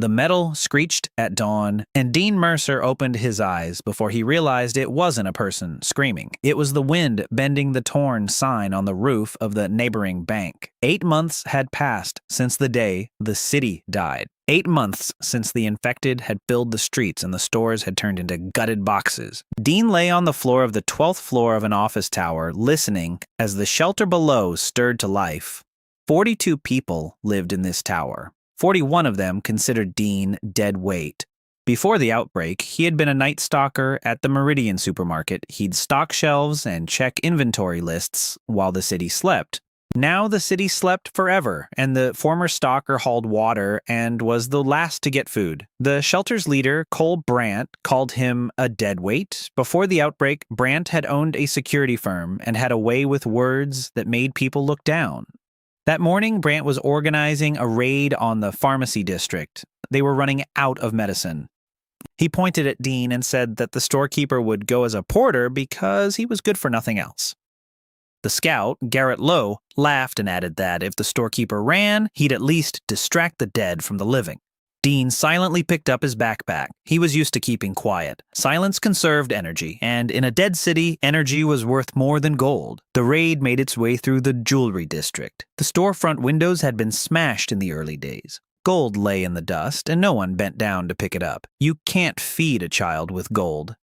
The metal screeched at dawn, and Dean Mercer opened his eyes before he realized it wasn't a person screaming. It was the wind bending the torn sign on the roof of the neighboring bank. 8 months had passed since the day the city died. 8 months since the infected had filled the streets and the stores had turned into gutted boxes. Dean lay on the floor of the 12th floor of an office tower, listening as the shelter below stirred to life. 42 people lived in this tower. 41 of them considered Dean dead weight. Before the outbreak, he had been a night stalker at the Meridian supermarket. He'd stock shelves and check inventory lists while the city slept. Now the city slept forever, and the former stalker hauled water and was the last to get food. The shelter's leader, Cole Brandt, called him a deadweight. Before the outbreak, Brandt had owned a security firm and had a way with words that made people look down. That morning, Brandt was organizing a raid on the pharmacy district. They were running out of medicine. He pointed at Dean and said that the storekeeper would go as a porter because he was good for nothing else. The scout, Garrett Lowe, laughed and added that if the storekeeper ran, he'd at least distract the dead from the living. Dean silently picked up his backpack. He was used to keeping quiet. Silence conserved energy, and in a dead city, energy was worth more than gold. The raid made its way through the jewelry district. The storefront windows had been smashed in the early days. Gold lay in the dust, and no one bent down to pick it up. You can't feed a child with gold.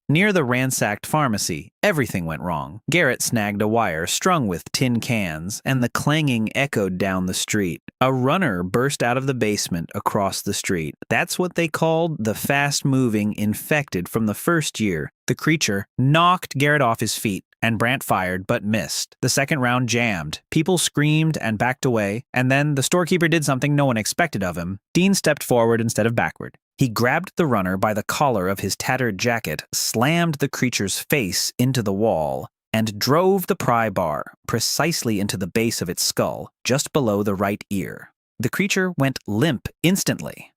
Near the ransacked pharmacy, everything went wrong. Garrett snagged a wire strung with tin cans, and the clanging echoed down the street. A runner burst out of the basement across the street. That's what they called the fast-moving infected from the first year. The creature knocked Garrett off his feet, and Brandt fired but missed. The second round jammed. People screamed and backed away, and then the storekeeper did something no one expected of him. Dean stepped forward instead of backward. He grabbed the runner by the collar of his tattered jacket, slammed the creature's face into the wall, and drove the pry bar precisely into the base of its skull, just below the right ear. The creature went limp instantly.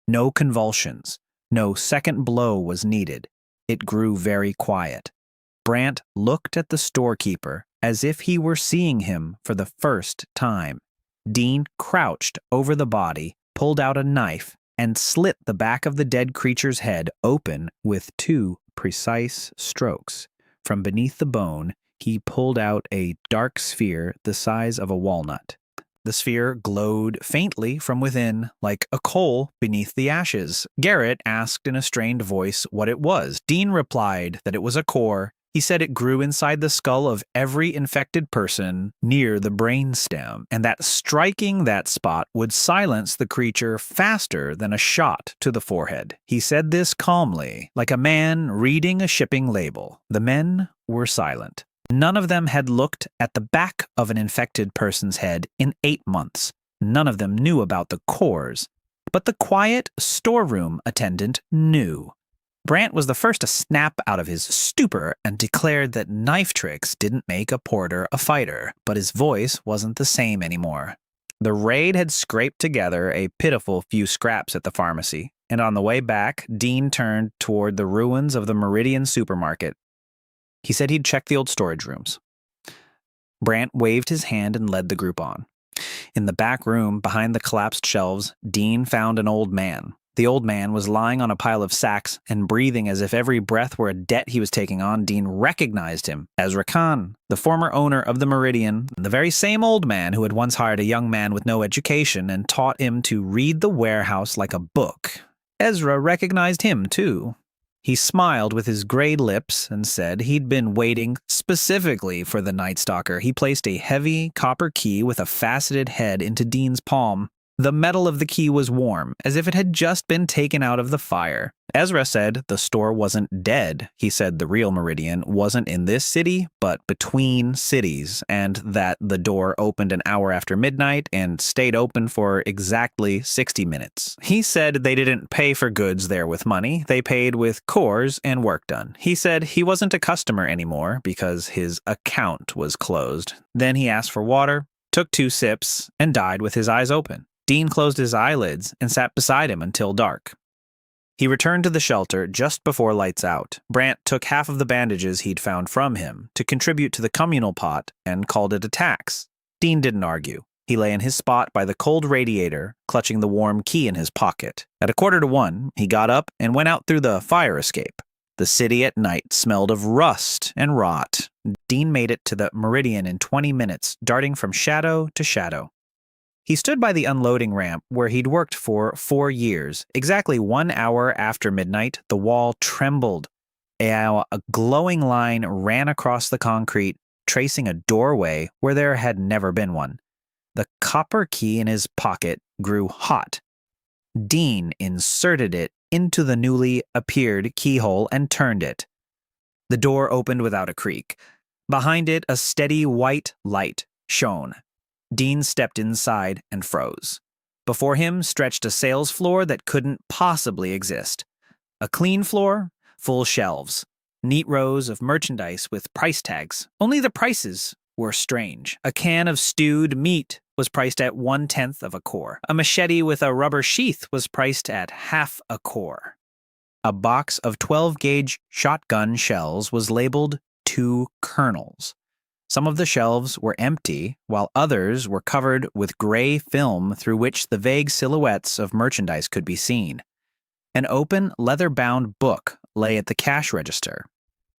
No convulsions. No second blow was needed. It grew very quiet. Brandt looked at the storekeeper as if he were seeing him for the first time. Dean crouched over the body, pulled out a knife, and slit the back of the dead creature's head open with 2 precise strokes. From beneath the bone, he pulled out a dark sphere the size of a walnut. The sphere glowed faintly from within, like a coal beneath the ashes. Garrett asked in a strained voice what it was. Dean replied that it was a core. He said it grew inside the skull of every infected person near the brainstem, and that striking that spot would silence the creature faster than a shot to the forehead. He said this calmly, like a man reading a shipping label. The men were silent. None of them had looked at the back of an infected person's head in 8 months. None of them knew about the cores. But the quiet storeroom attendant knew. Brandt was the first to snap out of his stupor and declared that knife tricks didn't make a porter a fighter, but his voice wasn't the same anymore. The raid had scraped together a pitiful few scraps at the pharmacy, and on the way back, Dean turned toward the ruins of the Meridian supermarket. He said he'd check the old storage rooms. Brandt waved his hand and led the group on. In the back room, behind the collapsed shelves, Dean found an old man. The old man was lying on a pile of sacks and breathing as if every breath were a debt he was taking on. Dean recognized him. Ezra Khan, the former owner of the Meridian, the very same old man who had once hired a young man with no education and taught him to read the warehouse like a book. Ezra recognized him, too. He smiled with his gray lips and said he'd been waiting specifically for the Night Stalker. He placed a heavy copper key with a faceted head into Dean's palm. The metal of the key was warm, as if it had just been taken out of the fire. Ezra said the store wasn't dead. He said the real Meridian wasn't in this city, but between cities, and that the door opened an hour after midnight and stayed open for exactly 60 minutes. He said they didn't pay for goods there with money. They paid with cores and work done. He said he wasn't a customer anymore because his account was closed. Then he asked for water, took 2 sips, and died with his eyes open. Dean closed his eyelids and sat beside him until dark. He returned to the shelter just before lights out. Brandt took half of the bandages he'd found from him to contribute to the communal pot and called it a tax. Dean didn't argue. He lay in his spot by the cold radiator, clutching the warm key in his pocket. At 1:45, he got up and went out through the fire escape. The city at night smelled of rust and rot. Dean made it to the Meridian in 20 minutes, darting from shadow to shadow. He stood by the unloading ramp where he'd worked for 4 years. Exactly 1 hour after midnight, the wall trembled. A glowing line ran across the concrete, tracing a doorway where there had never been one. The copper key in his pocket grew hot. Dean inserted it into the newly appeared keyhole and turned it. The door opened without a creak. Behind it, a steady white light shone. Dean stepped inside and froze. Before him stretched a sales floor that couldn't possibly exist. A clean floor, full shelves, neat rows of merchandise with price tags. Only the prices were strange. A can of stewed meat was priced at 1/10 of a core. A machete with a rubber sheath was priced at half a core. A box of 12-gauge shotgun shells was labeled 2 kernels. Some of the shelves were empty, while others were covered with gray film through which the vague silhouettes of merchandise could be seen. An open, leather-bound book lay at the cash register.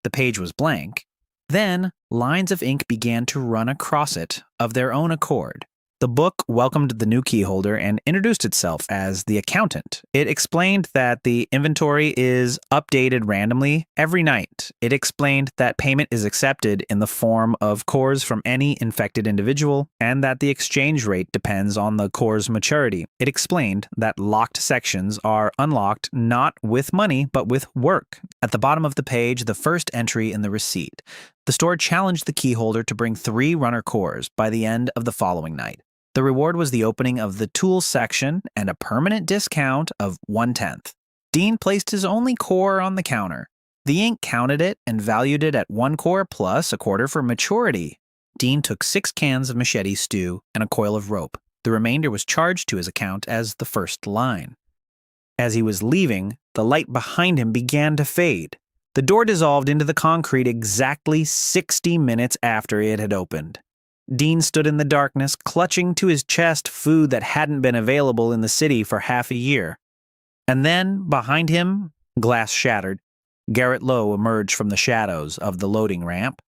The page was blank. Then, lines of ink began to run across it of their own accord. The book welcomed the new keyholder and introduced itself as the accountant. It explained that the inventory is updated randomly every night. It explained that payment is accepted in the form of cores from any infected individual and that the exchange rate depends on the core's maturity. It explained that locked sections are unlocked not with money but with work. At the bottom of the page, the first entry in the receipt. The store challenged the keyholder to bring 3 runner cores by the end of the following night. The reward was the opening of the tools section and a permanent discount of 1/10. Dean placed his only core on the counter. The ink counted it and valued it at 1 core plus a quarter for maturity. Dean took 6 cans of machete stew and a coil of rope. The remainder was charged to his account as the first line. As he was leaving, the light behind him began to fade. The door dissolved into the concrete exactly 60 minutes after it had opened. Dean stood in the darkness, clutching to his chest food that hadn't been available in the city for half a year. And then, behind him, glass shattered, Garrett Lowe emerged from the shadows of the loading ramp.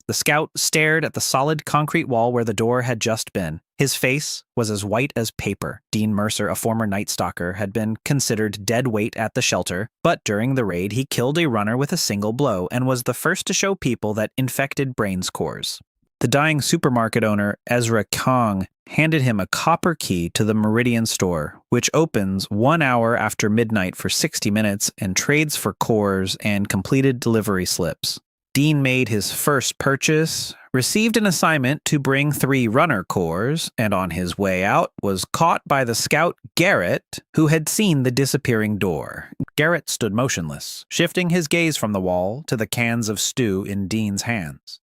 The scout stared at the solid concrete wall where the door had just been. His face was as white as paper. Dean Mercer, a former Night Stalker, had been considered dead weight at the shelter, but during the raid he killed a runner with a single blow and was the first to show people that infected brains cores. The dying supermarket owner, Ezra Kong, handed him a copper key to the Meridian store, which opens 1 hour after midnight for 60 minutes and trades for cores and completed delivery slips. Dean made his first purchase, received an assignment to bring 3 runner cores, and on his way out was caught by the scout Garrett, who had seen the disappearing door. Garrett stood motionless, shifting his gaze from the wall to the cans of stew in Dean's hands.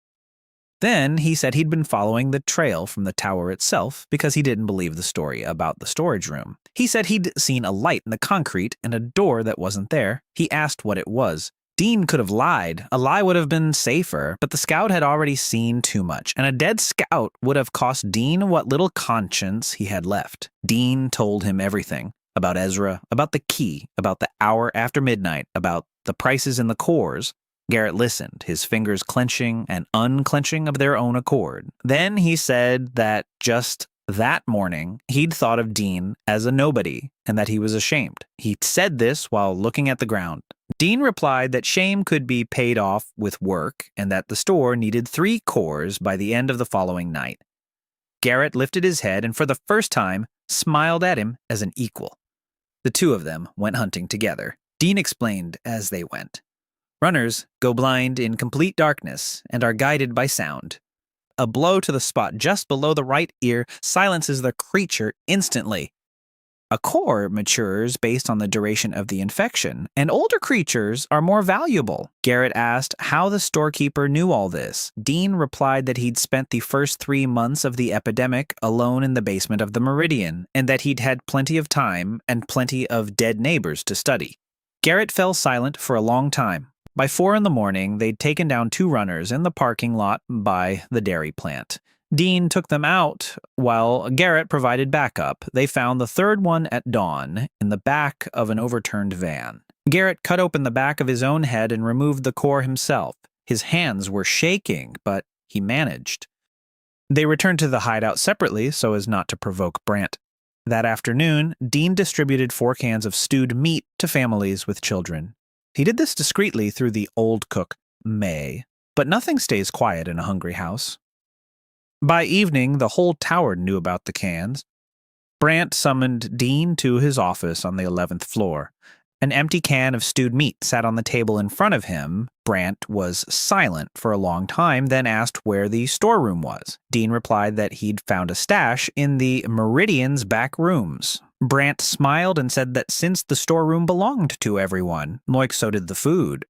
Then he said he'd been following the trail from the tower itself because he didn't believe the story about the storage room. He said he'd seen a light in the concrete and a door that wasn't there. He asked what it was. Dean could have lied. A lie would have been safer, but the scout had already seen too much, and a dead scout would have cost Dean what little conscience he had left. Dean told him everything. About Ezra, about the key, about the hour after midnight, about the prices in the cores. Garrett listened, his fingers clenching and unclenching of their own accord. Then he said that just that morning, he'd thought of Dean as a nobody and that he was ashamed. He said this while looking at the ground. Dean replied that shame could be paid off with work and that the store needed 3 cores by the end of the following night. Garrett lifted his head and for the first time smiled at him as an equal. The 2 of them went hunting together. Dean explained as they went. Runners go blind in complete darkness and are guided by sound. A blow to the spot just below the right ear silences the creature instantly. A core matures based on the duration of the infection, and older creatures are more valuable. Garrett asked how the storekeeper knew all this. Dean replied that he'd spent the first 3 months of the epidemic alone in the basement of the Meridian, and that he'd had plenty of time and plenty of dead neighbors to study. Garrett fell silent for a long time. By 4 in the morning, they'd taken down 2 runners in the parking lot by the dairy plant. Dean took them out while Garrett provided backup. They found the third one at dawn in the back of an overturned van. Garrett cut open the back of his own head and removed the core himself. His hands were shaking, but he managed. They returned to the hideout separately so as not to provoke Brant. That afternoon, Dean distributed 4 cans of stewed meat to families with children. He did this discreetly through the old cook, May, but nothing stays quiet in a hungry house. By evening, the whole tower knew about the cans. Brant summoned Dean to his office on the 11th floor. An empty can of stewed meat sat on the table in front of him. Brant was silent for a long time, then asked where the storeroom was. Dean replied that he'd found a stash in the Meridian's back rooms. Brant smiled and said that since the storeroom belonged to everyone, like so did the food,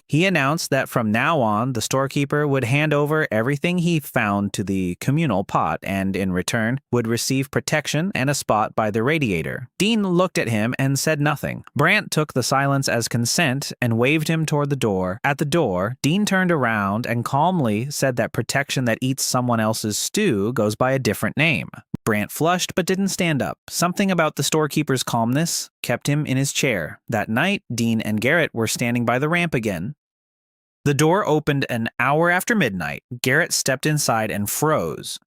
he announced that from now on, the storekeeper would hand over everything he found to the communal pot and, in return, would receive protection and a spot by the radiator. Dean looked at him and said nothing. Brant took the silence as consent and waved him toward the door. At the door, Dean turned around and calmly said that protection that eats someone else's stew goes by a different name. Brant flushed but didn't stand up. Something about the storekeeper's calmness kept him in his chair. That night, Dean and Garrett were standing by the ramp again. The door opened an hour after midnight. Garrett stepped inside and froze,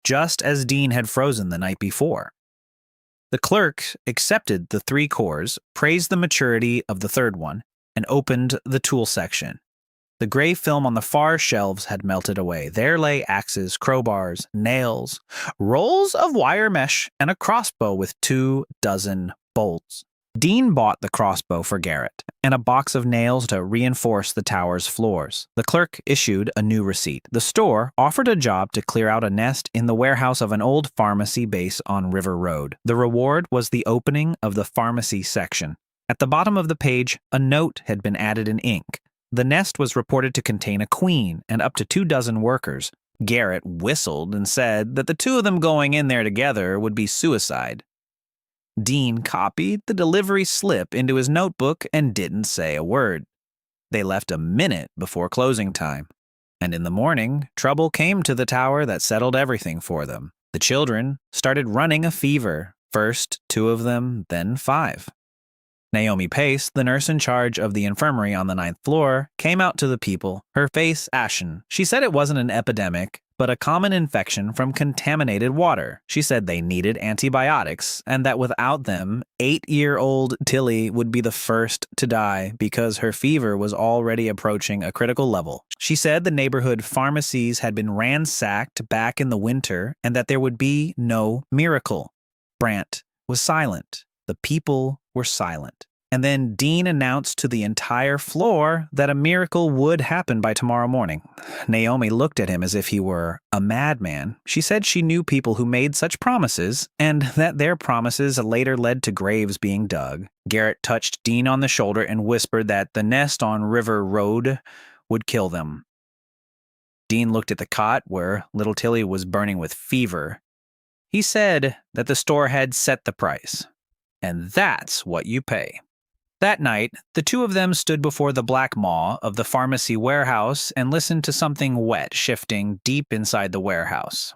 just as Dean had frozen the night before. The clerk accepted the 3 cores, praised the maturity of the third one, and opened the tool section. The gray film on the far shelves had melted away. There lay axes, crowbars, nails, rolls of wire mesh, and a crossbow with 24 bolts. Dean bought the crossbow for Garrett, and a box of nails to reinforce the tower's floors. The clerk issued a new receipt. The store offered a job to clear out a nest in the warehouse of an old pharmacy base on River Road. The reward was the opening of the pharmacy section. At the bottom of the page, a note had been added in ink. The nest was reported to contain a queen and up to 24 workers. Garrett whistled and said that the 2 of them going in there together would be suicide. Dean copied the delivery slip into his notebook and didn't say a word. They left a minute before closing time. And in the morning, trouble came to the tower that settled everything for them. The children started running a fever. First 2 of them, then 5. Naomi Pace, the nurse in charge of the infirmary on the 9th floor, came out to the people, her face ashen. She said it wasn't an epidemic, but a common infection from contaminated water. She said they needed antibiotics, and that without them, 8-year-old Tilly would be the first to die because her fever was already approaching a critical level. She said the neighborhood pharmacies had been ransacked back in the winter, and that there would be no miracle. Brant was silent. The people were silent. And then Dean announced to the entire floor that a miracle would happen by tomorrow morning. Naomi looked at him as if he were a madman. She said she knew people who made such promises, and that their promises later led to graves being dug. Garrett touched Dean on the shoulder and whispered that the nest on River Road would kill them. Dean looked at the cot where little Tilly was burning with fever. He said that the store had set the price. And that's what you pay. That night, the 2 of them stood before the black maw of the pharmacy warehouse and listened to something wet shifting deep inside the warehouse.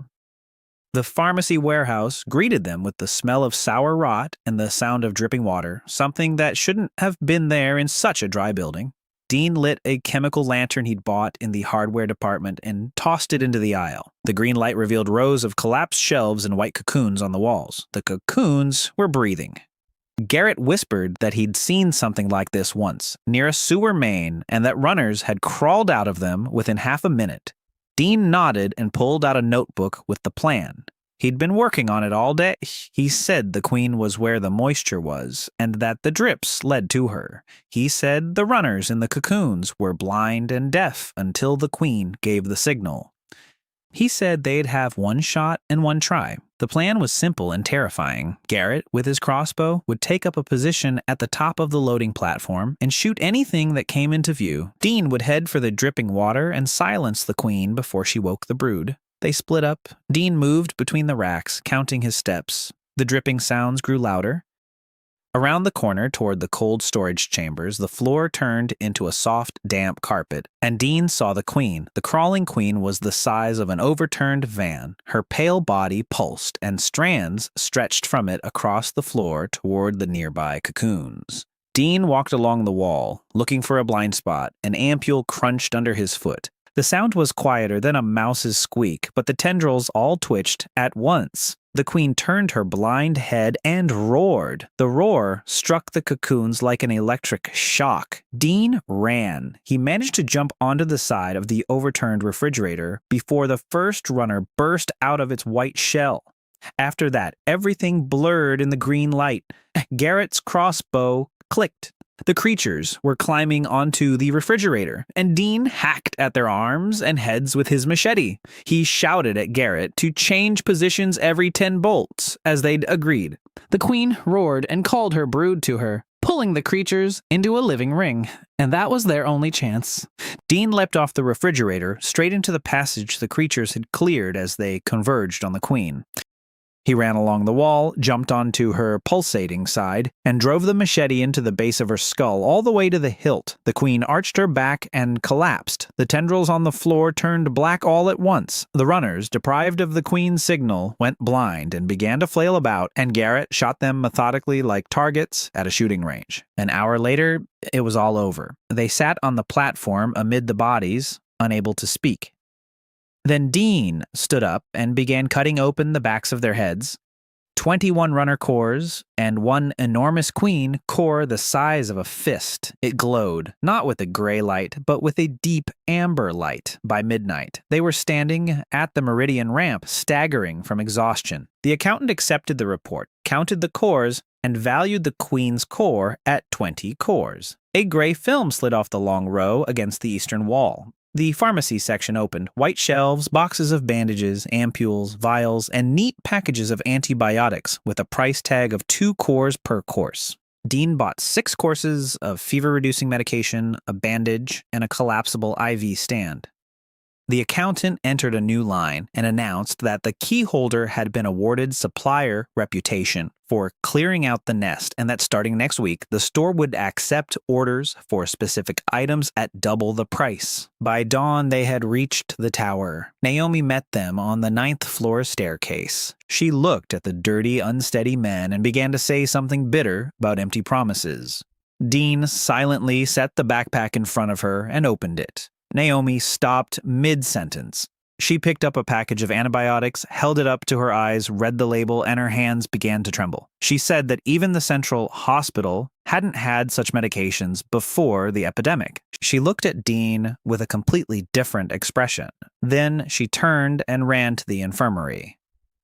The pharmacy warehouse greeted them with the smell of sour rot and the sound of dripping water, something that shouldn't have been there in such a dry building. Dean lit a chemical lantern he'd bought in the hardware department and tossed it into the aisle. The green light revealed rows of collapsed shelves and white cocoons on the walls. The cocoons were breathing. Garrett whispered that he'd seen something like this once, near a sewer main, and that runners had crawled out of them within half a minute. Dean nodded and pulled out a notebook with the plan. He'd been working on it all day. He said the queen was where the moisture was, and that the drips led to her. He said the runners in the cocoons were blind and deaf until the queen gave the signal. He said they'd have 1 shot and 1 try. The plan was simple and terrifying. Garrett, with his crossbow, would take up a position at the top of the loading platform and shoot anything that came into view. Dean would head for the dripping water and silence the queen before she woke the brood. They split up. Dean moved between the racks, counting his steps. The dripping sounds grew louder. Around the corner toward the cold storage chambers, the floor turned into a soft, damp carpet, and Dean saw the queen. The crawling queen was the size of an overturned van. Her pale body pulsed, and strands stretched from it across the floor toward the nearby cocoons. Dean walked along the wall, looking for a blind spot. An ampule crunched under his foot. The sound was quieter than a mouse's squeak, but the tendrils all twitched at once. The queen turned her blind head and roared. The roar struck the cocoons like an electric shock. Dean ran. He managed to jump onto the side of the overturned refrigerator before the first runner burst out of its white shell. After that, everything blurred in the green light. Garrett's crossbow clicked. The creatures were climbing onto the refrigerator, and Dean hacked at their arms and heads with his machete. He shouted at Garrett to change positions every 10 bolts, as they'd agreed. The queen roared and called her brood to her, pulling the creatures into a living ring, and that was their only chance. Dean leapt off the refrigerator, straight into the passage the creatures had cleared as they converged on the queen. He ran along the wall, jumped onto her pulsating side, and drove the machete into the base of her skull all the way to the hilt. The queen arched her back and collapsed. The tendrils on the floor turned black all at once. The runners, deprived of the queen's signal, went blind and began to flail about, and Garrett shot them methodically like targets at a shooting range. An hour later, it was all over. They sat on the platform amid the bodies, unable to speak. Then Dean stood up and began cutting open the backs of their heads. 21 runner cores and one enormous queen core the size of a fist. It glowed, not with a gray light, but with a deep amber light. By midnight, they were standing at the meridian ramp, staggering from exhaustion. The accountant accepted the report, counted the cores, and valued the queen's core at 20 cores. A gray film slid off the long row against the eastern wall. The pharmacy section opened. White shelves, boxes of bandages, ampules, vials, and neat packages of antibiotics with a price tag of 2 cores per course. Dean bought 6 courses of fever-reducing medication, a bandage, and a collapsible IV stand. The accountant entered a new line and announced that the key holder had been awarded supplier reputation for clearing out the nest, and that starting next week, the store would accept orders for specific items at double the price. By dawn, they had reached the tower. Naomi met them on the 9th floor staircase. She looked at the dirty, unsteady men and began to say something bitter about empty promises. Dean silently set the backpack in front of her and opened it. Naomi stopped mid-sentence. She picked up a package of antibiotics, held it up to her eyes, read the label, and her hands began to tremble. She said that even the central hospital hadn't had such medications before the epidemic. She looked at Dean with a completely different expression. Then she turned and ran to the infirmary.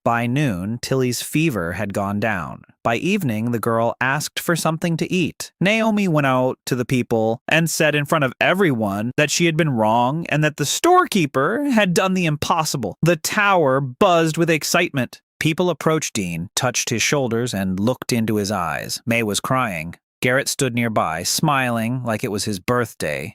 By noon, Tilly's fever had gone down. By evening, the girl asked for something to eat. Naomi went out to the people and said in front of everyone that she had been wrong and that the storekeeper had done the impossible. The tower buzzed with excitement. People approached Dean, touched his shoulders, and looked into his eyes. May was crying. Garrett stood nearby, smiling like it was his birthday.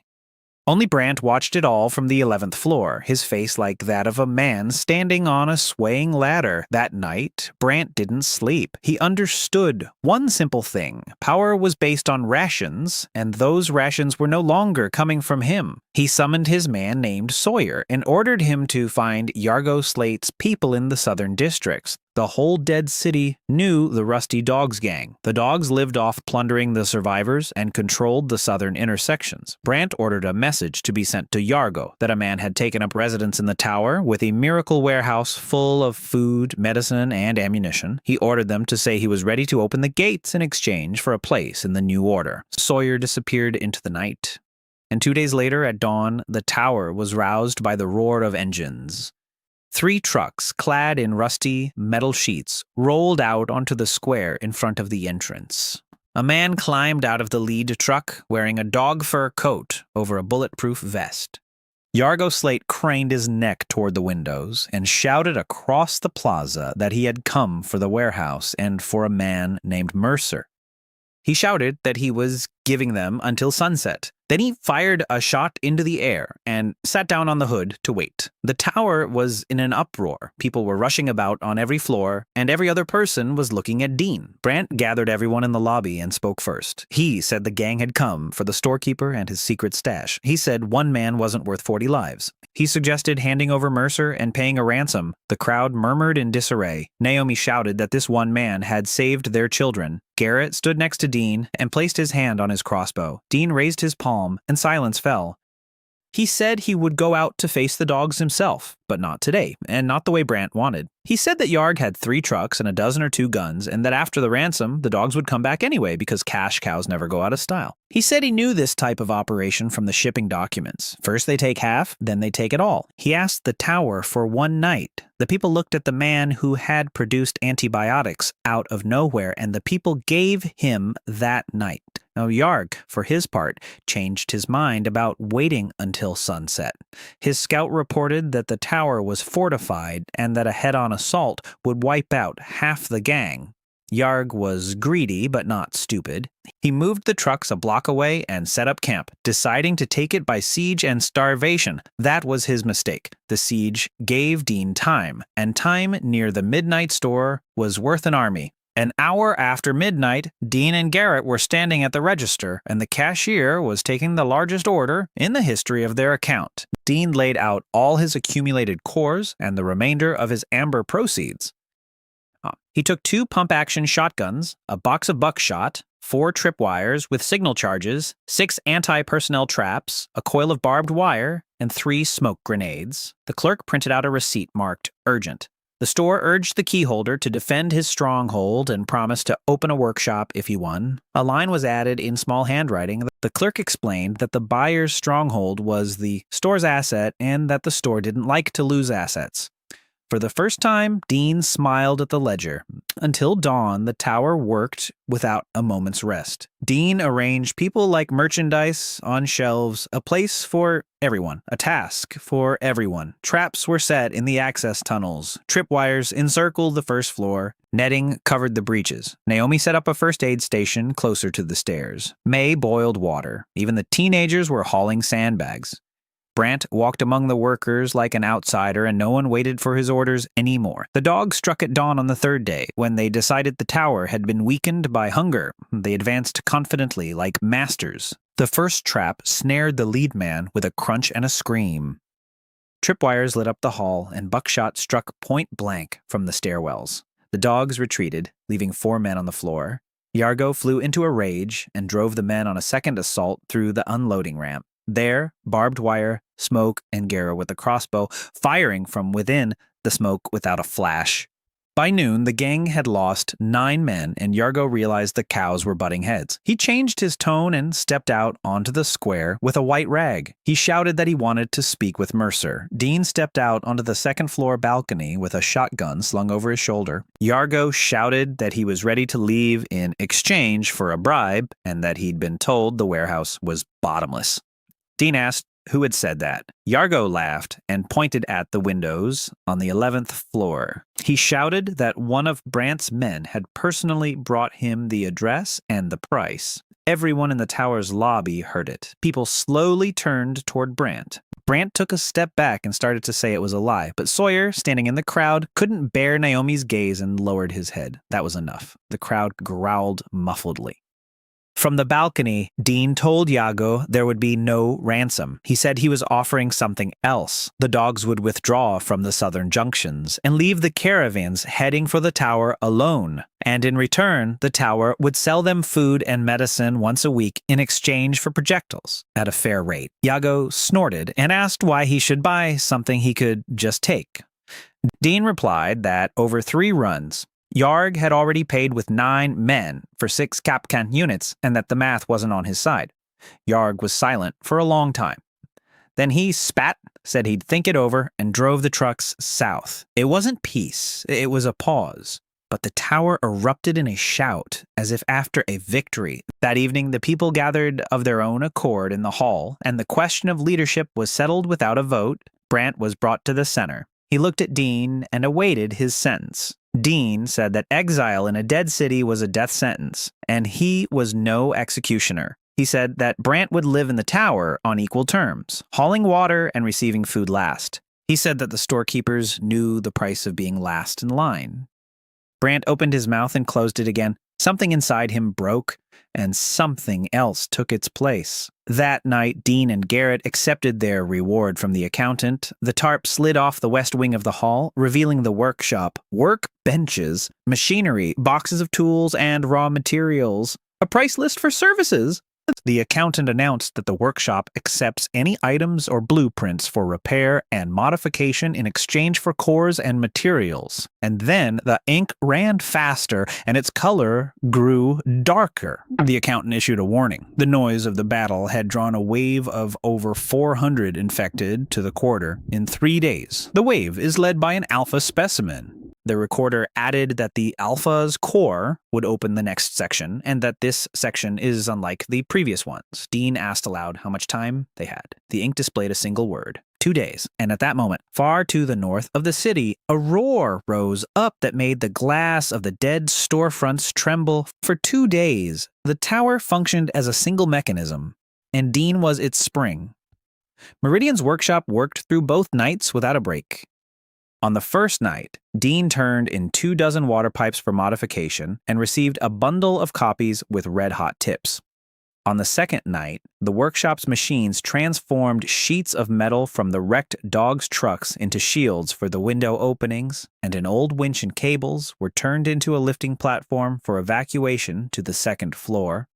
Only Brant watched it all from the 11th floor, his face like that of a man standing on a swaying ladder. That night, Brant didn't sleep. He understood one simple thing. Power was based on rations, and those rations were no longer coming from him. He summoned his man named Sawyer and ordered him to find Yargo Slate's people in the southern districts. The whole dead city knew the Rusty Dogs gang. The dogs lived off plundering the survivors and controlled the southern intersections. Brant ordered a message to be sent to Yargo that a man had taken up residence in the tower with a miracle warehouse full of food, medicine, and ammunition. He ordered them to say he was ready to open the gates in exchange for a place in the new order. Sawyer disappeared into the night. And 2 days later, at dawn, the tower was roused by the roar of engines. 3 trucks, clad in rusty metal sheets, rolled out onto the square in front of the entrance. A man climbed out of the lead truck, wearing a dog fur coat over a bulletproof vest. Yargo Slate craned his neck toward the windows and shouted across the plaza that he had come for the warehouse and for a man named Mercer. He shouted that he was giving them until sunset. Then he fired a shot into the air and sat down on the hood to wait. The tower was in an uproar. People were rushing about on every floor, and every other person was looking at Dean. Brant gathered everyone in the lobby and spoke first. He said the gang had come for the storekeeper and his secret stash. He said one man wasn't worth 40 lives. He suggested handing over Mercer and paying a ransom. The crowd murmured in disarray. Naomi shouted that this one man had saved their children. Garrett stood next to Dean and placed his hand on his crossbow. Dean raised his palm, and silence fell. He said he would go out to face the dogs himself, but not today, and not the way Brant wanted. He said that Yarg had 3 trucks and a dozen or 2 guns, and that after the ransom, the dogs would come back anyway because cash cows never go out of style. He said he knew this type of operation from the shipping documents. First they take half, then they take it all. He asked the tower for 1 night. The people looked at the man who had produced antibiotics out of nowhere, and the people gave him that night. Now, Yarg, for his part, changed his mind about waiting until sunset. His scout reported that the tower was fortified and that a head-on assault would wipe out half the gang. Yarg was greedy but not stupid. He moved the trucks a block away and set up camp, deciding to take it by siege and starvation. That was his mistake. The siege gave Dean time, and time near the midnight store was worth an army. An hour after midnight, Dean and Garrett were standing at the register, and the cashier was taking the largest order in the history of their account. Dean laid out all his accumulated cores and the remainder of his amber proceeds. He took 2 pump-action shotguns, a box of buckshot, 4 tripwires with signal charges, 6 anti-personnel traps, a coil of barbed wire, and 3 smoke grenades. The clerk printed out a receipt marked urgent. The store urged the keyholder to defend his stronghold and promised to open a workshop if he won. A line was added in small handwriting. The clerk explained that the buyer's stronghold was the store's asset and that the store didn't like to lose assets. For the first time, Dean smiled at the ledger. Until dawn, the tower worked without a moment's rest. Dean arranged people like merchandise on shelves, a place for everyone, a task for everyone. Traps were set in the access tunnels. Tripwires encircled the first floor. Netting covered the breaches. Naomi set up a first aid station closer to the stairs. May boiled water. Even the teenagers were hauling sandbags. Brant walked among the workers like an outsider, and no one waited for his orders anymore. The dogs struck at dawn on the 3rd day. When they decided the tower had been weakened by hunger, they advanced confidently like masters. The first trap snared the lead man with a crunch and a scream. Tripwires lit up the hall, and buckshot struck point blank from the stairwells. The dogs retreated, leaving 4 men on the floor. Yargo flew into a rage and drove the men on a second assault through the unloading ramp. There, barbed wire, Smoke, and Gara with a crossbow, firing from within the smoke without a flash. By noon, the gang had lost 9 men, and Yargo realized the cows were butting heads. He changed his tone and stepped out onto the square with a white rag. He shouted that he wanted to speak with Mercer. Dean stepped out onto the 2nd-floor balcony with a shotgun slung over his shoulder. Yargo shouted that he was ready to leave in exchange for a bribe, and that he'd been told the warehouse was bottomless. Dean asked who had said that. Yargo laughed and pointed at the windows on the 11th floor. He shouted that one of Brant's men had personally brought him the address and the price. Everyone in the tower's lobby heard it. People slowly turned toward Brant. Brant took a step back and started to say it was a lie, but Sawyer, standing in the crowd, couldn't bear Naomi's gaze and lowered his head. That was enough. The crowd growled muffledly. From the balcony, Dean told Yago there would be no ransom. He said he was offering something else. The dogs would withdraw from the southern junctions and leave the caravans heading for the tower alone. And in return, the tower would sell them food and medicine once a week in exchange for projectiles at a fair rate. Yago snorted and asked why he should buy something he could just take. Dean replied that over 3 runs, Yarg had already paid with 9 men for 6 Kapkan units, and that the math wasn't on his side. Yarg was silent for a long time. Then he spat, said he'd think it over, and drove the trucks south. It wasn't peace, it was a pause. But the tower erupted in a shout, as if after a victory. That evening, the people gathered of their own accord in the hall, and the question of leadership was settled without a vote. Brant was brought to the center. He looked at Dean and awaited his sentence. Dean said that exile in a dead city was a death sentence, and he was no executioner. He said that Brant would live in the tower on equal terms, hauling water and receiving food last. He said that the storekeepers knew the price of being last in line. Brant opened his mouth and closed it again. Something inside him broke, and something else took its place. That night, Dean and Garrett accepted their reward from the accountant. The tarp slid off the west wing of the hall, revealing the workshop, work benches, machinery, boxes of tools, and raw materials. A price list for services. The accountant announced that the workshop accepts any items or blueprints for repair and modification in exchange for cores and materials. And then the ink ran faster and its color grew darker. The accountant issued a warning. The noise of the battle had drawn a wave of over 400 infected to the quarter in 3 days. The wave is led by an alpha specimen. The recorder added that the Alpha's core would open the next section, and that this section is unlike the previous ones. Dean asked aloud how much time they had. The ink displayed a single word. 2 days. And at that moment, far to the north of the city, a roar rose up that made the glass of the dead storefronts tremble. For 2 days, the tower functioned as a single mechanism, and Dean was its spring. Meridian's workshop worked through both nights without a break. On the first night, Dean turned in 24 water pipes for modification and received a bundle of copies with red-hot tips. On the second night, the workshop's machines transformed sheets of metal from the wrecked dog's trucks into shields for the window openings, and an old winch and cables were turned into a lifting platform for evacuation to the second floor.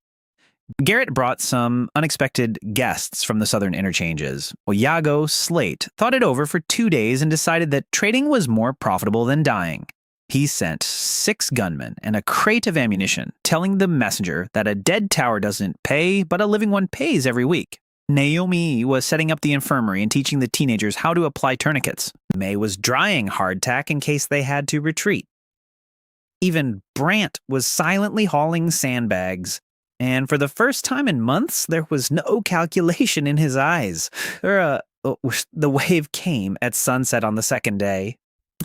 Garrett brought some unexpected guests from the southern interchanges. Iago Slate thought it over for 2 days and decided that trading was more profitable than dying. He sent 6 gunmen and a crate of ammunition, telling the messenger that a dead tower doesn't pay, but a living one pays every week. Naomi was setting up the infirmary and teaching the teenagers how to apply tourniquets. May was drying hardtack in case they had to retreat. Even Brant was silently hauling sandbags. And for the first time in months, there was no calculation in his eyes. The wave came at sunset on the second day.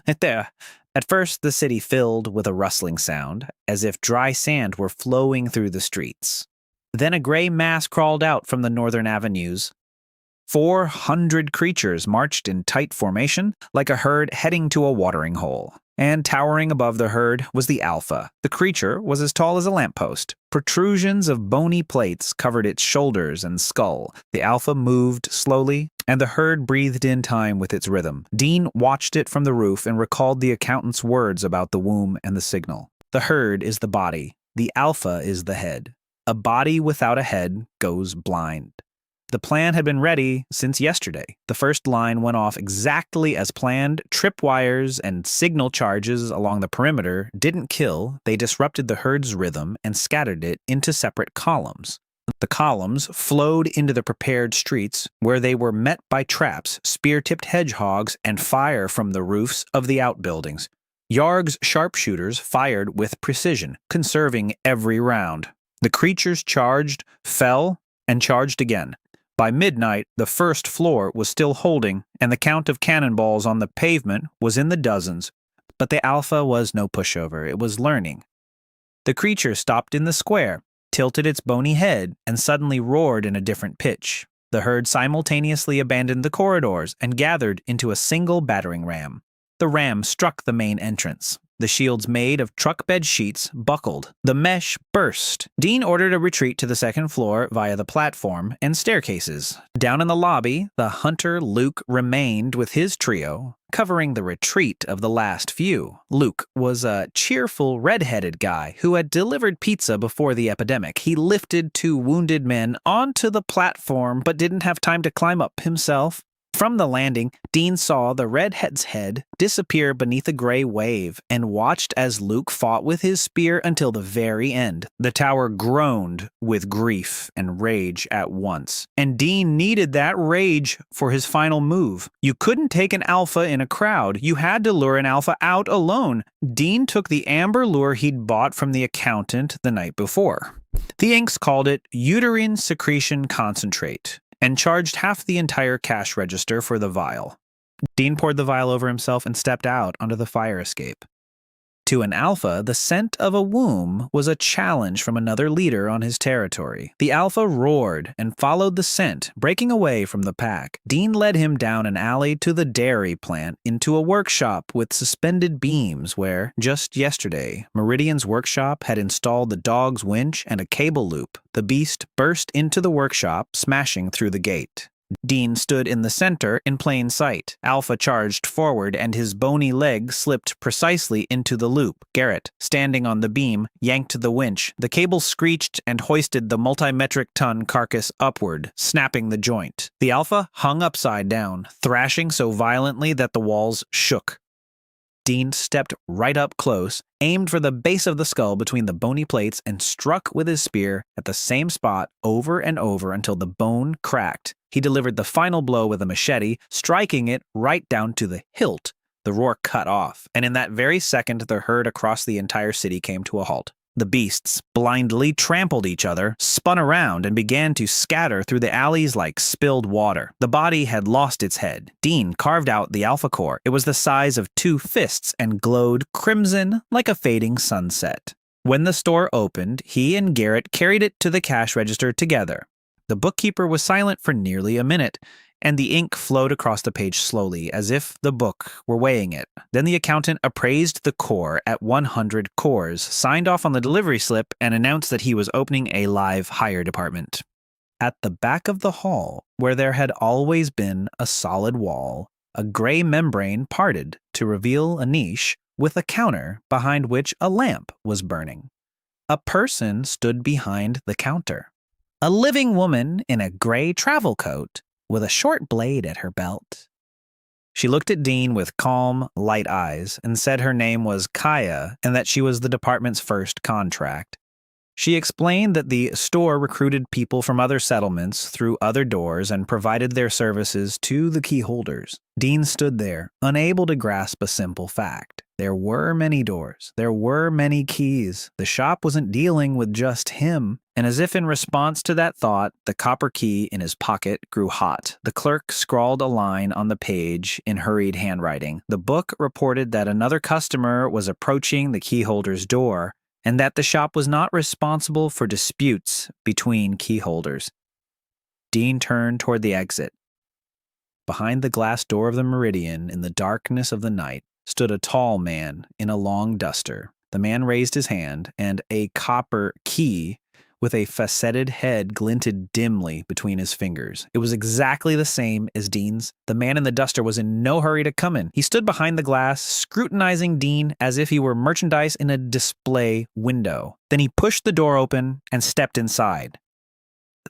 At first, the city filled with a rustling sound, as if dry sand were flowing through the streets. Then a gray mass crawled out from the northern avenues. 400 creatures marched in tight formation, like a herd heading to a watering hole. And towering above the herd was the Alpha. The creature was as tall as a lamppost. Protrusions of bony plates covered its shoulders and skull. The Alpha moved slowly, and the herd breathed in time with its rhythm. Dean watched it from the roof and recalled the accountant's words about the womb and the signal. The herd is the body. The Alpha is the head. A body without a head goes blind. The plan had been ready since yesterday. The first line went off exactly as planned. Tripwires and signal charges along the perimeter didn't kill. They disrupted the herd's rhythm and scattered it into separate columns. The columns flowed into the prepared streets, where they were met by traps, spear-tipped hedgehogs, and fire from the roofs of the outbuildings. Yarg's sharpshooters fired with precision, conserving every round. The creatures charged, fell, and charged again. By midnight, the first floor was still holding, and the count of cannonballs on the pavement was in the dozens. But the Alpha was no pushover. It was learning. The creature stopped in the square, tilted its bony head, and suddenly roared in a different pitch. The herd simultaneously abandoned the corridors and gathered into a single battering ram. The ram struck the main entrance. The shields made of truck bed sheets buckled. The mesh burst. Dean ordered a retreat to the second floor via the platform and staircases. Down in the lobby, the hunter Luke remained with his trio, covering the retreat of the last few. Luke was a cheerful, red-headed guy who had delivered pizza before the epidemic. He lifted 2 wounded men onto the platform but didn't have time to climb up himself. From the landing, Dean saw the redhead's head disappear beneath a gray wave and watched as Luke fought with his spear until the very end. The tower groaned with grief and rage at once, and Dean needed that rage for his final move. You couldn't take an Alpha in a crowd. You had to lure an Alpha out alone. Dean took the amber lure he'd bought from the accountant the night before. The inks called it uterine secretion concentrate, and charged half the entire cash register for the vial. Dean poured the vial over himself and stepped out onto the fire escape. To an alpha, the scent of a womb was a challenge from another leader on his territory. The alpha roared and followed the scent, breaking away from the pack. Dean led him down an alley to the dairy plant into a workshop with suspended beams where, just yesterday, Meridian's workshop had installed the dog's winch and a cable loop. The beast burst into the workshop, smashing through the gate. Dean stood in the center in plain sight. Alpha charged forward and his bony leg slipped precisely into the loop. Garrett, standing on the beam, yanked the winch. The cable screeched and hoisted the multi-metric ton carcass upward, snapping the joint. The Alpha hung upside down, thrashing so violently that the walls shook. Dean stepped right up close, aimed for the base of the skull between the bony plates, and struck with his spear at the same spot over and over until the bone cracked. He delivered the final blow with a machete, striking it right down to the hilt. The roar cut off, and in that very second the herd across the entire city came to a halt. The beasts blindly trampled each other, spun around, and began to scatter through the alleys like spilled water. The body had lost its head. Dean carved out the alpha core. It was the size of 2 fists and glowed crimson like a fading sunset. When the store opened, he and Garrett carried it to the cash register together. The bookkeeper was silent for nearly a minute, and the ink flowed across the page slowly, as if the book were weighing it. Then the accountant appraised the core at 100 cores, signed off on the delivery slip, and announced that he was opening a live hire department. At the back of the hall, where there had always been a solid wall, a gray membrane parted to reveal a niche with a counter behind which a lamp was burning. A person stood behind the counter. A living woman in a gray travel coat with a short blade at her belt. She looked at Dean with calm, light eyes and said her name was Kaya and that she was the department's first contract. She explained that the store recruited people from other settlements through other doors and provided their services to the key holders. Dean stood there, unable to grasp a simple fact. There were many doors. There were many keys. The shop wasn't dealing with just him. And as if in response to that thought, the copper key in his pocket grew hot. The clerk scrawled a line on the page in hurried handwriting. The book reported that another customer was approaching the key holder's door, and that the shop was not responsible for disputes between key holders. Dean turned toward the exit. Behind the glass door of the Meridian, in the darkness of the night, stood a tall man in a long duster. The man raised his hand, and a copper key with a faceted head glinted dimly between his fingers. It was exactly the same as Dean's. The man in the duster was in no hurry to come in. He stood behind the glass, scrutinizing Dean as if he were merchandise in a display window. Then he pushed the door open and stepped inside.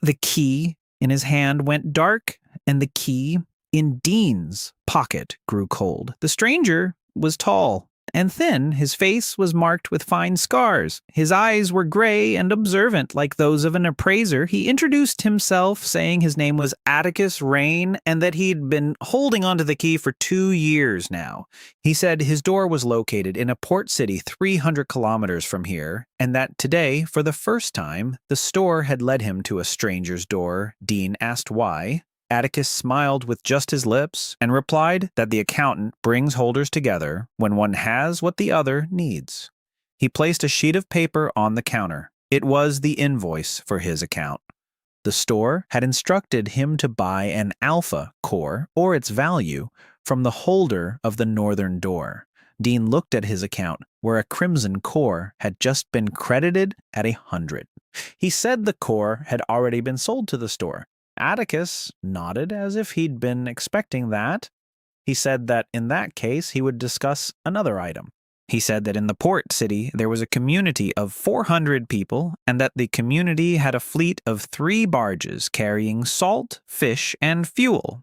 The key in his hand went dark, and the key in Dean's pocket grew cold. The stranger was tall and thin. His face was marked with fine scars. His eyes were gray and observant like those of an appraiser. He introduced himself, saying his name was Atticus Rain and that he'd been holding onto the key for 2 years now. He said his door was located in a port city 300 kilometers from here, and that today, for the first time, the store had led him to a stranger's door. Dean asked why. Atticus smiled with just his lips and replied that the accountant brings holders together when one has what the other needs. He placed a sheet of paper on the counter. It was the invoice for his account. The store had instructed him to buy an alpha core, or its value, from the holder of the northern door. Dean looked at his account, where a crimson core had just been credited at 100. He said the core had already been sold to the store. Atticus nodded as if he'd been expecting that. He said that in that case he would discuss another item. He said that in the port city there was a community of 400 people and that the community had a fleet of 3 barges carrying salt, fish, and fuel.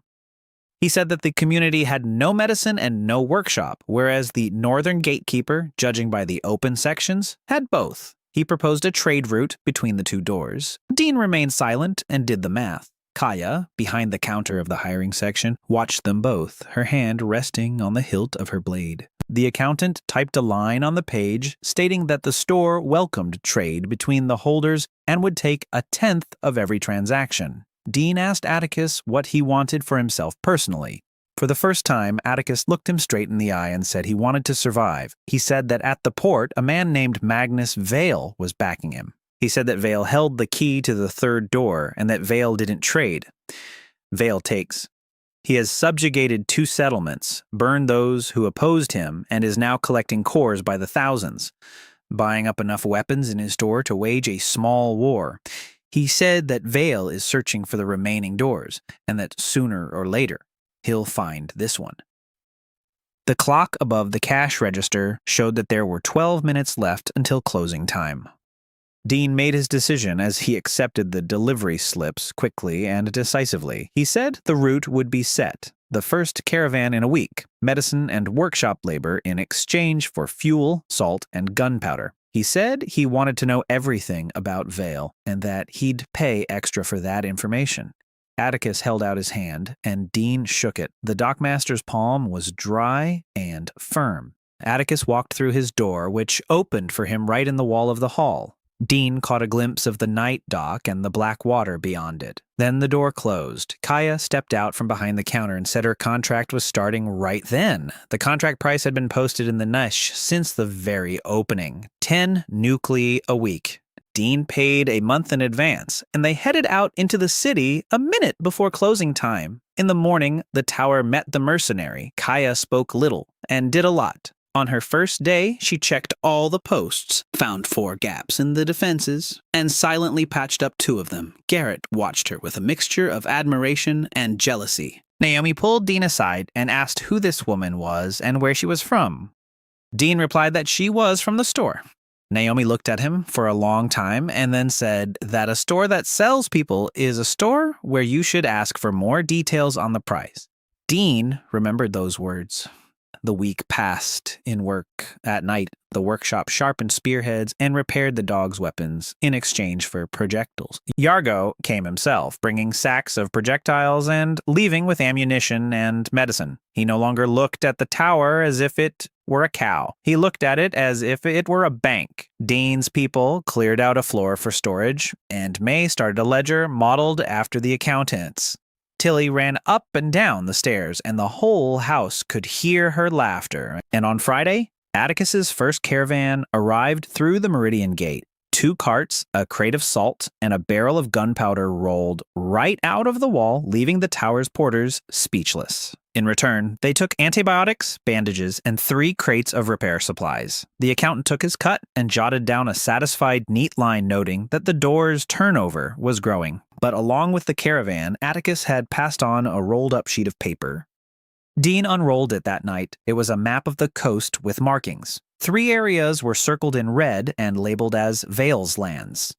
He said that the community had no medicine and no workshop, whereas the northern gatekeeper, judging by the open sections, had both. He proposed a trade route between the 2 doors. Dean remained silent and did the math. Kaya, behind the counter of the hiring section, watched them both, her hand resting on the hilt of her blade. The accountant typed a line on the page stating that the store welcomed trade between the holders and would take 1/10 of every transaction. Dean asked Atticus what he wanted for himself personally. For the first time, Atticus looked him straight in the eye and said he wanted to survive. He said that at the port, a man named Magnus Vale was backing him. He said that Vale held the key to the third door and that Vale didn't trade. Vale takes. He has subjugated 2 settlements, burned those who opposed him, and is now collecting cores by the thousands, buying up enough weapons in his store to wage a small war. He said that Vale is searching for the remaining doors, and that sooner or later, he'll find this one. The clock above the cash register showed that there were 12 minutes left until closing time. Dean made his decision as he accepted the delivery slips quickly and decisively. He said the route would be set, the first caravan in a week, medicine and workshop labor in exchange for fuel, salt, and gunpowder. He said he wanted to know everything about Vale and that he'd pay extra for that information. Atticus held out his hand, and Dean shook it. The dockmaster's palm was dry and firm. Atticus walked through his door, which opened for him right in the wall of the hall. Dean caught a glimpse of the night dock and the black water beyond it. Then the door closed. Kaya stepped out from behind the counter and said her contract was starting right then. The contract price had been posted in the niche since the very opening. 10 nuclei a week. Dean paid a month in advance, and they headed out into the city a minute before closing time. In the morning, the tower met the mercenary. Kaya spoke little and did a lot. On her first day, she checked all the posts, found 4 gaps in the defenses, and silently patched up 2 of them. Garrett watched her with a mixture of admiration and jealousy. Naomi pulled Dean aside and asked who this woman was and where she was from. Dean replied that she was from the store. Naomi looked at him for a long time and then said that a store that sells people is a store where you should ask for more details on the price. Dean remembered those words. The week passed in work. At night, the workshop sharpened spearheads and repaired the dog's weapons in exchange for projectiles. Yargo came himself, bringing sacks of projectiles and leaving with ammunition and medicine. He no longer looked at the tower as if it were a cow. He looked at it as if it were a bank. Dean's people cleared out a floor for storage, and May started a ledger modeled after the accountant's. Tilly ran up and down the stairs, and the whole house could hear her laughter. And on Friday, Atticus's first caravan arrived through the Meridian Gate. 2 carts, a crate of salt, and a barrel of gunpowder rolled right out of the wall, leaving the tower's porters speechless. In return, they took antibiotics, bandages, and 3 crates of repair supplies. The accountant took his cut and jotted down a satisfied, neat line noting that the door's turnover was growing. But along with the caravan, Atticus had passed on a rolled-up sheet of paper. Dean unrolled it that night. It was a map of the coast with markings. 3 areas were circled in red and labeled as Vale's lands.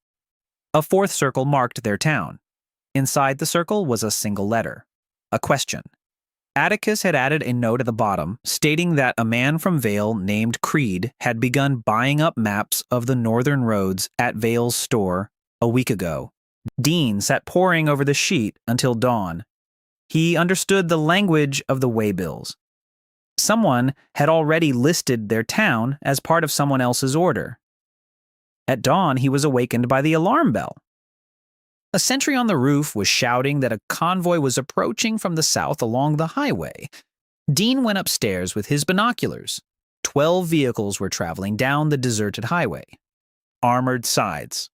A 4th circle marked their town. Inside the circle was a single letter, a question. Atticus had added a note at the bottom stating that a man from Vale named Creed had begun buying up maps of the northern roads at Vale's store a week ago. Dean sat poring over the sheet until dawn. He understood the language of the waybills. Someone had already listed their town as part of someone else's order. At dawn, he was awakened by the alarm bell. A sentry on the roof was shouting that a convoy was approaching from the south along the highway. Dean went upstairs with his binoculars. 12 vehicles were traveling down the deserted highway. Armored sides.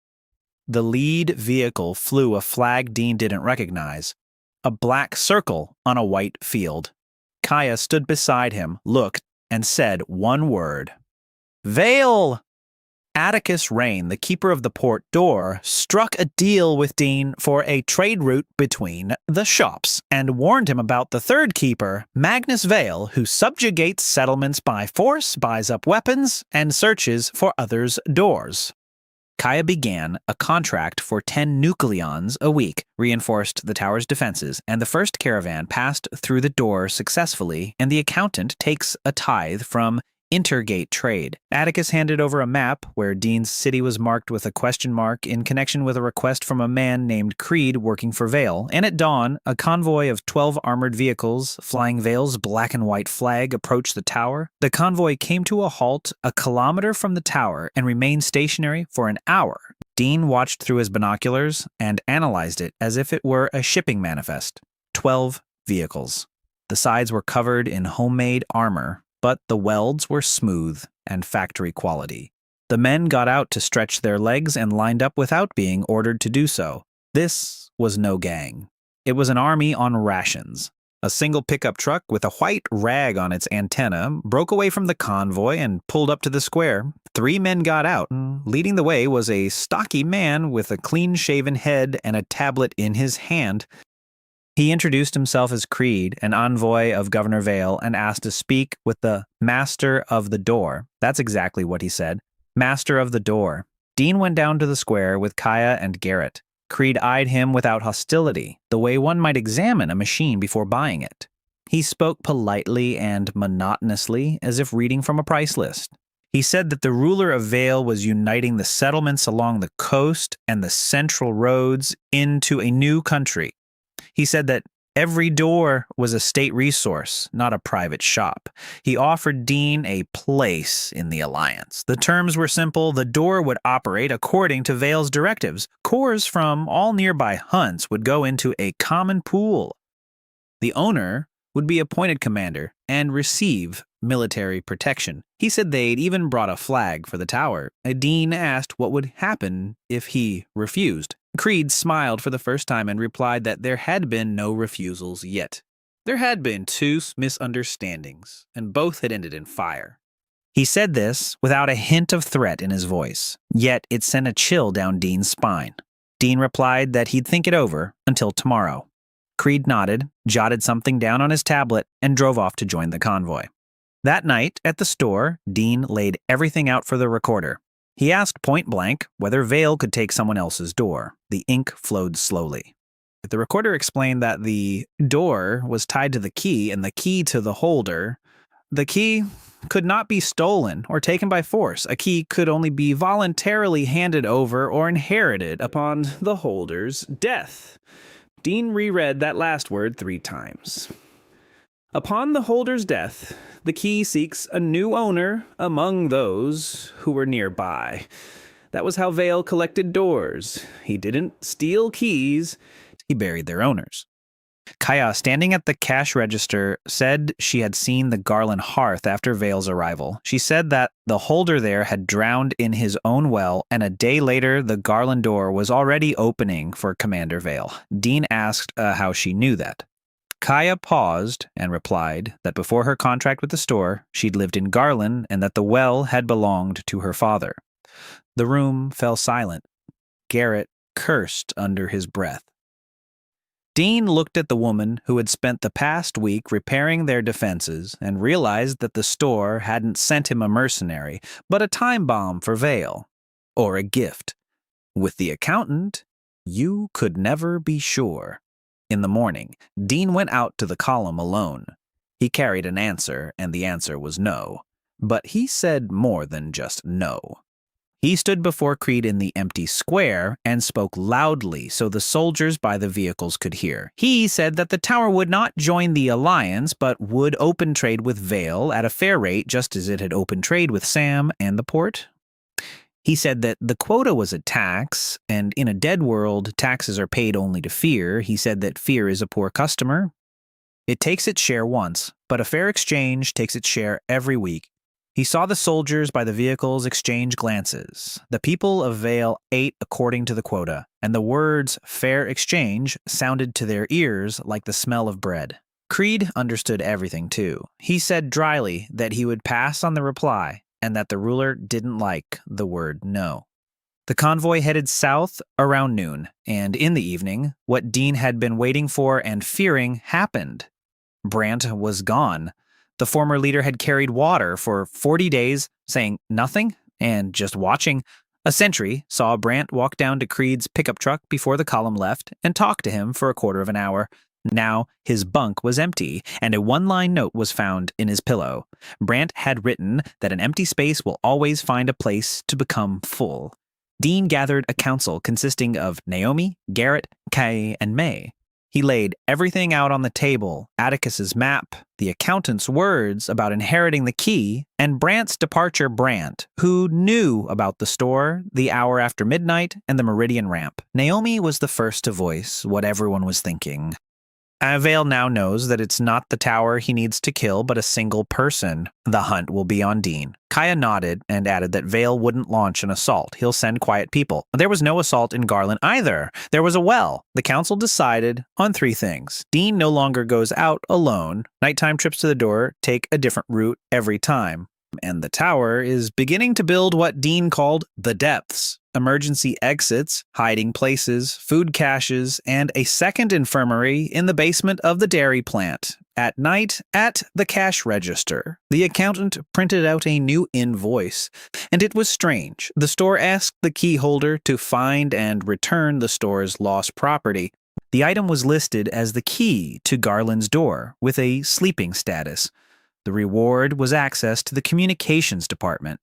The lead vehicle flew a flag Dean didn't recognize, a black circle on a white field. Kaya stood beside him, looked, and said one word. Vale! Atticus Rain, the keeper of the port door, struck a deal with Dean for a trade route between the shops and warned him about the third keeper, Magnus Vale, who subjugates settlements by force, buys up weapons, and searches for others' doors. Kaya began a contract for 10 nucleons a week, reinforced the tower's defenses, and the first caravan passed through the door successfully, and the accountant takes a tithe from intergate trade. Atticus handed over a map where Dean's city was marked with a question mark in connection with a request from a man named Creed working for Vale, and at dawn, a convoy of 12 armored vehicles flying Vale's black and white flag approached the tower. The convoy came to a halt a kilometer from the tower and remained stationary for an hour. Dean watched through his binoculars and analyzed it as if it were a shipping manifest. 12 vehicles. The sides were covered in homemade armor, but the welds were smooth and factory quality. The men got out to stretch their legs and lined up without being ordered to do so. This was no gang. It was an army on rations. A single pickup truck with a white rag on its antenna broke away from the convoy and pulled up to the square. 3 men got out. Leading the way was a stocky man with a clean-shaven head and a tablet in his hand. He introduced himself as Creed, an envoy of Governor Vale, and asked to speak with the Master of the Door. That's exactly what he said. Master of the Door. Dean went down to the square with Kaya and Garrett. Creed eyed him without hostility, the way one might examine a machine before buying it. He spoke politely and monotonously, as if reading from a price list. He said that the ruler of Vale was uniting the settlements along the coast and the central roads into a new country. He said that every door was a state resource, not a private shop. He offered Dean a place in the alliance. The terms were simple. The door would operate according to Vale's directives. Cores from all nearby hunts would go into a common pool. The owner would be appointed commander and receive military protection. He said they'd even brought a flag for the tower. Dean asked what would happen if he refused. Creed smiled for the first time and replied that there had been no refusals yet. There had been 2 misunderstandings, and both had ended in fire. He said this without a hint of threat in his voice, yet it sent a chill down Dean's spine. Dean replied that he'd think it over until tomorrow. Creed nodded, jotted something down on his tablet, and drove off to join the convoy. That night, at the store, Dean laid everything out for the recorder. He asked point blank whether Vale could take someone else's door. The ink flowed slowly. The recorder explained that the door was tied to the key and the key to the holder. The key could not be stolen or taken by force. A key could only be voluntarily handed over or inherited upon the holder's death. Dean reread that last word 3 times. Upon the holder's death, the key seeks a new owner among those who were nearby. That was how Vale collected doors. He didn't steal keys, he buried their owners. Kaya, standing at the cash register, said she had seen the Garland hearth after Vale's arrival. She said that the holder there had drowned in his own well, and a day later the Garland door was already opening for Commander Vale. Dean asked how she knew that. Kaya paused and replied that before her contract with the store, she'd lived in Garland and that the well had belonged to her father. The room fell silent. Garrett cursed under his breath. Dean looked at the woman who had spent the past week repairing their defenses and realized that the store hadn't sent him a mercenary, but a time bomb for Vale, or a gift. With the accountant, you could never be sure. In the morning, Dean went out to the column alone. He carried an answer, and the answer was no. But he said more than just no. He stood before Creed in the empty square and spoke loudly so the soldiers by the vehicles could hear. He said that the tower would not join the alliance, but would open trade with Vale at a fair rate, just as it had opened trade with Sam and the port. He said that the quota was a tax, and in a dead world, taxes are paid only to fear. He said that fear is a poor customer. It takes its share once, but a fair exchange takes its share every week. He saw the soldiers by the vehicles exchange glances. The people of Vale ate according to the quota, and the words fair exchange sounded to their ears like the smell of bread. Creed understood everything too. He said dryly that he would pass on the reply, and that the ruler didn't like the word no. The convoy headed south around noon, and in the evening, what Dean had been waiting for and fearing happened. Brant was gone. The former leader had carried water for 40 days, saying nothing and just watching. A sentry saw Brant walk down to Creed's pickup truck before the column left and talk to him for a quarter of an hour. Now his bunk was empty, and a one-line note was found in his pillow. Brant had written that an empty space will always find a place to become full. Dean gathered a council consisting of Naomi, Garrett, Kay, and May. He laid everything out on the table, Atticus's map, the accountant's words about inheriting the key, and Brant's departure. Brant, who knew about the store, the hour after midnight, and the Meridian ramp. Naomi was the first to voice what everyone was thinking. Vale now knows that it's not the tower he needs to kill, but a single person. The hunt will be on Dean. Kaya nodded and added that Vale wouldn't launch an assault. He'll send quiet people. There was no assault in Garland either. There was a well. The council decided on 3 things. Dean no longer goes out alone. Nighttime trips to the door take a different route every time. And the tower is beginning to build what Dean called the depths. Emergency exits, hiding places, food caches, and a second infirmary in the basement of the dairy plant. At night, at the cash register, the accountant printed out a new invoice, and it was strange. The store asked the key holder to find and return the store's lost property. The item was listed as the key to Garland's door, with a sleeping status. The reward was access to the communications department.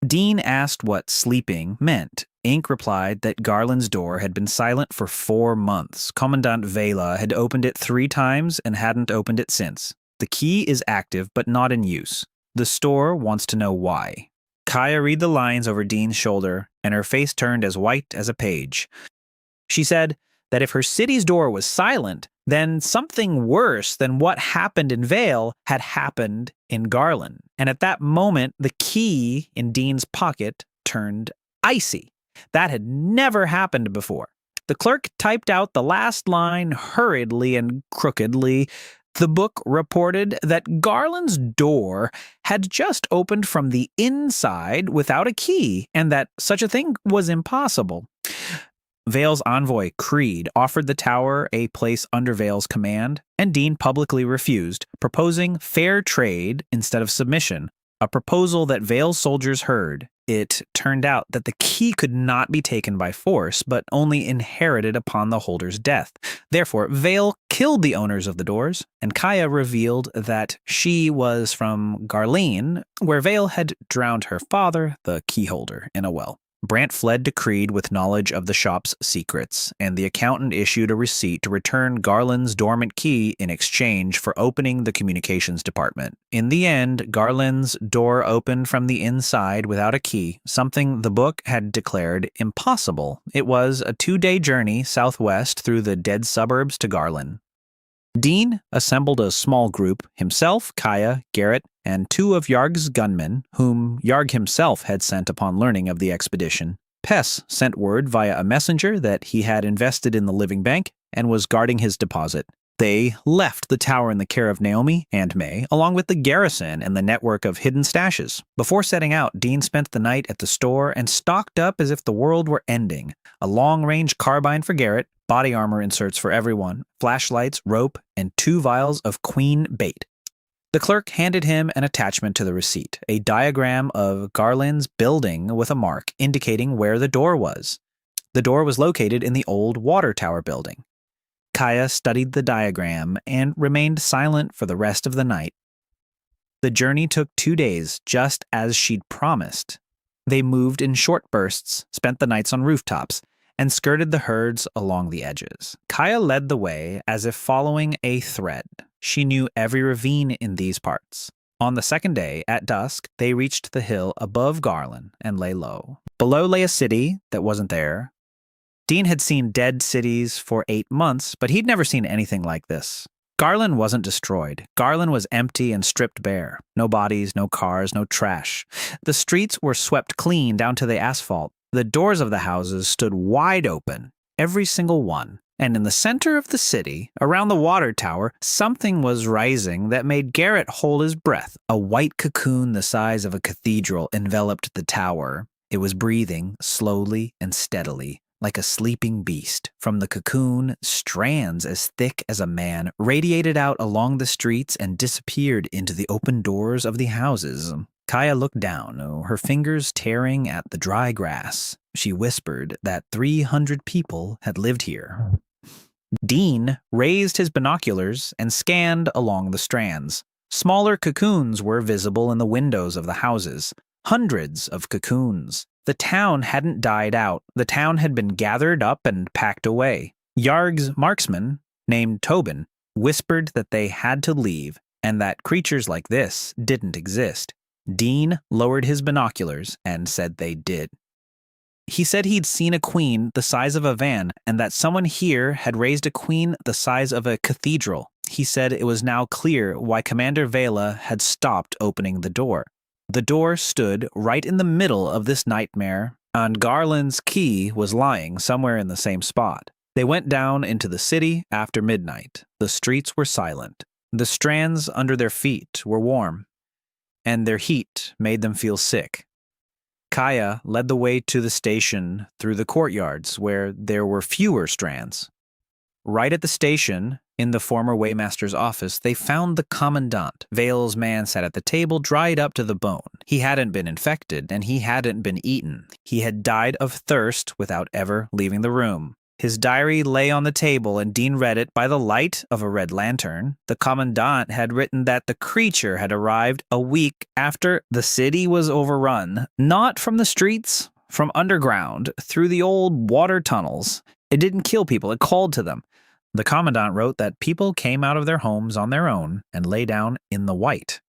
Dean asked what sleeping meant. Inc. replied that Garland's door had been silent for 4 months. Commandant Vela had opened it 3 times and hadn't opened it since. The key is active but not in use. The store wants to know why. Kaya read the lines over Dean's shoulder, and her face turned as white as a page. She said that if her city's door was silent, then something worse than what happened in Vale had happened in Garland. And at that moment, the key in Dean's pocket turned icy. That had never happened before. The clerk typed out the last line hurriedly and crookedly. The book reported that Garland's door had just opened from the inside without a key, and that such a thing was impossible. Vale's envoy, Creed, offered the tower a place under Vale's command, and Dean publicly refused, proposing fair trade instead of submission, a proposal that Vale's soldiers heard. It turned out that the key could not be taken by force, but only inherited upon the holder's death. Therefore, Vale killed the owners of the doors, and Kaya revealed that she was from Garleen, where Vale had drowned her father, the key holder, in a well. Brant fled to Creed with knowledge of the shop's secrets, and the accountant issued a receipt to return Garland's dormant key in exchange for opening the communications department. In the end, Garland's door opened from the inside without a key, something the book had declared impossible. It was a 2-day journey southwest through the dead suburbs to Garland. Dean assembled a small group, himself, Kaya, Garrett, and 2 of Yarg's gunmen, whom Yarg himself had sent upon learning of the expedition. Pess sent word via a messenger that he had invested in the living bank and was guarding his deposit. They left the tower in the care of Naomi and May, along with the garrison and the network of hidden stashes. Before setting out, Dean spent the night at the store and stocked up as if the world were ending. A long-range carbine for Garrett, body armor inserts for everyone, flashlights, rope, and 2 vials of queen bait. The clerk handed him an attachment to the receipt, a diagram of Garland's building with a mark indicating where the door was. The door was located in the old water tower building. Kaya studied the diagram and remained silent for the rest of the night. The journey took 2 days, just as she'd promised. They moved in short bursts, spent the nights on rooftops, and skirted the herds along the edges. Kaya led the way as if following a thread. She knew every ravine in these parts. On the 2nd day, at dusk, they reached the hill above Garland and lay low. Below lay a city that wasn't there. Dean had seen dead cities for 8 months, but he'd never seen anything like this. Garland wasn't destroyed. Garland was empty and stripped bare. No bodies, no cars, no trash. The streets were swept clean down to the asphalt. The doors of the houses stood wide open, every single one. And in the center of the city, around the water tower, something was rising that made Garrett hold his breath. A white cocoon the size of a cathedral enveloped the tower. It was breathing slowly and steadily, like a sleeping beast. From the cocoon, strands as thick as a man radiated out along the streets and disappeared into the open doors of the houses. Kaya looked down, her fingers tearing at the dry grass. She whispered that 300 people had lived here. Dean raised his binoculars and scanned along the strands. Smaller cocoons were visible in the windows of the houses. Hundreds of cocoons. The town hadn't died out. The town had been gathered up and packed away. Yarg's marksman, named Tobin, whispered that they had to leave and that creatures like this didn't exist. Dean lowered his binoculars and said they did. He said he'd seen a queen the size of a van and that someone here had raised a queen the size of a cathedral. He said it was now clear why Commander Vela had stopped opening the door. The door stood right in the middle of this nightmare, and Garland's key was lying somewhere in the same spot. They went down into the city after midnight. The streets were silent. The strands under their feet were warm, and their heat made them feel sick. Kaya led the way to the station through the courtyards where there were fewer strands. Right at the station, in the former Waymaster's office, they found the commandant. Vale's man sat at the table, dried up to the bone. He hadn't been infected, and he hadn't been eaten. He had died of thirst without ever leaving the room. His diary lay on the table, and Dean read it by the light of a red lantern. The commandant had written that the creature had arrived a week after the city was overrun, not from the streets, from underground, through the old water tunnels. It didn't kill people, it called to them. The commandant wrote that people came out of their homes on their own and lay down in the white.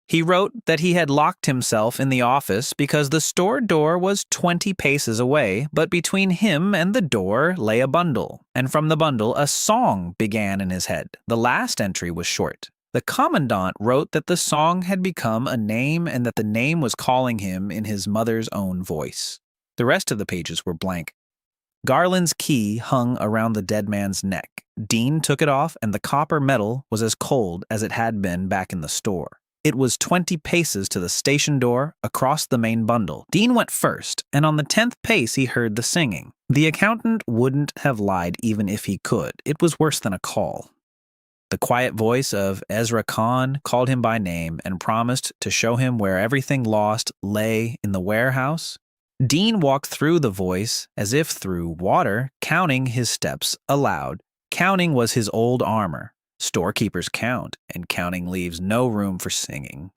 He wrote that he had locked himself in the office because the store door was 20 paces away, but between him and the door lay a bundle, and from the bundle a song began in his head. The last entry was short. The commandant wrote that the song had become a name and that the name was calling him in his mother's own voice. The rest of the pages were blank. Garland's key hung around the dead man's neck. Dean took it off, and the copper metal was as cold as it had been back in the store. It was 20 paces to the station door, across the main bundle. Dean went first, and on the 10th pace he heard the singing. The accountant wouldn't have lied even if he could. It was worse than a call. The quiet voice of Ezra Khan called him by name and promised to show him where everything lost lay in the warehouse. Dean walked through the voice as if through water, counting his steps aloud. Counting was his old armor. Storekeepers count, and counting leaves no room for singing.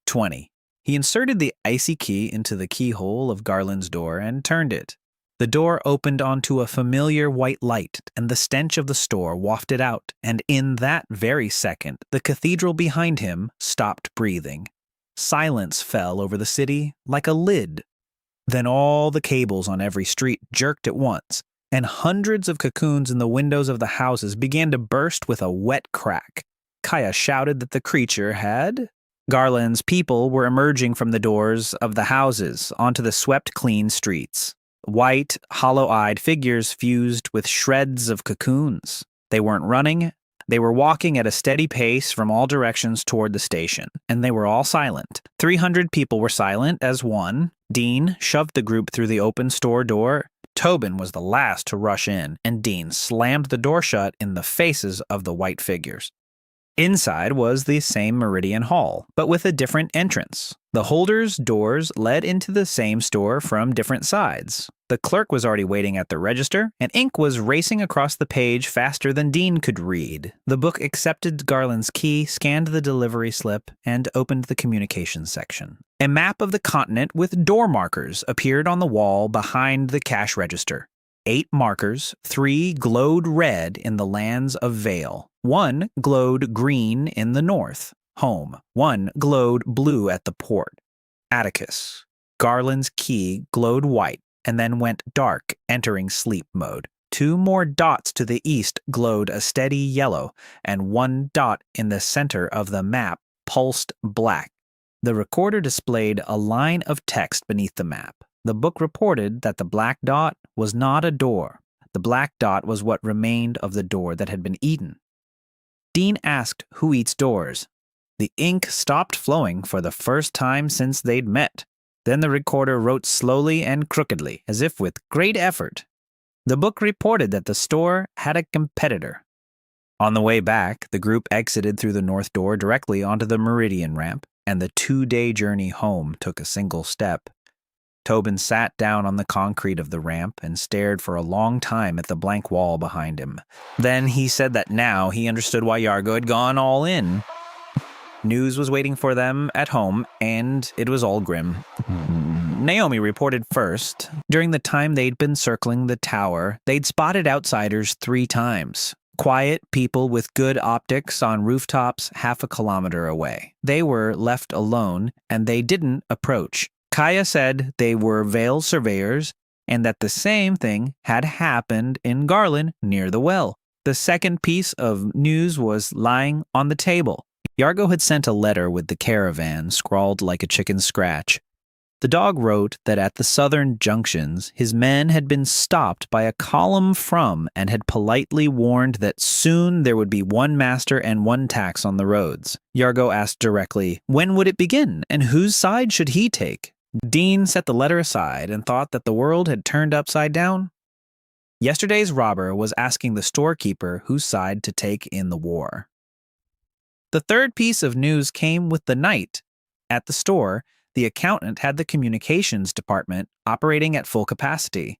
20. He inserted the icy key into the keyhole of Garland's door and turned it. The door opened onto a familiar white light, and the stench of the store wafted out, and in that very second, the cathedral behind him stopped breathing. Silence fell over the city like a lid. Then all the cables on every street jerked at once, and hundreds of cocoons in the windows of the houses began to burst with a wet crack. Kaya shouted that the creature had. Garland's people were emerging from the doors of the houses onto the swept-clean streets. White, hollow-eyed figures fused with shreds of cocoons. They weren't running. They were walking at a steady pace from all directions toward the station, and they were all silent. 300 people were silent as one. Dean shoved the group through the open store door. Tobin was the last to rush in, and Dean slammed the door shut in the faces of the white figures. Inside was the same Meridian Hall, but with a different entrance. The holders' doors led into the same store from different sides. The clerk was already waiting at the register, and ink was racing across the page faster than Dean could read. The book accepted Garland's key, scanned the delivery slip, and opened the communications section. A map of the continent with door markers appeared on the wall behind the cash register. 8 markers, 3 glowed red in the lands of Vale. 1 glowed green in the north, home. 1 glowed blue at the port, Atticus. Garland's key glowed white and then went dark, entering sleep mode. 2 more dots to the east glowed a steady yellow, and 1 dot in the center of the map pulsed black. The recorder displayed a line of text beneath the map. The book reported that the black dot was not a door. The black dot was what remained of the door that had been eaten. Dean asked who eats doors. The ink stopped flowing for the first time since they'd met. Then the recorder wrote slowly and crookedly, as if with great effort. The book reported that the store had a competitor. On the way back, the group exited through the north door directly onto the Meridian ramp, and the 2-day journey home took a single step. Tobin sat down on the concrete of the ramp and stared for a long time at the blank wall behind him. Then he said that now he understood why Yargo had gone all in. News was waiting for them at home, and it was all grim. Naomi reported first. During the time they'd been circling the tower, they'd spotted outsiders 3 times. Quiet people with good optics on rooftops half a kilometer away. They were left alone, and they didn't approach. Kaya said they were Vale surveyors, and that the same thing had happened in Garland near the well. The second piece of news was lying on the table. Yargo had sent a letter with the caravan scrawled like a chicken's scratch. The dog wrote that at the southern junctions, his men had been stopped by a column from and had politely warned that soon there would be one master and one tax on the roads. Yargo asked directly, when would it begin, and whose side should he take? Dean set the letter aside and thought that the world had turned upside down. Yesterday's robber was asking the storekeeper whose side to take in the war. The third piece of news came with the night. At the store, the accountant had the communications department operating at full capacity.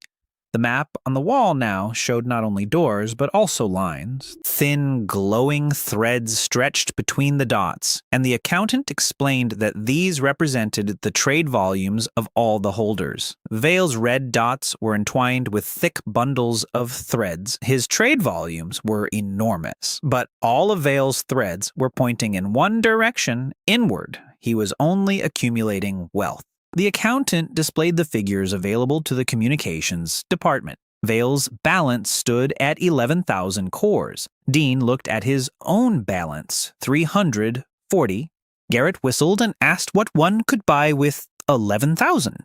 The map on the wall now showed not only doors, but also lines. Thin, glowing threads stretched between the dots, and the accountant explained that these represented the trade volumes of all the holders. Vale's red dots were entwined with thick bundles of threads. His trade volumes were enormous, but all of Vale's threads were pointing in one direction, inward. He was only accumulating wealth. The accountant displayed the figures available to the communications department. Vale's balance stood at 11,000 cores. Dean looked at his own balance, 340. Garrett whistled and asked what one could buy with 11,000.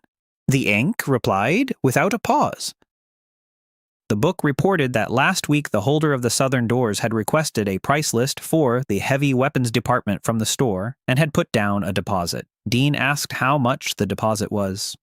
The ink replied without a pause. The book reported that last week the holder of the southern doors had requested a price list for the heavy weapons department from the store and had put down a deposit. Dean asked how much the deposit was.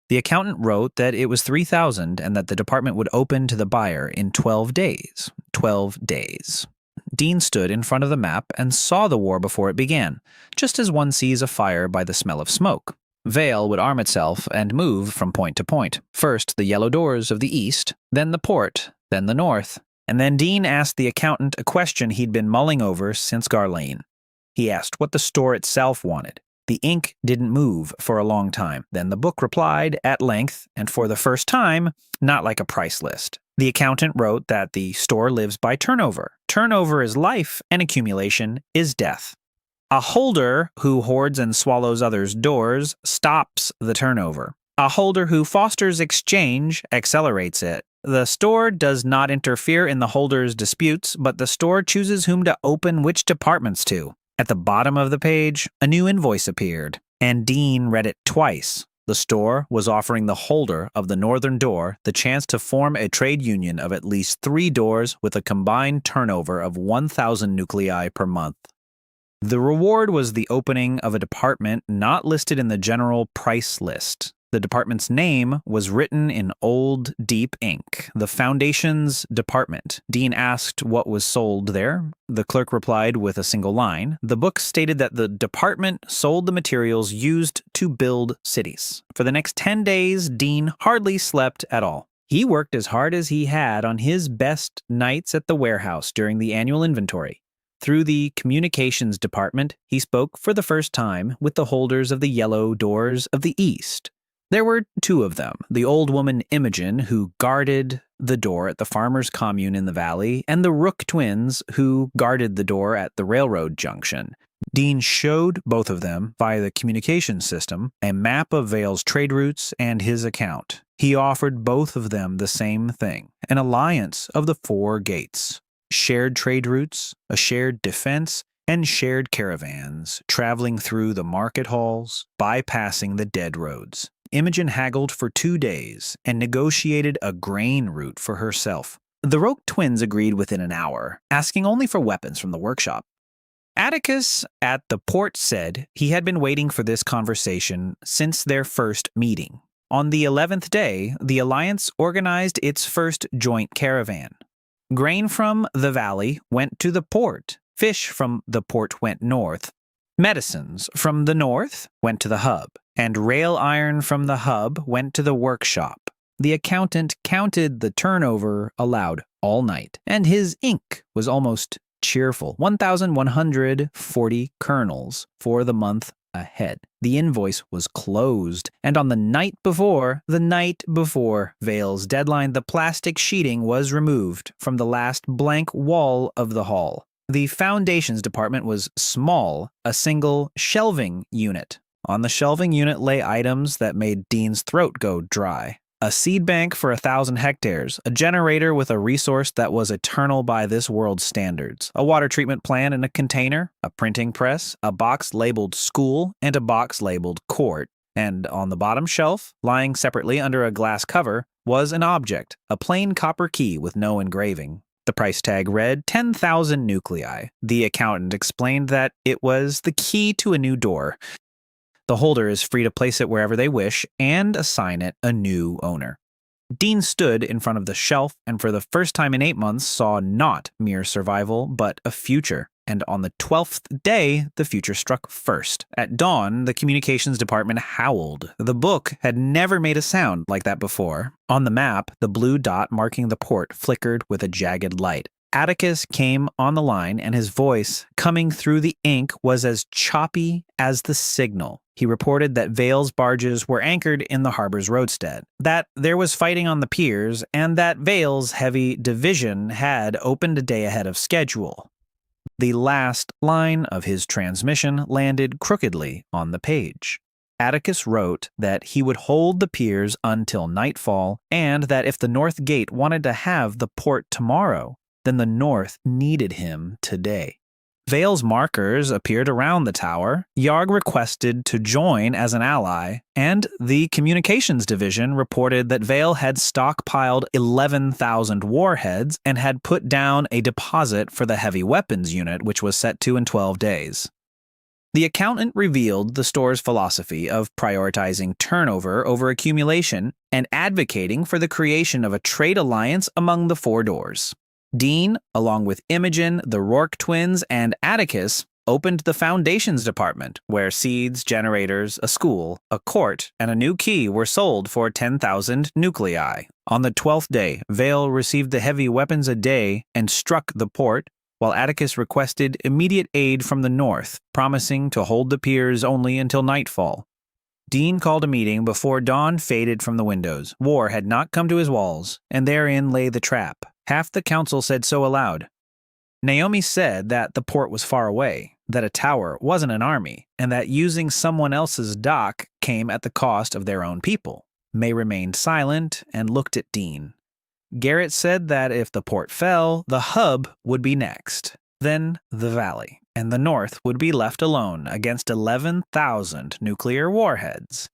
The accountant wrote that it was 3,000 and that the department would open to the buyer in 12 days. 12 days. Dean stood in front of the map and saw the war before it began, just as one sees a fire by the smell of smoke. Vale would arm itself and move from point to point. First the yellow doors of the east, then the port, then the north. And then Dean asked the accountant a question he'd been mulling over since Garlane. He asked what the store itself wanted. The ink didn't move for a long time. Then the book replied at length, and for the first time, not like a price list. The accountant wrote that the store lives by turnover. Turnover is life, and accumulation is death. A holder who hoards and swallows others' doors stops the turnover. A holder who fosters exchange accelerates it. The store does not interfere in the holder's disputes, but the store chooses whom to open which departments to. At the bottom of the page, a new invoice appeared, and Dean read it twice. The store was offering the holder of the northern door the chance to form a trade union of at least 3 doors with a combined turnover of 1,000 nuclei per month. The reward was the opening of a department not listed in the general price list. The department's name was written in old, deep ink. The Foundation's Department. Dean asked what was sold there. The clerk replied with a single line. The book stated that the department sold the materials used to build cities. For the next 10 days, Dean hardly slept at all. He worked as hard as he had on his best nights at the warehouse during the annual inventory. Through the communications department, he spoke for the first time with the holders of the yellow doors of the east. There were 2 of them, the old woman Imogen, who guarded the door at the farmers' commune in the valley, and the Rook twins, who guarded the door at the railroad junction. Dean showed both of them, via the communications system, a map of Vale's trade routes and his account. He offered both of them the same thing, an alliance of the 4 gates. Shared trade routes, a shared defense, and shared caravans, traveling through the market halls, bypassing the dead roads. Imogen haggled for 2 days and negotiated a grain route for herself. The Roke twins agreed within an hour, asking only for weapons from the workshop. Atticus at the port said he had been waiting for this conversation since their first meeting. On the 11th day, the Alliance organized its first joint caravan. Grain from the valley went to the port. Fish from the port went north. Medicines from the north went to the hub. And rail iron from the hub went to the workshop. The accountant counted the turnover aloud all night, and his ink was almost cheerful. 1,140 kernels for the month ahead. The invoice was closed, and on the night before Vale's deadline, the plastic sheeting was removed from the last blank wall of the hall. The foundations department was small, a single shelving unit. On the shelving unit lay items that made Dean's throat go dry. A seed bank for 1,000 hectares, a generator with a resource that was eternal by this world's standards, a water treatment plant in a container, a printing press, a box labeled school, and a box labeled court. And on the bottom shelf, lying separately under a glass cover, was an object, a plain copper key with no engraving. The price tag read 10,000 nuclei. The accountant explained that it was the key to a new door. The holder is free to place it wherever they wish and assign it a new owner. Dean stood in front of the shelf and for the first time in 8 months saw not mere survival, but a future. And on the 12th day, the future struck first. At dawn, the communications department howled. The book had never made a sound like that before. On the map, the blue dot marking the port flickered with a jagged light. Atticus came on the line, and his voice, coming through the ink, was as choppy as the signal. He reported that Vale's barges were anchored in the harbor's roadstead, that there was fighting on the piers, and that Vale's heavy division had opened a day ahead of schedule. The last line of his transmission landed crookedly on the page. Atticus wrote that he would hold the piers until nightfall, and that if the North Gate wanted to have the port tomorrow, then the North needed him today. Vale's markers appeared around the tower. Yarg requested to join as an ally, and the communications division reported that Vale had stockpiled 11,000 warheads and had put down a deposit for the heavy weapons unit, which was set to in 12 days. The accountant revealed the store's philosophy of prioritizing turnover over accumulation and advocating for the creation of a trade alliance among the four doors. Dean, along with Imogen, the Rourke twins, and Atticus, opened the foundations department, where seeds, generators, a school, a court, and a new key were sold for 10,000 nuclei. On the 12th day, Vale received the heavy weapons a day and struck the port, while Atticus requested immediate aid from the north, promising to hold the piers only until nightfall. Dean called a meeting before dawn faded from the windows. War had not come to his walls, and therein lay the trap. Half the council said so aloud. Naomi said that the port was far away, that a tower wasn't an army, and that using someone else's dock came at the cost of their own people. May remained silent and looked at Dean. Garrett said that if the port fell, the hub would be next, then the valley, and the north would be left alone against 11,000 nuclear warheads.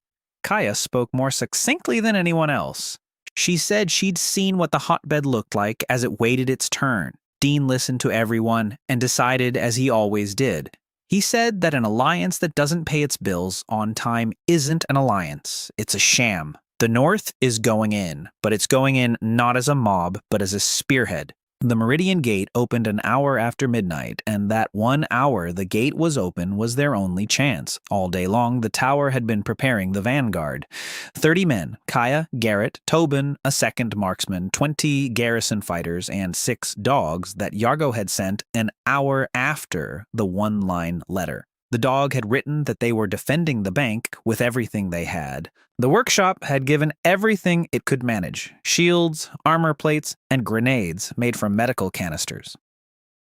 Kaya spoke more succinctly than anyone else. She said she'd seen what the hotbed looked like as it waited its turn. Dean listened to everyone and decided as he always did. He said that an alliance that doesn't pay its bills on time isn't an alliance. It's a sham. The North is going in, but it's going in not as a mob, but as a spearhead. The Meridian Gate opened an hour after midnight, and that 1 hour the gate was open was their only chance. All day long, the tower had been preparing the vanguard. 30 men, Kaya, Garrett, Tobin, a second marksman, 20 garrison fighters, and 6 dogs that Yargo had sent an hour after the one-line letter. The dog had written that they were defending the bank with everything they had. The workshop had given everything it could manage: shields, armor plates, and grenades made from medical canisters.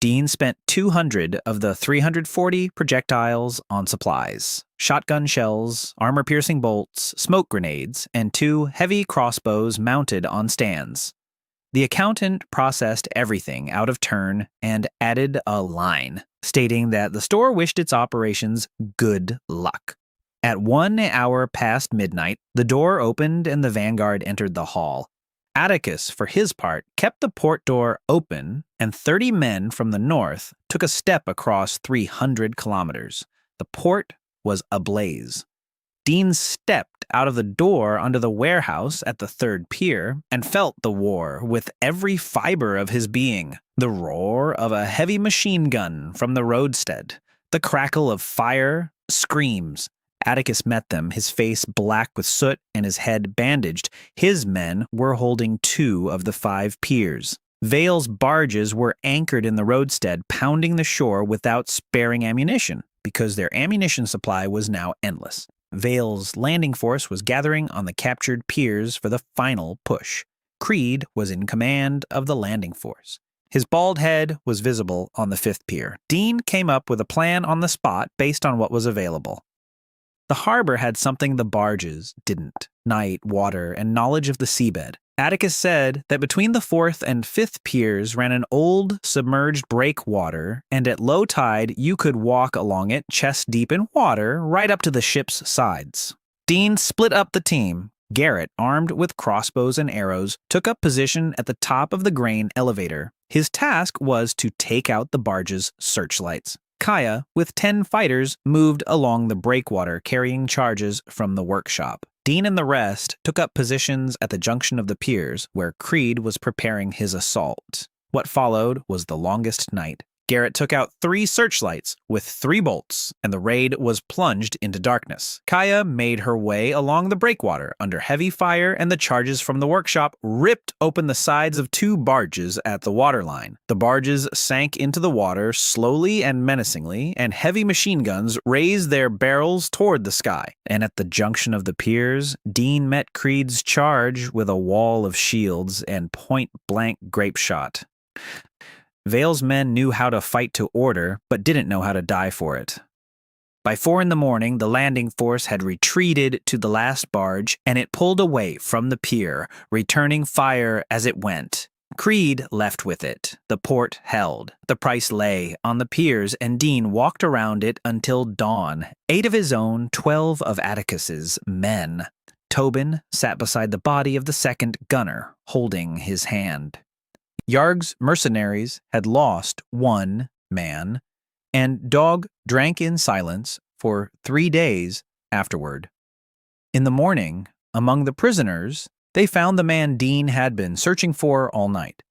Dean spent 200 of the 340 projectiles on supplies: shotgun shells, armor-piercing bolts, smoke grenades, and 2 heavy crossbows mounted on stands. The accountant processed everything out of turn and added a line, stating that the store wished its operations good luck. At 1 hour past midnight, the door opened and the vanguard entered the hall. Atticus, for his part, kept the port door open, and 30 men from the north took a step across 300 kilometers. The port was ablaze. Dean stepped out of the door onto the warehouse at the 3rd pier and felt the war with every fiber of his being. The roar of a heavy machine gun from the roadstead, the crackle of fire, screams. Atticus met them, his face black with soot and his head bandaged. His men were holding 2 of the 5 piers. Vale's barges were anchored in the roadstead, pounding the shore without sparing ammunition, because their ammunition supply was now endless. Vale's landing force was gathering on the captured piers for the final push. Creed was in command of the landing force. His bald head was visible on the 5th pier. Dean came up with a plan on the spot based on what was available. The harbor had something the barges didn't: night, water, and knowledge of the seabed. Atticus said that between the 4th and 5th piers ran an old, submerged breakwater, and at low tide you could walk along it chest deep in water right up to the ship's sides. Dean split up the team. Garrett, armed with crossbows and arrows, took up position at the top of the grain elevator. His task was to take out the barge's searchlights. Kaya, with 10 fighters, moved along the breakwater carrying charges from the workshop. Dean and the rest took up positions at the junction of the piers, where Creed was preparing his assault. What followed was the longest night. Garrett took out 3 searchlights with 3 bolts, and the raid was plunged into darkness. Kaya made her way along the breakwater under heavy fire, and the charges from the workshop ripped open the sides of 2 barges at the waterline. The barges sank into the water slowly and menacingly, and heavy machine guns raised their barrels toward the sky. And at the junction of the piers, Dean met Creed's charge with a wall of shields and point-blank grape shot. Vale's men knew how to fight to order, but didn't know how to die for it. By 4 a.m, the landing force had retreated to the last barge, and it pulled away from the pier, returning fire as it went. Creed left with it. The port held. The price lay on the piers, and Dean walked around it until dawn. 8 of his own, 12 of Atticus's men. Tobin sat beside the body of the 2nd gunner, holding his hand. Yarg's mercenaries had lost 1 man, and Dog drank in silence for 3 days afterward. In the morning, among the prisoners, they found the man Dean had been searching for all night.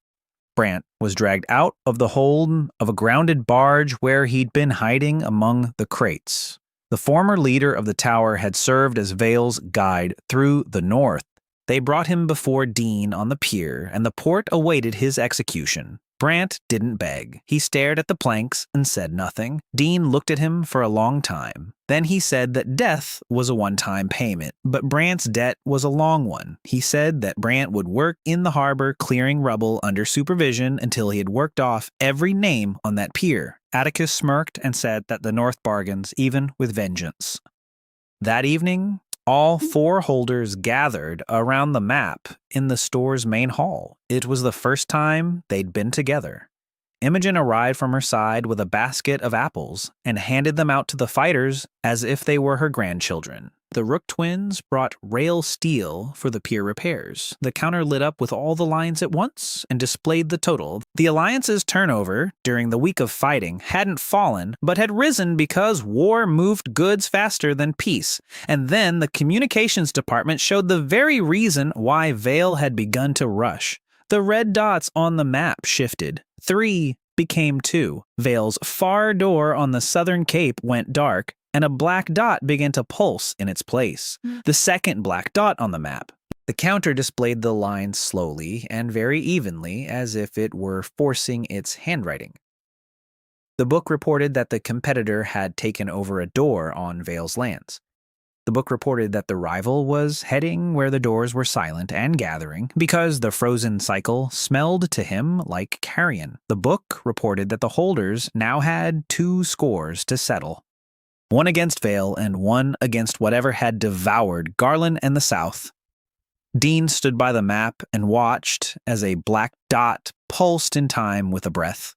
Brant was dragged out of the hold of a grounded barge where he'd been hiding among the crates. The former leader of the tower had served as Vale's guide through the north. They brought him before Dean on the pier, and the port awaited his execution. Brant didn't beg. He stared at the planks and said nothing. Dean looked at him for a long time. Then he said that death was a one-time payment, but Brant's debt was a long one. He said that Brant would work in the harbor clearing rubble under supervision until he had worked off every name on that pier. Atticus smirked and said that the North bargains even with vengeance. That evening, all 4 holders gathered around the map in the store's main hall. It was the first time they'd been together. Imogen arrived from her side with a basket of apples and handed them out to the fighters as if they were her grandchildren. The Rook twins brought rail steel for the pier repairs. The counter lit up with all the lines at once and displayed the total. The Alliance's turnover during the week of fighting hadn't fallen, but had risen because war moved goods faster than peace. And then the communications department showed the very reason why Vale had begun to rush. The red dots on the map shifted. 3 became 2. Vale's far door on the southern cape went dark, and a black dot began to pulse in its place. The 2nd black dot on the map. The counter displayed the lines slowly and very evenly, as if it were forcing its handwriting. The book reported that the competitor had taken over a door on Vale's lands. The book reported that the rival was heading where the doors were silent and gathering because the frozen cycle smelled to him like carrion. The book reported that the holders now had 2 scores to settle. 1 against Vale and 1 against whatever had devoured Garland and the South. Dean stood by the map and watched as a black dot pulsed in time with a breath.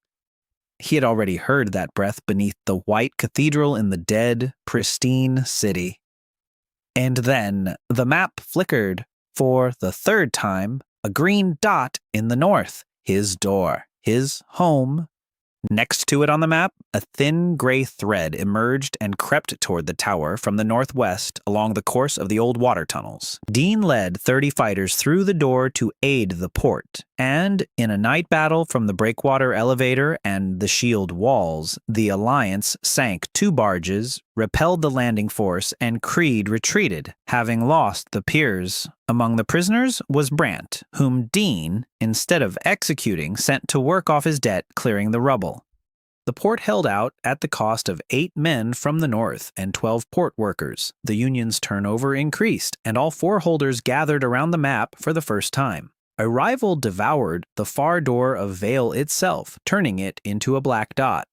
He had already heard that breath beneath the white cathedral in the dead, pristine city. And then the map flickered. For the 3rd time, a green dot in the north. His door. His home. Next to it on the map, a thin gray thread emerged and crept toward the tower from the northwest along the course of the old water tunnels. Dean led 30 fighters through the door to aid the port, and in a night battle from the breakwater elevator and the shield walls, the Alliance sank 2 barges, repelled the landing force, and Creed retreated, having lost the piers. Among the prisoners was Brant, whom Dean, instead of executing, sent to work off his debt clearing the rubble. The port held out at the cost of 8 men from the north and 12 port workers. The Union's turnover increased, and all 4 holders gathered around the map for the first time. A rival devoured the far door of Vale itself, turning it into a black dot.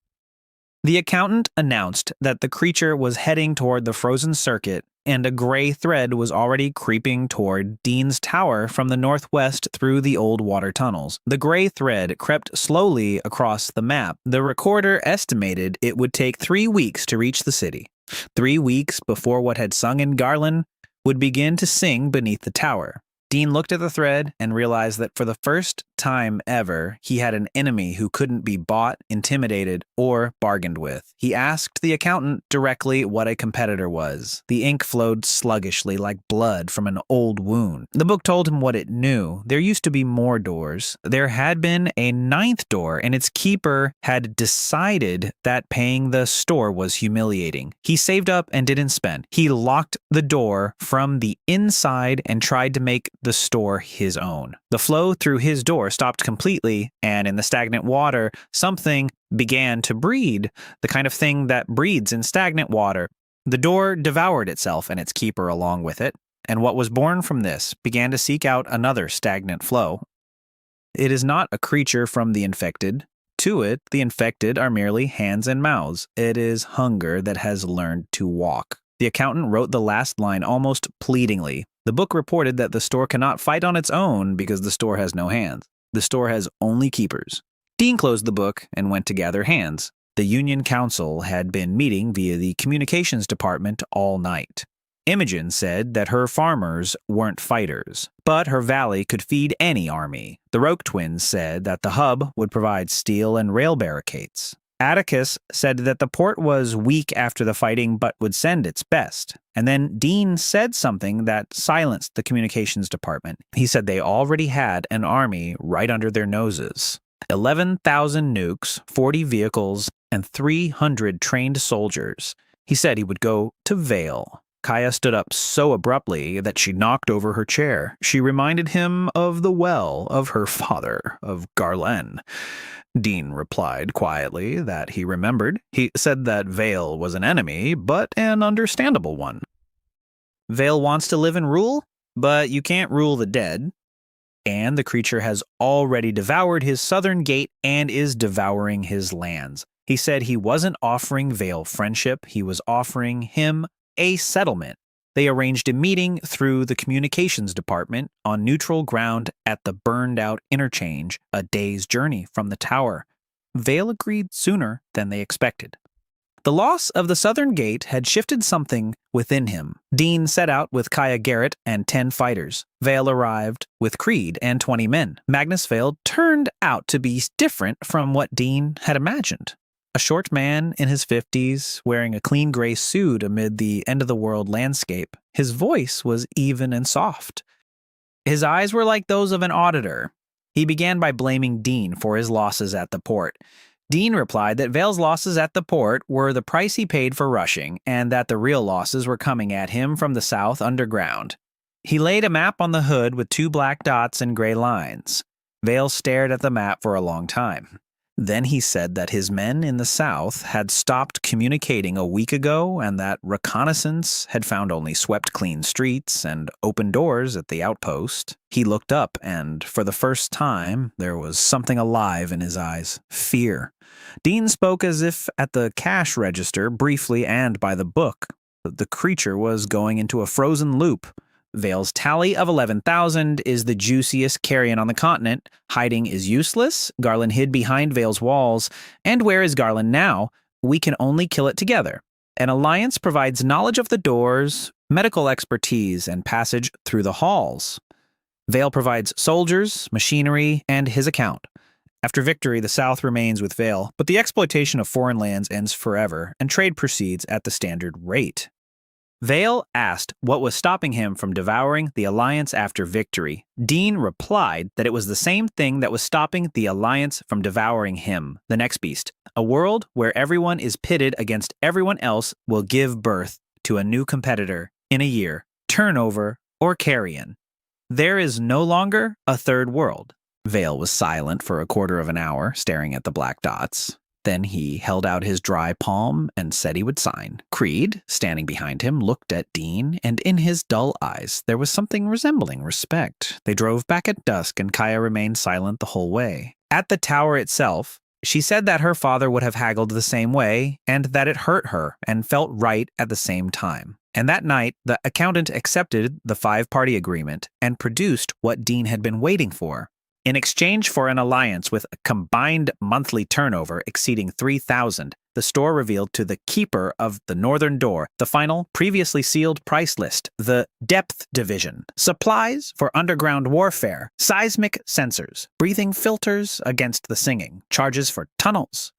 The accountant announced that the creature was heading toward the frozen circuit, and a gray thread was already creeping toward Dean's tower from the northwest through the old water tunnels. The gray thread crept slowly across the map. The recorder estimated it would take 3 weeks to reach the city. 3 weeks before what had sung in Garland would begin to sing beneath the tower. Dean looked at the thread and realized that for the first time ever, he had an enemy who couldn't be bought, intimidated, or bargained with. He asked the accountant directly what a competitor was. The ink flowed sluggishly like blood from an old wound. The book told him what it knew. There used to be more doors. There had been a 9th door, and its keeper had decided that paying the store was humiliating. He saved up and didn't spend. He locked the door from the inside and tried to make the store his own. The flow through his door stopped completely, and in the stagnant water, something began to breed, the kind of thing that breeds in stagnant water. The door devoured itself and its keeper along with it, and what was born from this began to seek out another stagnant flow. It is not a creature from the infected. To it, the infected are merely hands and mouths. It is hunger that has learned to walk. The accountant wrote the last line almost pleadingly. The book reported that the store cannot fight on its own because the store has no hands. The store has only keepers. Dean closed the book and went to gather hands. The Union Council had been meeting via the communications department all night. Imogen said that her farmers weren't fighters, but her valley could feed any army. The Roke twins said that the hub would provide steel and rail barricades. Atticus said that the port was weak after the fighting but would send its best. And then Dean said something that silenced the communications department. He said they already had an army right under their noses. 11,000 nukes, 40 vehicles, and 300 trained soldiers. He said he would go to Vale. Kaya stood up so abruptly that she knocked over her chair. She reminded him of the well of her father, of Garland. Dean replied quietly that he remembered. He said that Vale was an enemy, but an understandable one. Vale wants to live and rule, but you can't rule the dead. And the creature has already devoured his southern gate and is devouring his lands. He said he wasn't offering Vale friendship, he was offering him a settlement. They arranged a meeting through the communications department on neutral ground at the burned-out interchange, a day's journey from the tower. Vale agreed sooner than they expected. The loss of the southern gate had shifted something within him. Dean set out with Kaya Garrett and 10 fighters. Vale arrived with Creed and 20 men. Magnus Vale turned out to be different from what Dean had imagined. A short man in his 50s, wearing a clean gray suit amid the end-of-the-world landscape. His voice was even and soft. His eyes were like those of an auditor. He began by blaming Dean for his losses at the port. Dean replied that Vale's losses at the port were the price he paid for rushing, and that the real losses were coming at him from the south underground. He laid a map on the hood with 2 black dots and gray lines. Vale stared at the map for a long time. Then he said that his men in the south had stopped communicating a week ago and that reconnaissance had found only swept clean streets and open doors at the outpost. He looked up and, for the first time, there was something alive in his eyes. Fear. Dean spoke as if at the cash register, briefly and by the book. The creature was going into a frozen loop. Vale's tally of 11,000 is the juiciest carrion on the continent. Hiding is useless. Garland hid behind Vale's walls. And where is Garland now? We can only kill it together. An alliance provides knowledge of the doors, medical expertise, and passage through the halls. Vale provides soldiers, machinery, and his account. After victory, the South remains with Vale, but the exploitation of foreign lands ends forever, and trade proceeds at the standard rate. Vale asked what was stopping him from devouring the Alliance after victory. Dean replied that it was the same thing that was stopping the Alliance from devouring him, the next beast. A world where everyone is pitted against everyone else will give birth to a new competitor in a year, turnover, or carrion. There is no longer a third world. Vale was silent for a quarter of an hour, staring at the black dots. Then he held out his dry palm and said he would sign. Creed, standing behind him, looked at Dean, and in his dull eyes there was something resembling respect. They drove back at dusk, and Kaya remained silent the whole way. At the tower itself, She said that her father would have haggled the same way, and that it hurt her and felt right at the same time. And that night, the accountant accepted the 5-party agreement and produced what Dean had been waiting for. In exchange for an alliance with a combined monthly turnover exceeding 3,000, the store revealed to the keeper of the northern door the final, previously sealed price list, the Depth Division, supplies for underground warfare, seismic sensors, breathing filters against the singing, charges for tunnels.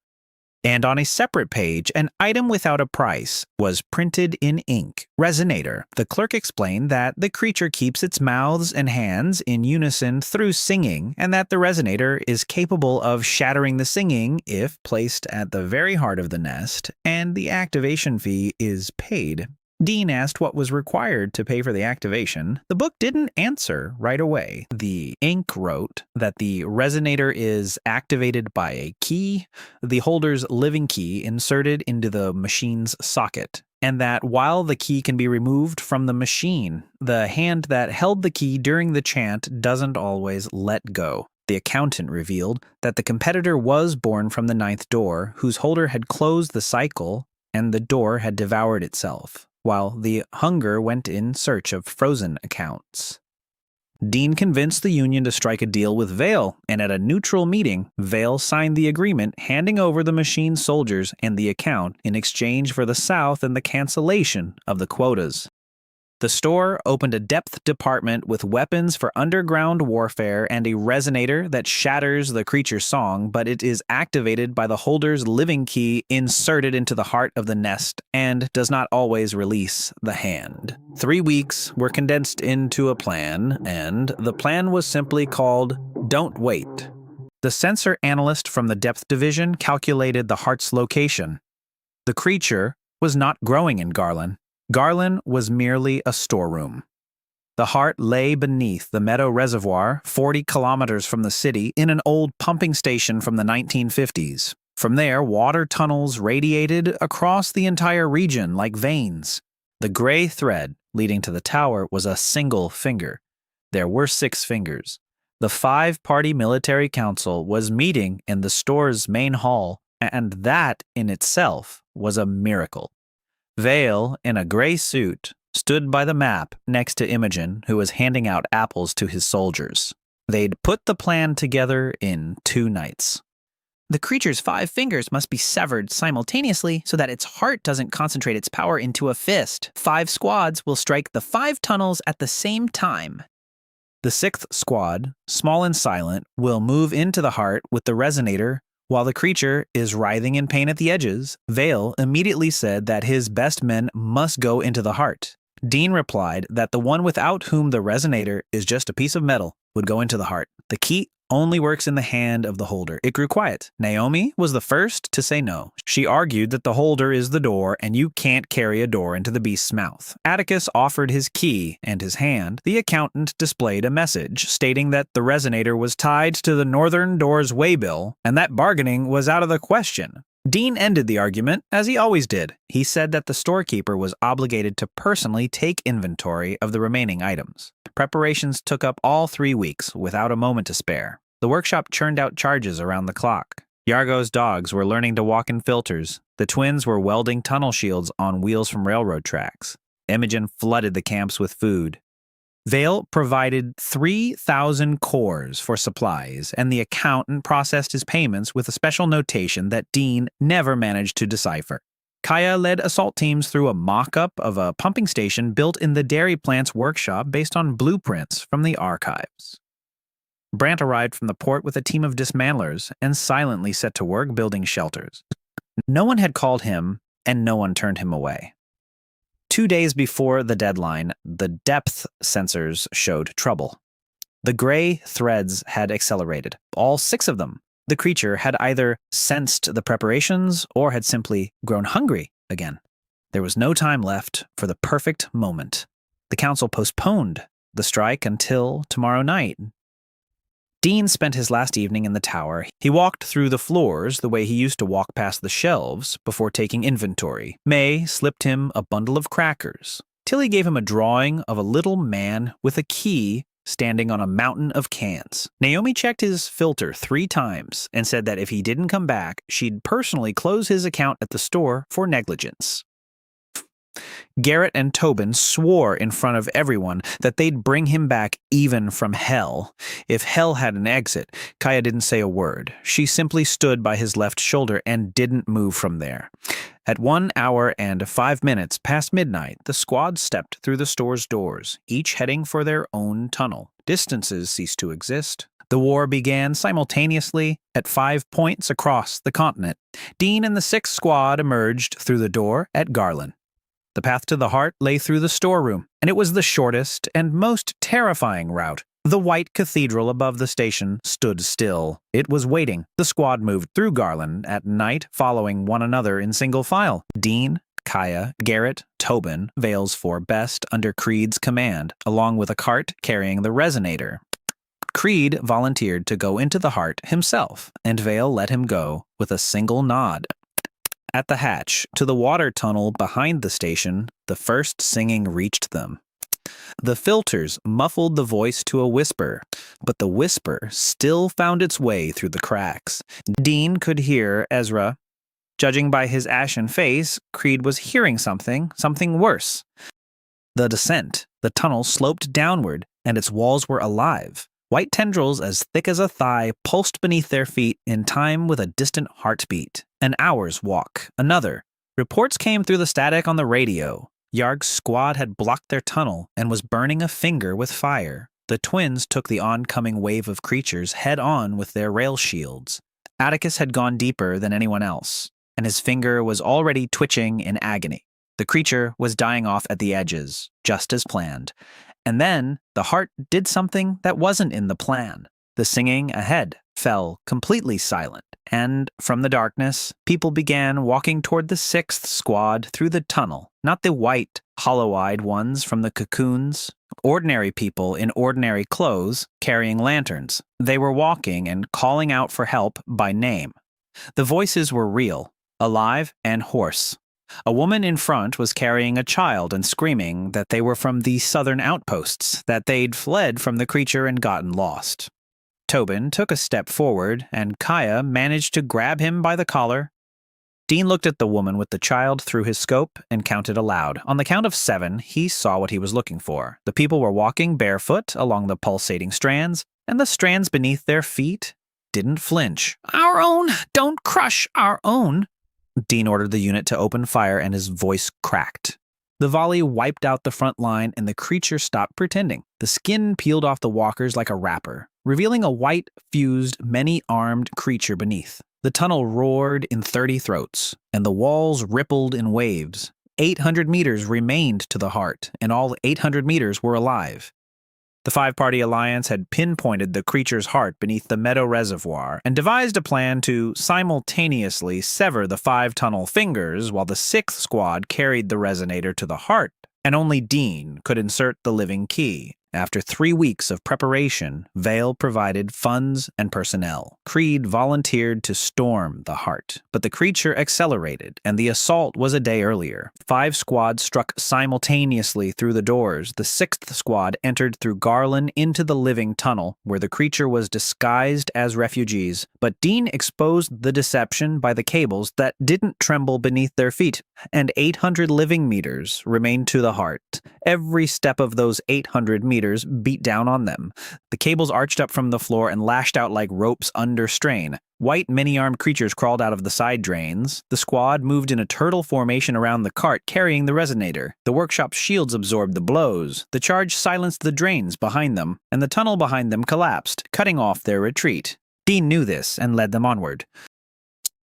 And on a separate page, an item without a price was printed in ink. Resonator. The clerk explained that the creature keeps its mouths and hands in unison through singing, and that the resonator is capable of shattering the singing if placed at the very heart of the nest, and the activation fee is paid. Dean asked what was required to pay for the activation. The book didn't answer right away. The ink wrote that the resonator is activated by a key, the holder's living key inserted into the machine's socket, and that while the key can be removed from the machine, the hand that held the key during the chant doesn't always let go. The accountant revealed that the competitor was born from the 9th door, whose holder had closed the cycle and the door had devoured itself, while the hunger went in search of frozen accounts. Dean convinced the union to strike a deal with Vale, and at a neutral meeting, Vale signed the agreement handing over the machine soldiers and the account in exchange for the South and the cancellation of the quotas. The store opened a depth department with weapons for underground warfare and a resonator that shatters the creature's song, but it is activated by the holder's living key inserted into the heart of the nest and does not always release the hand. 3 weeks were condensed into a plan, and the plan was simply called Don't Wait. The sensor analyst from the Depth Division calculated the heart's location. The creature was not growing in Garland. Garland was merely a storeroom. The heart lay beneath the Meadow Reservoir, 40 kilometers from the city, in an old pumping station from the 1950s. From there, water tunnels radiated across the entire region like veins. The gray thread leading to the tower was a single finger. There were 6 fingers. The 5-party military council was meeting in the store's main hall, and that in itself was a miracle. Vale, in a gray suit, stood by the map next to Imogen, who was handing out apples to his soldiers. They'd put the plan together in 2 nights. The creature's 5 fingers must be severed simultaneously so that its heart doesn't concentrate its power into a fist. 5 squads will strike the 5 tunnels at the same time. The 6th squad, small and silent, will move into the heart with the resonator. While the creature is writhing in pain at the edges, Vale immediately said that his best men must go into the heart. Dean replied that the one without whom the resonator is just a piece of metal would go into the heart. The key only works in the hand of the holder. It grew quiet. Naomi was the first to say no. She argued that the holder is the door and you can't carry a door into the beast's mouth. Atticus offered his key and his hand. The accountant displayed a message stating that the resonator was tied to the northern door's waybill and that bargaining was out of the question. Dean ended the argument, as he always did. He said that the storekeeper was obligated to personally take inventory of the remaining items. Preparations took up all 3 weeks, without a moment to spare. The workshop churned out charges around the clock. Yargo's dogs were learning to walk in filters. The twins were welding tunnel shields on wheels from railroad tracks. Imogen flooded the camps with food. Vale provided 3,000 cores for supplies, and the accountant processed his payments with a special notation that Dean never managed to decipher. Kaya led assault teams through a mock-up of a pumping station built in the dairy plant's workshop based on blueprints from the archives. Brant arrived from the port with a team of dismantlers and silently set to work building shelters. No one had called him, and no one turned him away. 2 days before the deadline, the depth sensors showed trouble. The gray threads had accelerated, all 6 of them. The creature had either sensed the preparations or had simply grown hungry again. There was no time left for the perfect moment. The council postponed the strike until tomorrow night. Dean spent his last evening in the tower. He walked through the floors the way he used to walk past the shelves before taking inventory. May slipped him a bundle of crackers. Tilly gave him a drawing of a little man with a key standing on a mountain of cans. Naomi checked his filter 3 times and said that if he didn't come back, she'd personally close his account at the store for negligence. Garrett and Tobin swore in front of everyone that they'd bring him back even from hell. If hell had an exit, Kaya didn't say a word. She simply stood by his left shoulder and didn't move from there. At 1 hour and 5 minutes past midnight, the squad stepped through the store's doors, each heading for their own tunnel. Distances ceased to exist. The war began simultaneously at 5 points across the continent. Dean and the 6th squad emerged through the door at Garland. The path to the heart lay through the storeroom, and it was the shortest and most terrifying route. The white cathedral above the station stood still. It was waiting. The squad moved through Garland at night, following one another in single file. Dean, Kaya, Garrett, Tobin, Vale's 4 best under Creed's command, along with a cart carrying the resonator. Creed volunteered to go into the heart himself, and Vale let him go with a single nod. At the hatch, to the water tunnel behind the station, the first singing reached them. The filters muffled the voice to a whisper, but the whisper still found its way through the cracks. Dean could hear Ezra. Judging by his ashen face, Creed was hearing something worse. The descent. The tunnel sloped downward, and its walls were alive. White tendrils as thick as a thigh pulsed beneath their feet in time with a distant heartbeat. An hour's walk. Another. Reports came through the static on the radio. Yarg's squad had blocked their tunnel and was burning a finger with fire. The twins took the oncoming wave of creatures head-on with their rail shields. Atticus had gone deeper than anyone else, and his finger was already twitching in agony. The creature was dying off at the edges, just as planned. And then, the heart did something that wasn't in the plan. The singing ahead fell completely silent, and from the darkness, people began walking toward the 6th squad through the tunnel, not the white, hollow-eyed ones from the cocoons. Ordinary people in ordinary clothes, carrying lanterns. They were walking and calling out for help by name. The voices were real, alive, and hoarse. A woman in front was carrying a child and screaming that they were from the southern outposts, that they'd fled from the creature and gotten lost. Tobin took a step forward, and Kaya managed to grab him by the collar. Dean looked at the woman with the child through his scope and counted aloud. On the count of 7, he saw what he was looking for. The people were walking barefoot along the pulsating strands, and the strands beneath their feet didn't flinch. "Our own! Don't crush our own!" Dean ordered the unit to open fire, and his voice cracked. The volley wiped out the front line, and the creature stopped pretending. The skin peeled off the walkers like a wrapper, revealing a white, fused, many-armed creature beneath. The tunnel roared in 30 throats, and the walls rippled in waves. 800 meters remained to the heart, and all 800 meters were alive. The 5-party alliance had pinpointed the creature's heart beneath the meadow reservoir and devised a plan to simultaneously sever the 5 tunnel fingers while the 6th squad carried the resonator to the heart, and only Dean could insert the living key. After 3 weeks of preparation, Vale provided funds and personnel. Creed volunteered to storm the heart, but the creature accelerated, and the assault was a day earlier. 5 squads struck simultaneously through the doors. The 6th squad entered through Garland into the living tunnel, where the creature was disguised as refugees, but Dean exposed the deception by the cables that didn't tremble beneath their feet, and 800 living meters remained to the heart. Every step of those 800 meters beat down on them. The cables arched up from the floor and lashed out like ropes under strain. White, many-armed creatures crawled out of the side drains. The squad moved in a turtle formation around the cart, carrying the resonator. The workshop's shields absorbed the blows. The charge silenced the drains behind them, and the tunnel behind them collapsed, cutting off their retreat. Dean knew this and led them onward.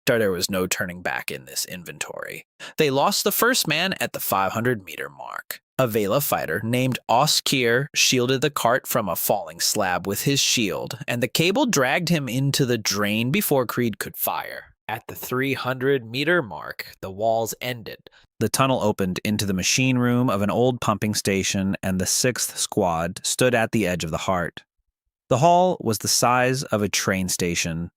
There was no turning back in this inventory. They lost the first man at the 500-meter mark. A Vela fighter named Oskir shielded the cart from a falling slab with his shield, and the cable dragged him into the drain before Creed could fire. At the 300-meter mark, the walls ended. The tunnel opened into the machine room of an old pumping station, and the 6th squad stood at the edge of the heart. The hall was the size of a train station.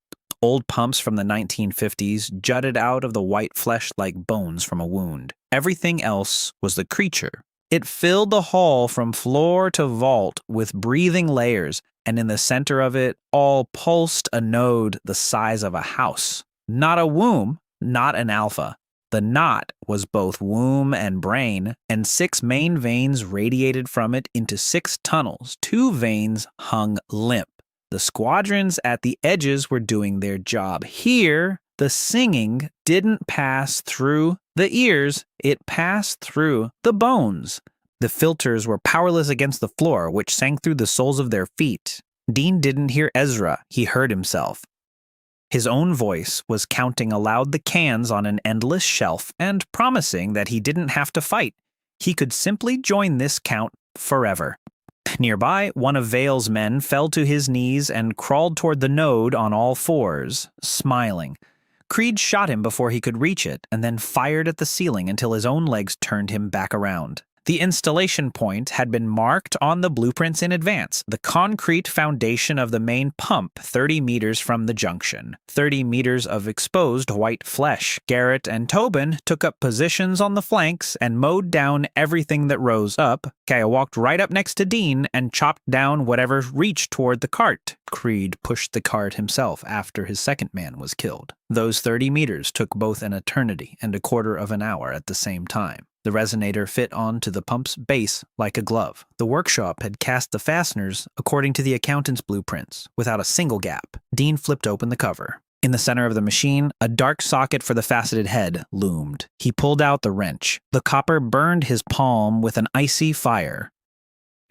Old pumps from the 1950s jutted out of the white flesh like bones from a wound. Everything else was the creature. It filled the hall from floor to vault with breathing layers, and in the center of it all pulsed a node the size of a house. Not a womb, not an alpha. The knot was both womb and brain, and 6 main veins radiated from it into 6 tunnels. 2 veins hung limp. The squadrons at the edges were doing their job. Here, the singing didn't pass through the ears, it passed through the bones. The filters were powerless against the floor, which sank through the soles of their feet. Dean didn't hear Ezra, he heard himself. His own voice was counting aloud the cans on an endless shelf and promising that he didn't have to fight. He could simply join this count forever. Nearby, one of Vale's men fell to his knees and crawled toward the node on all fours, smiling. Creed shot him before he could reach it, and then fired at the ceiling until his own legs turned him back around. The installation point had been marked on the blueprints in advance, the concrete foundation of the main pump 30 meters from the junction. 30 meters of exposed white flesh. Garrett and Tobin took up positions on the flanks and mowed down everything that rose up. Kaya walked right up next to Dean and chopped down whatever reached toward the cart. Creed pushed the cart himself after his second man was killed. Those 30 meters took both an eternity and a quarter of an hour at the same time. The resonator fit onto the pump's base like a glove. The workshop had cast the fasteners according to the accountant's blueprints, without a single gap. Dean flipped open the cover. In the center of the machine, a dark socket for the faceted head loomed. He pulled out the wrench. The copper burned his palm with an icy fire.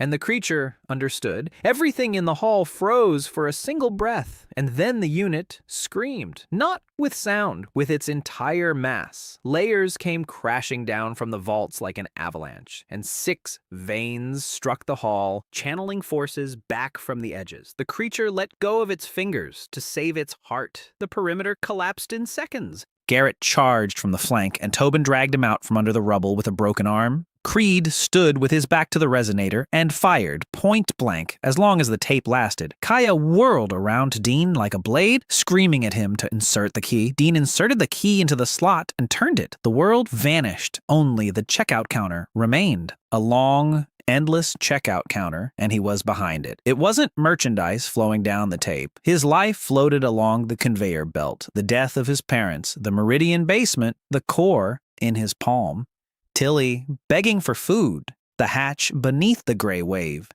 And the creature understood. Everything in the hall froze for a single breath, and then the unit screamed. Not with sound, with its entire mass. Layers came crashing down from the vaults like an avalanche, and 6 veins struck the hall, channeling forces back from the edges. The creature let go of its fingers to save its heart. The perimeter collapsed in seconds. Garrett charged from the flank, and Tobin dragged him out from under the rubble with a broken arm. Creed stood with his back to the resonator and fired, point blank, as long as the tape lasted. Kaya whirled around Dean like a blade, screaming at him to insert the key. Dean inserted the key into the slot and turned it. The world vanished. Only the checkout counter remained. A long, endless checkout counter, and he was behind it. It wasn't merchandise flowing down the tape. His life floated along the conveyor belt. The death of his parents, the meridian basement, the core in his palm. Tilly begging for food, the hatch beneath the gray wave.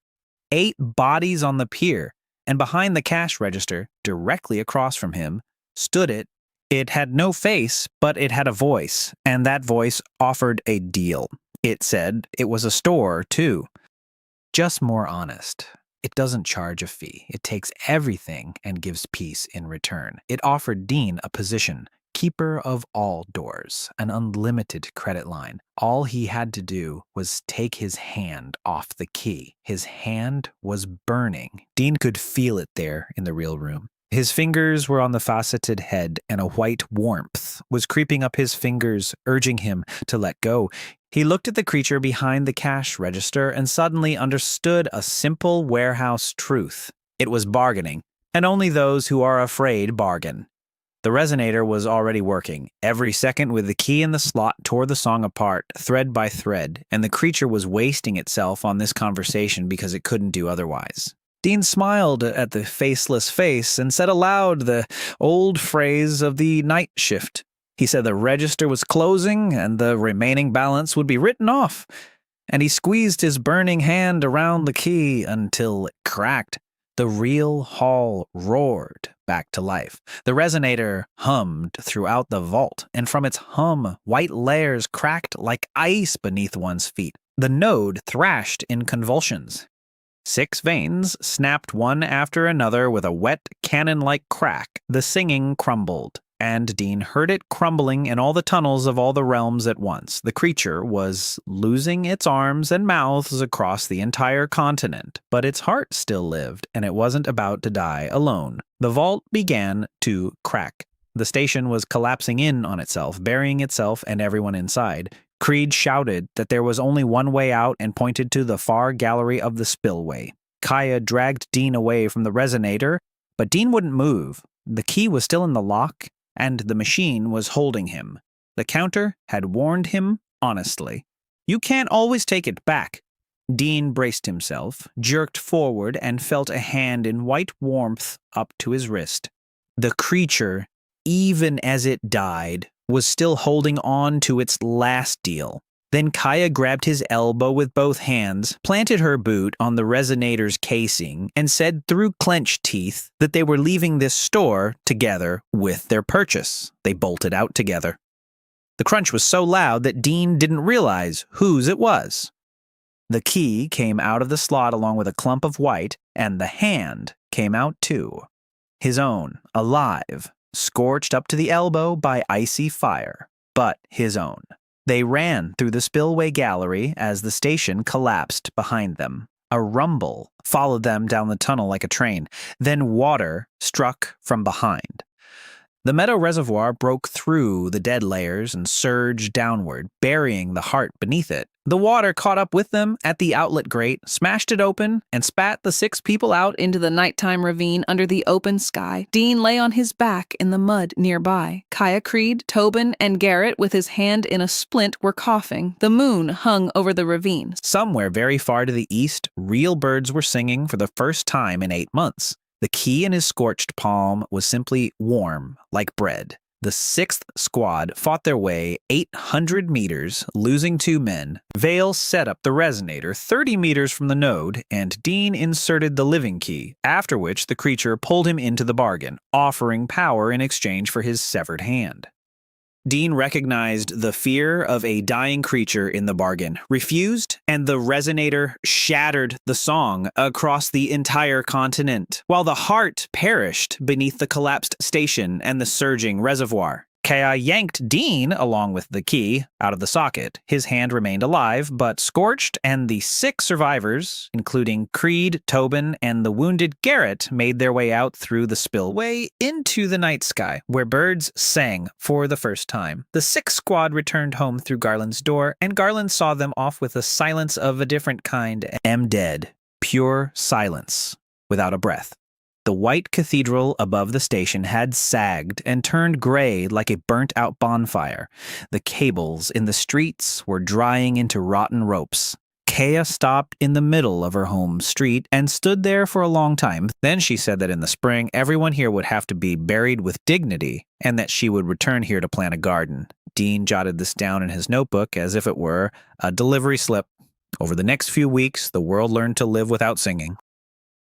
8 bodies on the pier, and behind the cash register, directly across from him, stood it. It had no face, but it had a voice, and that voice offered a deal. It said it was a store, too. Just more honest. It doesn't charge a fee. It takes everything and gives peace in return. It offered Dean a position. Keeper of all doors, an unlimited credit line. All he had to do was take his hand off the key. His hand was burning. Dean could feel it there in the real room. His fingers were on the faceted head, and a white warmth was creeping up his fingers, urging him to let go. He looked at the creature behind the cash register and suddenly understood a simple warehouse truth. It was bargaining, and only those who are afraid bargain. The resonator was already working. Every second with the key in the slot tore the song apart, thread by thread, and the creature was wasting itself on this conversation because it couldn't do otherwise. Dean smiled at the faceless face and said aloud the old phrase of the night shift. He said the register was closing and the remaining balance would be written off, and he squeezed his burning hand around the key until it cracked. The real hall roared back to life. The resonator hummed throughout the vault, and from its hum, white layers cracked like ice beneath one's feet. The node thrashed in convulsions. 6 veins snapped one after another with a wet, cannon-like crack. The singing crumbled, and Dean heard it crumbling in all the tunnels of all the realms at once. The creature was losing its arms and mouths across the entire continent, but its heart still lived, and it wasn't about to die alone. The vault began to crack. The station was collapsing in on itself, burying itself and everyone inside. Creed shouted that there was only one way out and pointed to the far gallery of the spillway. Kaya dragged Dean away from the resonator, but Dean wouldn't move. The key was still in the lock, and the machine was holding him. The counter had warned him honestly. You can't always take it back. Dean braced himself, jerked forward, and felt a hand in white warmth up to his wrist. The creature, even as it died, was still holding on to its last deal. Then Kaya grabbed his elbow with both hands, planted her boot on the resonator's casing, and said through clenched teeth that they were leaving this store together with their purchase. They bolted out together. The crunch was so loud that Dean didn't realize whose it was. The key came out of the slot along with a clump of white, and the hand came out too. His own, alive, scorched up to the elbow by icy fire, but his own. They ran through the spillway gallery as the station collapsed behind them. A rumble followed them down the tunnel like a train. Then water struck from behind. The meadow reservoir broke through the dead layers and surged downward, burying the heart beneath it. The water caught up with them at the outlet grate, smashed it open, and spat the 6 people out into the nighttime ravine under the open sky. Dean lay on his back in the mud nearby. Kaya Creed, Tobin, and Garrett, with his hand in a splint, were coughing. The moon hung over the ravine. Somewhere very far to the east, real birds were singing for the first time in 8 months. The key in his scorched palm was simply warm, like bread. The 6th squad fought their way 800 meters, losing 2 men. Vale set up the resonator 30 meters from the node, and Dean inserted the living key, after which the creature pulled him into the bargain, offering power in exchange for his severed hand. Dean recognized the fear of a dying creature in the bargain, refused, and the resonator shattered the song across the entire continent, while the heart perished beneath the collapsed station and the surging reservoir. Kaya yanked Dean, along with the key, out of the socket. His hand remained alive, but scorched, and the 6 survivors, including Creed, Tobin, and the wounded Garrett, made their way out through the spillway into the night sky, where birds sang for the first time. The 6th squad returned home through Garland's door, and Garland saw them off with the silence of a different kind. Am dead. Pure silence, without a breath. The white cathedral above the station had sagged and turned gray like a burnt-out bonfire. The cables in the streets were drying into rotten ropes. Kaya stopped in the middle of her home street and stood there for a long time. Then she said that in the spring, everyone here would have to be buried with dignity and that she would return here to plant a garden. Dean jotted this down in his notebook as if it were a delivery slip. Over the next few weeks, the world learned to live without singing.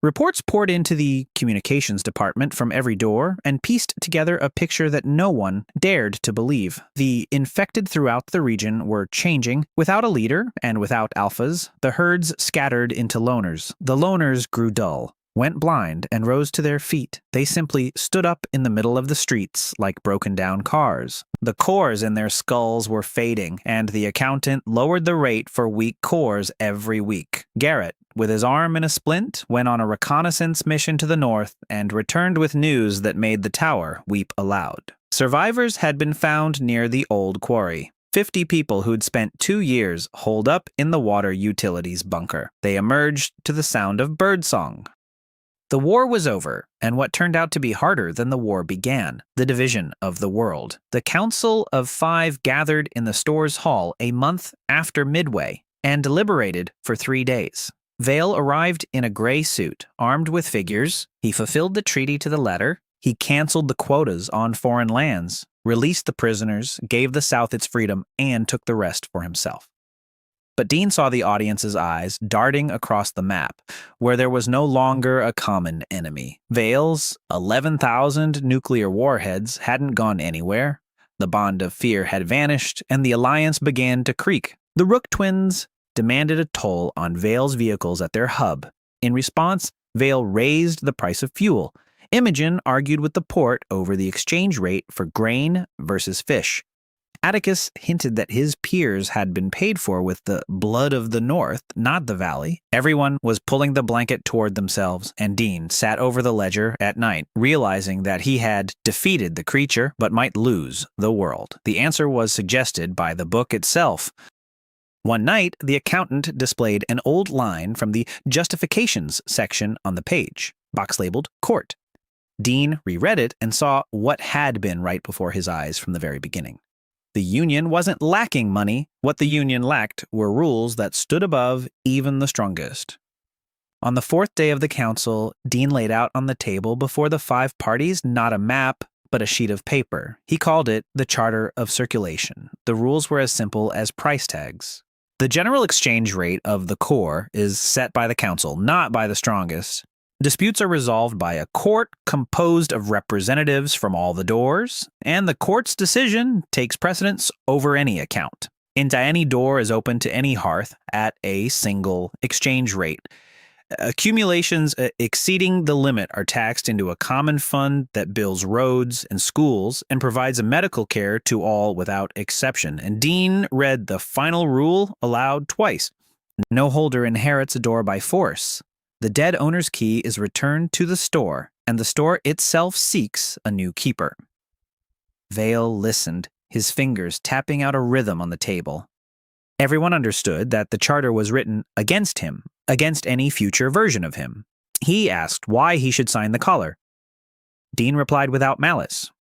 Reports poured into the communications department from every door and pieced together a picture that no one dared to believe. The infected throughout the region were changing. Without a leader and without alphas, the herds scattered into loners. The loners grew dull, went blind, and rose to their feet. They simply stood up in the middle of the streets like broken-down cars. The cores in their skulls were fading, and the accountant lowered the rate for weak cores every week. Garrett, with his arm in a splint, went on a reconnaissance mission to the north and returned with news that made the tower weep aloud. Survivors had been found near the old quarry. 50 people who'd spent 2 years holed up in the water utilities bunker. They emerged to the sound of birdsong. The war was over, and what turned out to be harder than the war began, the division of the world. The Council of 5 gathered in the store's hall a month after Midway and deliberated for 3 days. Vale arrived in a gray suit, armed with figures. He fulfilled the treaty to the letter. He canceled the quotas on foreign lands, released the prisoners, gave the South its freedom, and took the rest for himself. But Dean saw the audience's eyes darting across the map, where there was no longer a common enemy. Vale's 11,000 nuclear warheads hadn't gone anywhere. The bond of fear had vanished, and the alliance began to creak. The Rook twins demanded a toll on Vale's vehicles at their hub. In response, Vale raised the price of fuel. Imogen argued with the port over the exchange rate for grain versus fish. Atticus hinted that his peers had been paid for with the blood of the North, not the Valley. Everyone was pulling the blanket toward themselves, and Dean sat over the ledger at night, realizing that he had defeated the creature but might lose the world. The answer was suggested by the book itself. One night, the accountant displayed an old line from the justifications section on the page, box labeled Court. Dean reread it and saw what had been right before his eyes from the very beginning. The Union wasn't lacking money. What the Union lacked were rules that stood above even the strongest. On the fourth day of the council, Dean laid out on the table before the 5 parties not a map, but a sheet of paper. He called it the Charter of Circulation. The rules were as simple as price tags. The general exchange rate of the core is set by the council, not by the strongest. Disputes are resolved by a court composed of representatives from all the doors, and the court's decision takes precedence over any account. Into any door is open to any hearth at a single exchange rate. Accumulations exceeding the limit are taxed into a common fund that builds roads and schools and provides a medical care to all without exception. And Dean read the final rule aloud twice. No holder inherits a door by force. The dead owner's key is returned to the store, and the store itself seeks a new keeper. Vale listened, his fingers tapping out a rhythm on the table. Everyone understood that the charter was written against him, against any future version of him. He asked why he should sign the collar. Dean replied without malice.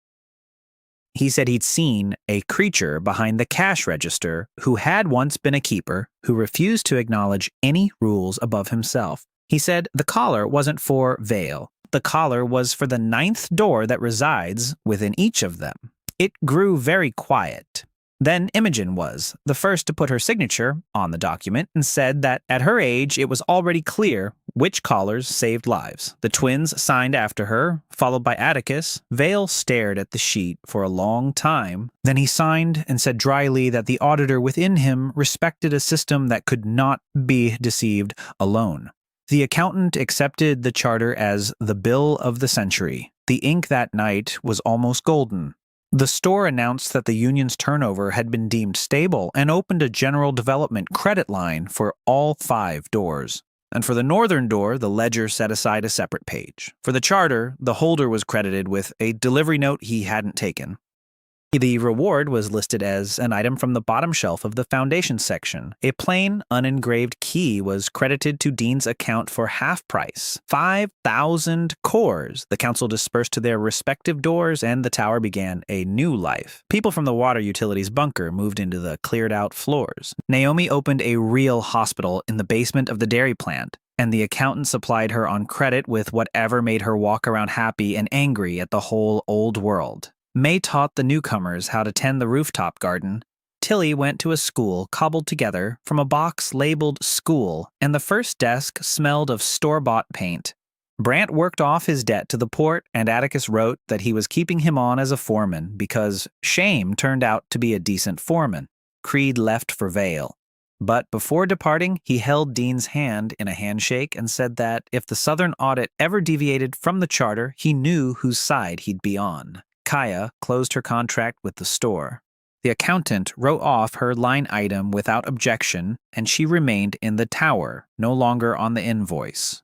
He said he'd seen a creature behind the cash register who had once been a keeper who refused to acknowledge any rules above himself. He said the collar wasn't for Vale. The collar was for the 9th door that resides within each of them. It grew very quiet. Then Imogen was the first to put her signature on the document and said that at her age it was already clear which collars saved lives. The twins signed after her, followed by Atticus. Vale stared at the sheet for a long time. Then he signed and said dryly that the auditor within him respected a system that could not be deceived alone. The accountant accepted the charter as the bill of the century. The ink that night was almost golden. The store announced that the union's turnover had been deemed stable and opened a general development credit line for all 5 doors. And for the northern door, the ledger set aside a separate page. For the charter, the holder was credited with a delivery note he hadn't taken. The reward was listed as an item from the bottom shelf of the foundation section. A plain, unengraved key was credited to Dean's account for half price, 5,000 cores. The council dispersed to their respective doors, and the tower began a new life. People from the water utilities bunker moved into the cleared-out floors. Naomi opened a real hospital in the basement of the dairy plant, and the accountant supplied her on credit with whatever made her walk around happy and angry at the whole old world. May taught the newcomers how to tend the rooftop garden. Tilly went to a school cobbled together from a box labeled school, and the first desk smelled of store-bought paint. Brant worked off his debt to the port, and Atticus wrote that he was keeping him on as a foreman because Shame turned out to be a decent foreman. Creed left for Vale. But before departing, he held Dean's hand in a handshake and said that if the Southern audit ever deviated from the charter, he knew whose side he'd be on. Kaya closed her contract with the store. The accountant wrote off her line item without objection, and she remained in the tower, no longer on the invoice.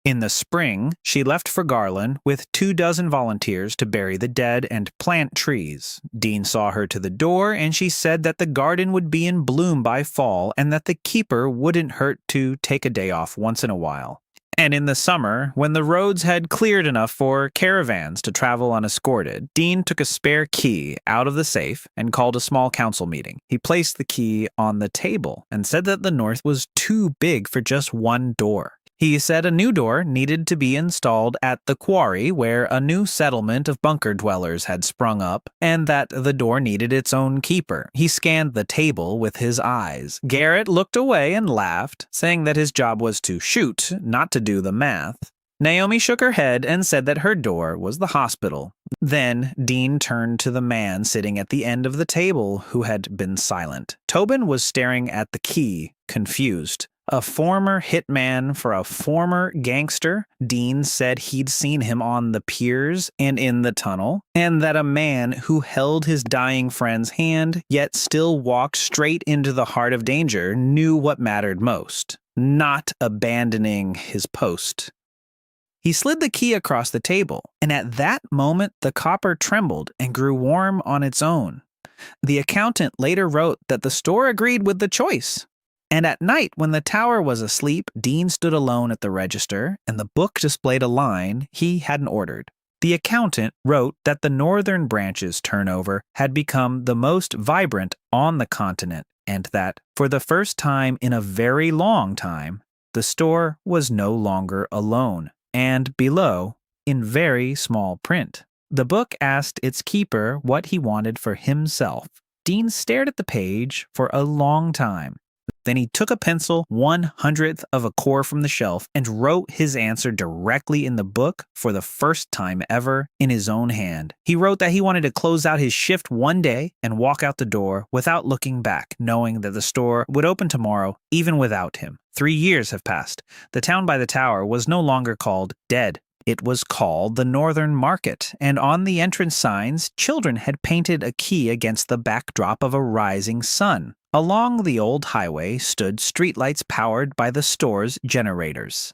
In the spring, she left for Garland with 24 volunteers to bury the dead and plant trees. Dean saw her to the door, and she said that the garden would be in bloom by fall and that the keeper wouldn't hurt to take a day off once in a while. And in the summer, when the roads had cleared enough for caravans to travel unescorted, Dean took a spare key out of the safe and called a small council meeting. He placed the key on the table and said that the north was too big for just one door. He said a new door needed to be installed at the quarry where a new settlement of bunker dwellers had sprung up, and that the door needed its own keeper. He scanned the table with his eyes. Garrett looked away and laughed, saying that his job was to shoot, not to do the math. Naomi shook her head and said that her door was the hospital. Then Dean turned to the man sitting at the end of the table who had been silent. Tobin was staring at the key, confused. A former hitman for a former gangster. Dean said he'd seen him on the piers and in the tunnel, and that a man who held his dying friend's hand yet still walked straight into the heart of danger knew what mattered most, not abandoning his post. He slid the key across the table, and at that moment the copper trembled and grew warm on its own. The accountant later wrote that the store agreed with the choice. And at night, when the tower was asleep, Dean stood alone at the register, and the book displayed a line he hadn't ordered. The accountant wrote that the northern branch's turnover had become the most vibrant on the continent, and that, for the first time in a very long time, the store was no longer alone. And below, in very small print, the book asked its keeper what he wanted for himself. Dean stared at the page for a long time. Then he took a pencil 1/100th of a core from the shelf and wrote his answer directly in the book for the first time ever in his own hand. He wrote that he wanted to close out his shift one day and walk out the door without looking back, knowing that the store would open tomorrow even without him. 3 years have passed. The town by the tower was no longer called Dead. It was called the Northern Market, and on the entrance signs, children had painted a key against the backdrop of a rising sun. Along the old highway stood streetlights powered by the store's generators.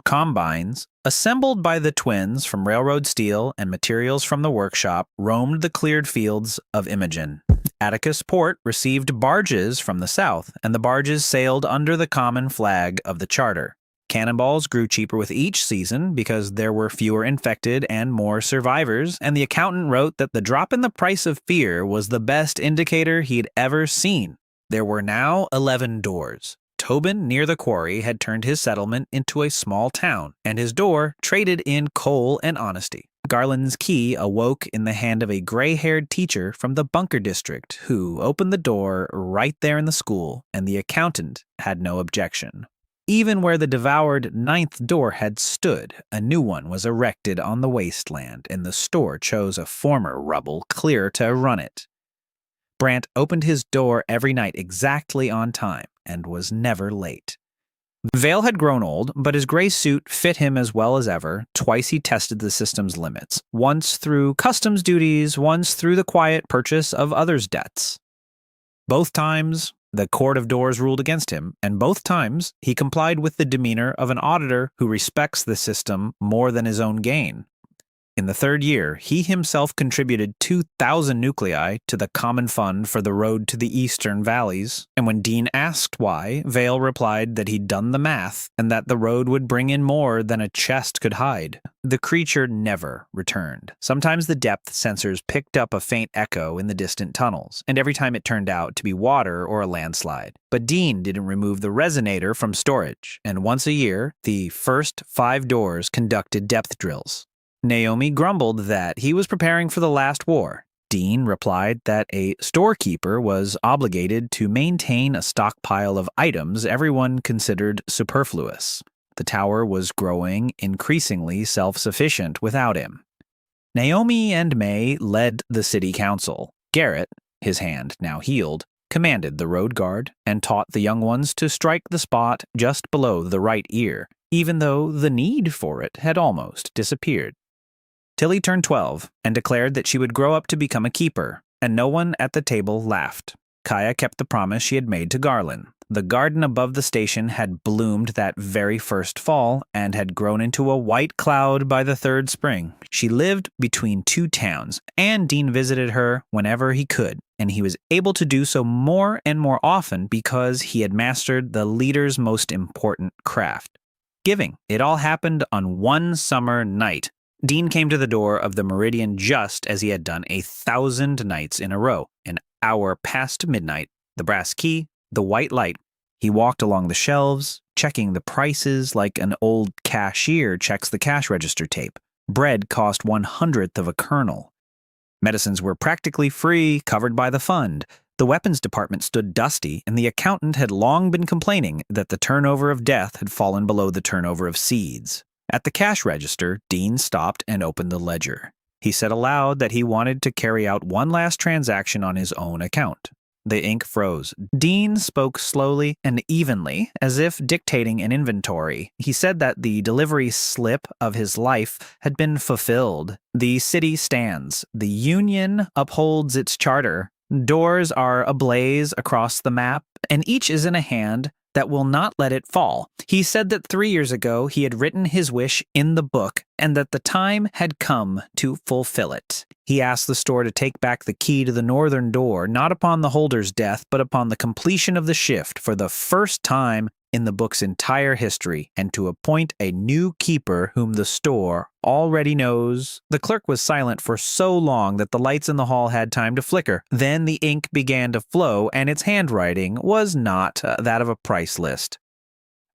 Combines, assembled by the twins from railroad steel and materials from the workshop, roamed the cleared fields of Imogen. Atticus Port received barges from the south, and the barges sailed under the common flag of the charter. Cannonballs grew cheaper with each season because there were fewer infected and more survivors, and the accountant wrote that the drop in the price of fear was the best indicator he'd ever seen. There were now 11 doors. Tobin, near the quarry, had turned his settlement into a small town, and his door traded in coal and honesty. Garland's key awoke in the hand of a gray-haired teacher from the bunker district who opened the door right there in the school, and the accountant had no objection. Even where the devoured 9th door had stood, a new one was erected on the wasteland, and the store chose a former rubble clear to run it. Brant opened his door every night exactly on time, and was never late. Vale had grown old, but his gray suit fit him as well as ever. Twice he tested the system's limits, once through customs duties, once through the quiet purchase of others' debts. Both times, the Court of Doors ruled against him, and both times he complied with the demeanor of an auditor who respects the system more than his own gain. In the 3rd year, he himself contributed 2,000 nuclei to the common fund for the road to the eastern valleys, and when Dean asked why, Vale replied that he'd done the math and that the road would bring in more than a chest could hide. The creature never returned. Sometimes the depth sensors picked up a faint echo in the distant tunnels, and every time it turned out to be water or a landslide. But Dean didn't remove the resonator from storage, and once a year, the first 5 doors conducted depth drills. Naomi grumbled that he was preparing for the last war. Dean replied that a storekeeper was obligated to maintain a stockpile of items everyone considered superfluous. The tower was growing increasingly self-sufficient without him. Naomi and May led the city council. Garrett, his hand now healed, commanded the road guard and taught the young ones to strike the spot just below the right ear, even though the need for it had almost disappeared. Tilly turned 12 and declared that she would grow up to become a keeper, and no one at the table laughed. Kaya kept the promise she had made to Garland. The garden above the station had bloomed that very first fall and had grown into a white cloud by the 3rd spring. She lived between 2 towns, and Dean visited her whenever he could, and he was able to do so more and more often because he had mastered the leader's most important craft: giving. It all happened on one summer night. Dean came to the door of the Meridian just as he had done 1,000 nights in a row, an hour past midnight, the brass key, the white light. He walked along the shelves, checking the prices like an old cashier checks the cash register tape. Bread cost 1/100th of a kernel. Medicines were practically free, covered by the fund. The weapons department stood dusty, and the accountant had long been complaining that the turnover of death had fallen below the turnover of seeds. At the cash register, Dean stopped and opened the ledger. He said aloud that he wanted to carry out one last transaction on his own account. The ink froze. Dean spoke slowly and evenly, as if dictating an inventory. He said that the delivery slip of his life had been fulfilled. The city stands. The Union upholds its charter. Doors are ablaze across the map, and each is in a hand that will not let it fall. He said that 3 years ago he had written his wish in the book and that the time had come to fulfill it. He asked the store to take back the key to the northern door, not upon the holder's death, but upon the completion of the shift. For the first time, in the book's entire history and to appoint a new keeper whom the store already knows. The clerk was silent for so long that the lights in the hall had time to flicker. Then the ink began to flow, and its handwriting was not that of a price list.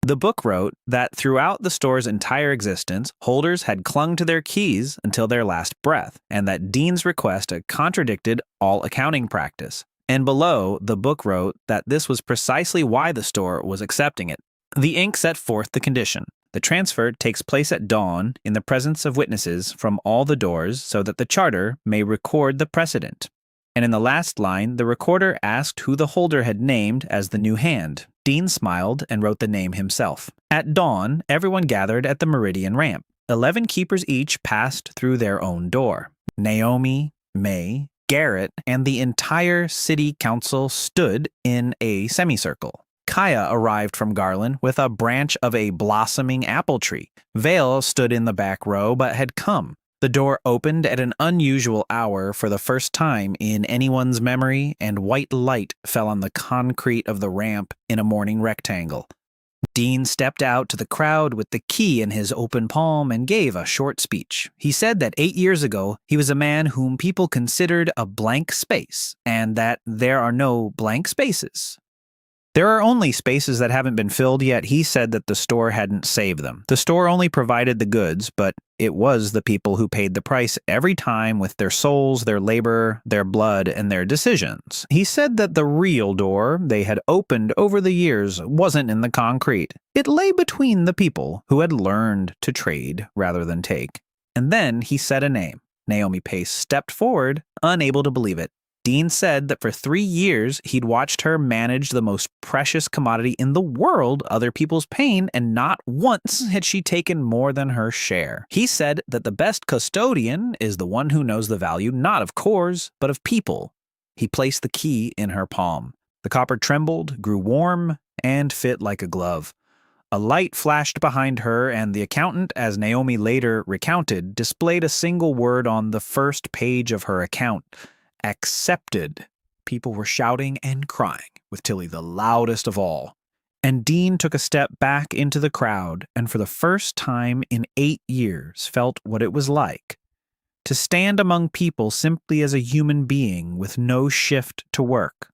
The book wrote that throughout the store's entire existence, holders had clung to their keys until their last breath, and that Dean's request contradicted all accounting practice. And below, the book wrote that this was precisely why the store was accepting it. The ink set forth the condition. The transfer takes place at dawn in the presence of witnesses from all the doors so that the charter may record the precedent. And in the last line, the recorder asked who the holder had named as the new hand. Dean smiled and wrote the name himself. At dawn, everyone gathered at the Meridian ramp. 11 keepers each passed through their own door. Naomi, May, Garrett, and the entire city council stood in a semicircle. Kaya arrived from Garland with a branch of a blossoming apple tree. Vale stood in the back row but had come. The door opened at an unusual hour for the first time in anyone's memory, and white light fell on the concrete of the ramp in a morning rectangle. Dean stepped out to the crowd with the key in his open palm and gave a short speech. He said that 8 years ago, he was a man whom people considered a blank space, and that there are no blank spaces. There are only spaces that haven't been filled yet. He said that the store hadn't saved them. The store only provided the goods, but it was the people who paid the price every time with their souls, their labor, their blood, and their decisions. He said that the real door they had opened over the years wasn't in the concrete. It lay between the people who had learned to trade rather than take. And then he said a name. Naomi Pace stepped forward, unable to believe it. Dean said that for 3 years, he'd watched her manage the most precious commodity in the world, other people's pain, and not once had she taken more than her share. He said that the best custodian is the one who knows the value not of cores, but of people. He placed the key in her palm. The copper trembled, grew warm, and fit like a glove. A light flashed behind her, and the accountant, as Naomi later recounted, displayed a single word on the first page of her account. Accepted. People were shouting and crying, with Tilly the loudest of all. And Dean took a step back into the crowd, and for the first time in 8 years felt what it was like to stand among people simply as a human being with no shift to work.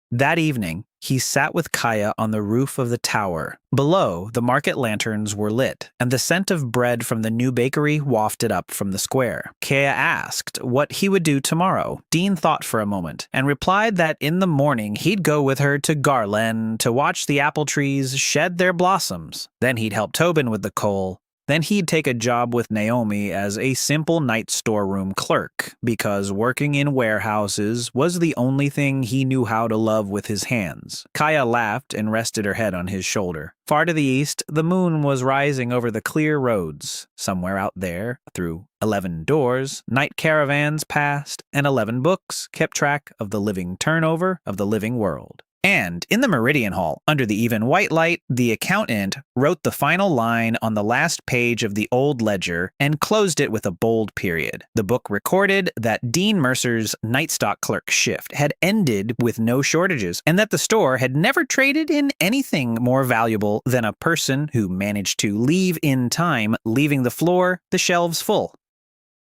That evening, he sat with Kaya on the roof of the tower. Below, the market lanterns were lit, and the scent of bread from the new bakery wafted up from the square. Kaya asked what he would do tomorrow. Dean thought for a moment, and replied that in the morning he'd go with her to Garland to watch the apple trees shed their blossoms. Then he'd help Tobin with the coal. Then he'd take a job with Naomi as a simple night storeroom clerk, because working in warehouses was the only thing he knew how to love with his hands. Kaya laughed and rested her head on his shoulder. Far to the east, the moon was rising over the clear roads. Somewhere out there, through 11 doors, night caravans passed, and 11 books kept track of the living turnover of the living world. And in the Meridian Hall, under the even white light, the accountant wrote the final line on the last page of the old ledger and closed it with a bold period. The book recorded that Dean Mercer's night stock clerk shift had ended with no shortages, and that the store had never traded in anything more valuable than a person who managed to leave in time, leaving the floor, the shelves full.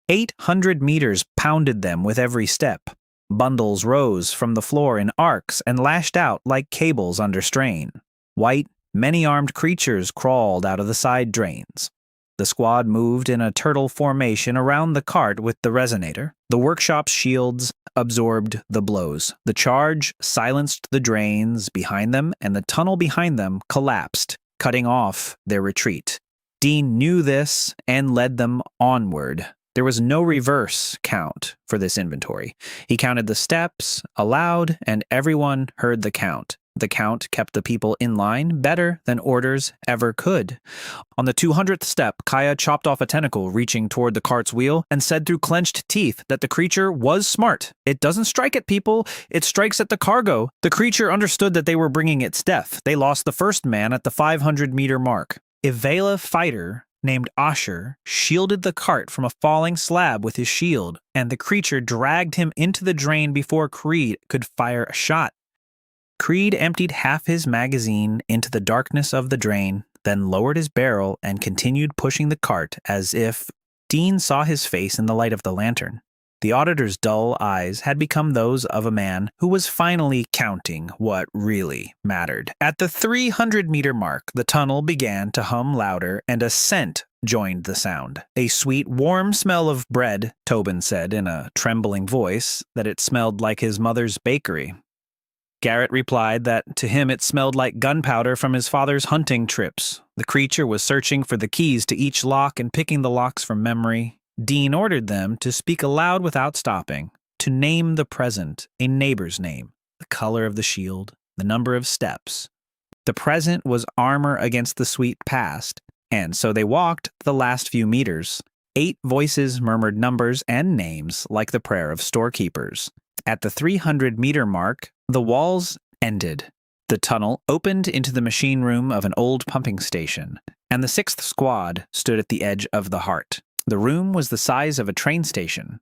800 meters pounded them with every step. Bundles rose from the floor in arcs and lashed out like cables under strain. White, many-armed creatures crawled out of the side drains. The squad moved in a turtle formation around the cart with the resonator. The workshop's shields absorbed the blows. The charge silenced the drains behind them, and the tunnel behind them collapsed, cutting off their retreat. Dean knew this and led them onward. There was no reverse count for this inventory. He counted the steps aloud, and everyone heard the count. The count kept the people in line better than orders ever could. On the 200th step, Kaya chopped off a tentacle reaching toward the cart's wheel and said through clenched teeth that the creature was smart. It doesn't strike at people, it strikes at the cargo. The creature understood that they were bringing its death. They lost the first man at the 500-meter mark. A Vela fighter named Asher shielded the cart from a falling slab with his shield, and the creature dragged him into the drain before Creed could fire a shot. Creed emptied half his magazine into the darkness of the drain, then lowered his barrel and continued pushing the cart as if Dean saw his face in the light of the lantern. The auditor's dull eyes had become those of a man who was finally counting what really mattered. At the 300-meter mark, the tunnel began to hum louder, and a scent joined the sound. A sweet, warm smell of bread, Tobin said in a trembling voice that it smelled like his mother's bakery. Garrett replied that to him it smelled like gunpowder from his father's hunting trips. The creature was searching for the keys to each lock and picking the locks from memory. Dean ordered them to speak aloud without stopping, to name the present, a neighbor's name, the color of the shield, the number of steps. The present was armor against the sweet past, and so they walked the last few meters. 8 voices murmured numbers and names like the prayer of storekeepers. At the 300-meter mark, the walls ended. The tunnel opened into the machine room of an old pumping station, and the 6th squad stood at the edge of the heart. The room was the size of a train station.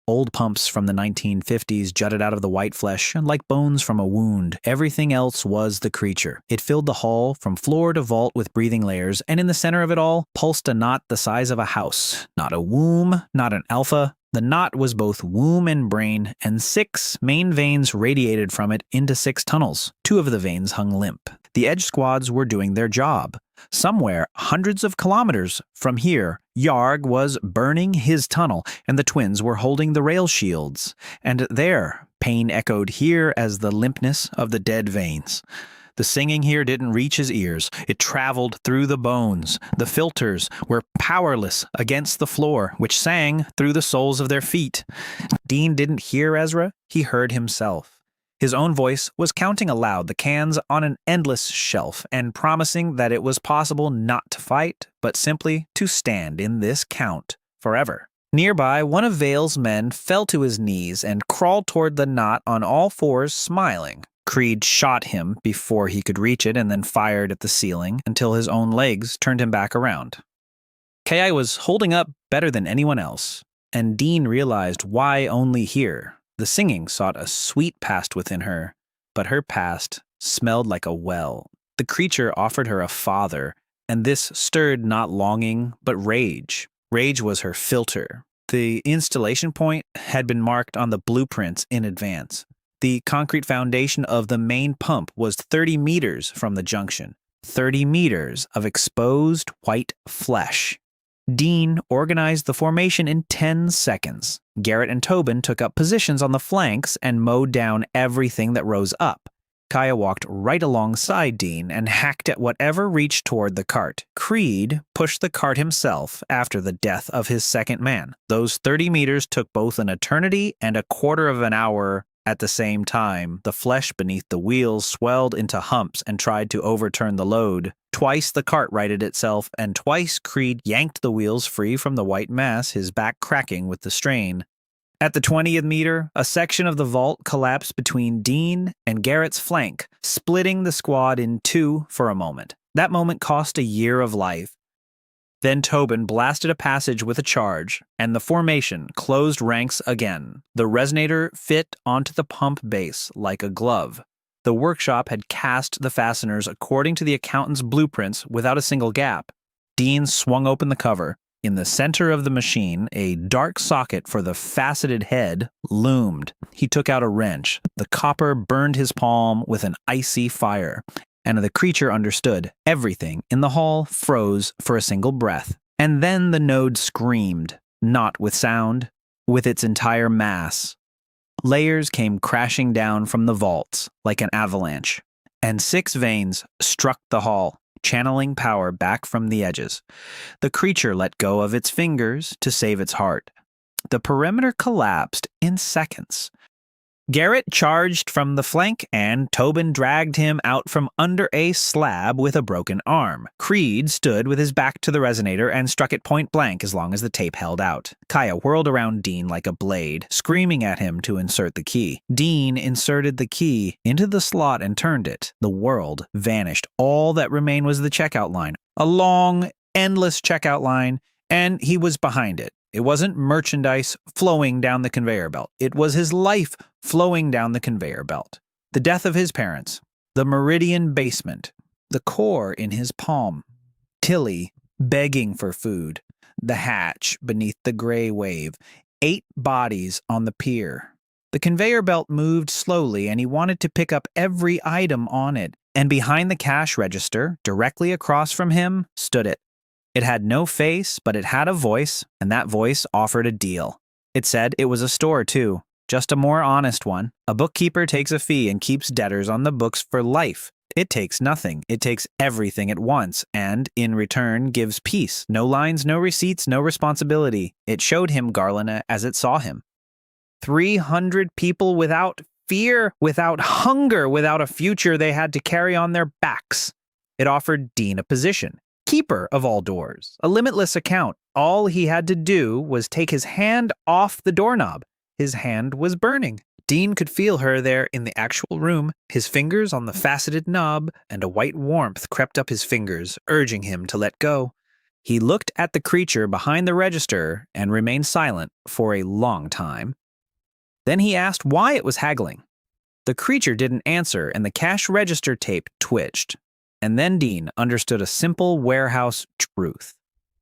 Old pumps from the 1950s jutted out of the white flesh like bones from a wound. Everything else was the creature. It filled the hall from floor to vault with breathing layers, and in the center of it all pulsed a knot the size of a house. Not a womb, not an alpha. The knot was both womb and brain, and 6 main veins radiated from it into 6 tunnels. 2 of the veins hung limp. The edge squads were doing their job. Somewhere, hundreds of kilometers from here, Yarg was burning his tunnel, and the twins were holding the rail shields. And there, pain echoed here as the limpness of the dead veins. The singing here didn't reach his ears. It traveled through the bones. The filters were powerless against the floor, which sang through the soles of their feet. Dean didn't hear Ezra. He heard himself. His own voice was counting aloud the cans on an endless shelf and promising that it was possible not to fight, but simply to stand in this count forever. Nearby, one of Vale's men fell to his knees and crawled toward the knot on all fours, smiling. Creed shot him before he could reach it and then fired at the ceiling until his own legs turned him back around. Ki was holding up better than anyone else, and Dean realized why only here. The singing sought a sweet past within her, but her past smelled like a well. The creature offered her a father, and this stirred not longing, but rage. Rage was her filter. The installation point had been marked on the blueprints in advance. The concrete foundation of the main pump was 30 meters from the junction. 30 meters of exposed white flesh. Dean organized the formation in 10 seconds. Garrett and Tobin took up positions on the flanks and mowed down everything that rose up. Kaya walked right alongside Dean and hacked at whatever reached toward the cart. Creed pushed the cart himself after the death of his second man. Those 30 meters took both an eternity and a quarter of an hour. At the same time, the flesh beneath the wheels swelled into humps and tried to overturn the load. Twice the cart righted itself, and twice Creed yanked the wheels free from the white mass, his back cracking with the strain. At the 20th meter, a section of the vault collapsed between Dean and Garrett's flank, splitting the squad in 2 for a moment. That moment cost a year of life. Then Tobin blasted a passage with a charge, and the formation closed ranks again. The resonator fit onto the pump base like a glove. The workshop had cast the fasteners according to the accountant's blueprints without a single gap. Dean swung open the cover. In the center of the machine, a dark socket for the faceted head loomed. He took out a wrench. The copper burned his palm with an icy fire. And the creature understood. Everything in the hall froze for a single breath. And then the node screamed, not with sound, with its entire mass. Layers came crashing down from the vaults like an avalanche, and 6 veins struck the hall, channeling power back from the edges. The creature let go of its fingers to save its heart. The perimeter collapsed in seconds. Garrett charged from the flank, and Tobin dragged him out from under a slab with a broken arm. Creed stood with his back to the resonator and struck it point blank as long as the tape held out. Kaya whirled around Dean like a blade, screaming at him to insert the key. Dean inserted the key into the slot and turned it. The world vanished. All that remained was the checkout line. A long, endless checkout line, and he was behind it. It wasn't merchandise flowing down the conveyor belt. It was his life flowing down the conveyor belt. The death of his parents. The meridian basement. The core in his palm. Tilly begging for food. The hatch beneath the gray wave. 8 bodies on the pier. The conveyor belt moved slowly, and he wanted to pick up every item on it. And behind the cash register, directly across from him, stood it. It had no face, but it had a voice, and that voice offered a deal. It said it was a store, too. Just a more honest one. A bookkeeper takes a fee and keeps debtors on the books for life. It takes nothing. It takes everything at once, and, in return, gives peace. No lines, no receipts, no responsibility. It showed him Garlana as it saw him. 300 people without fear, without hunger, without a future they had to carry on their backs. It offered Dean a position. Keeper of all doors. A limitless account. All he had to do was take his hand off the doorknob. His hand was burning. Dean could feel her there in the actual room, his fingers on the faceted knob, and a white warmth crept up his fingers, urging him to let go. He looked at the creature behind the register and remained silent for a long time. Then he asked why it was haggling. The creature didn't answer, and the cash register tape twitched. And then Dean understood a simple warehouse truth.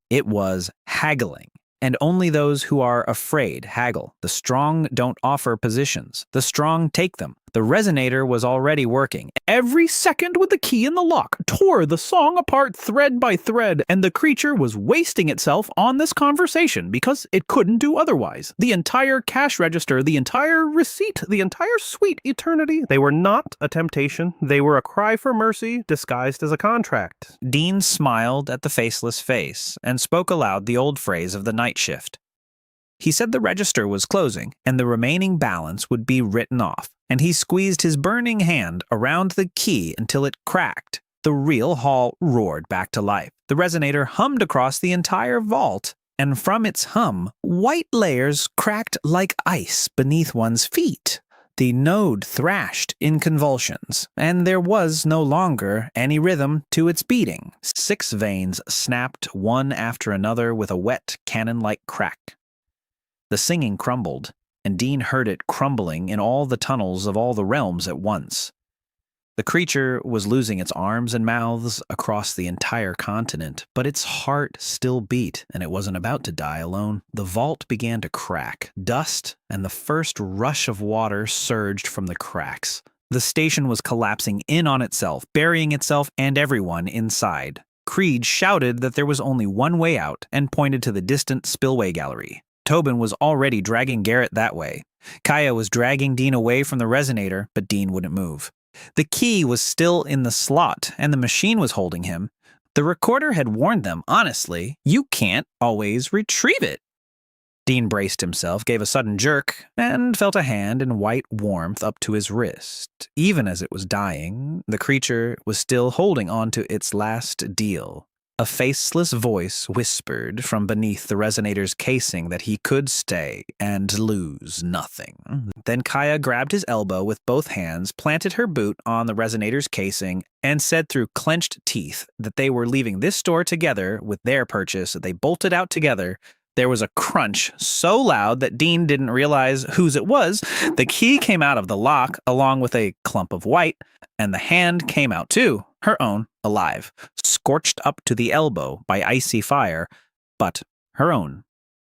It was haggling, and only those who are afraid haggle. The strong don't offer positions. The strong take them. The resonator was already working. Every second with the key in the lock tore the song apart thread by thread, and the creature was wasting itself on this conversation because it couldn't do otherwise. The entire cash register, the entire receipt, the entire sweet eternity, they were not a temptation. They were a cry for mercy disguised as a contract. Dean smiled at the faceless face and spoke aloud the old phrase of the night shift. He said the register was closing, and the remaining balance would be written off, and he squeezed his burning hand around the key until it cracked. The real hall roared back to life. The resonator hummed across the entire vault, and from its hum, white layers cracked like ice beneath one's feet. The node thrashed in convulsions, and there was no longer any rhythm to its beating. 6 veins snapped one after another with a wet, cannon-like crack. The singing crumbled, and Dean heard it crumbling in all the tunnels of all the realms at once. The creature was losing its arms and mouths across the entire continent, but its heart still beat, and it wasn't about to die alone. The vault began to crack. Dust and the first rush of water surged from the cracks. The station was collapsing in on itself, burying itself and everyone inside. Creed shouted that there was only one way out and pointed to the distant spillway gallery. Tobin was already dragging Garrett that way. Kaya was dragging Dean away from the resonator, but Dean wouldn't move. The key was still in the slot, and the machine was holding him. The recorder had warned them, honestly, you can't always retrieve it. Dean braced himself, gave a sudden jerk, and felt a hand in white warmth up to his wrist. Even as it was dying, the creature was still holding on to its last deal. A faceless voice whispered from beneath the resonator's casing that he could stay and lose nothing. Then Kaya grabbed his elbow with both hands, planted her boot on the resonator's casing, and said through clenched teeth that they were leaving this store together with their purchase. They bolted out together. There was a crunch so loud that Dean didn't realize whose it was. The key came out of the lock along with a clump of white, and the hand came out too, her own, alive, scorched up to the elbow by icy fire, but her own.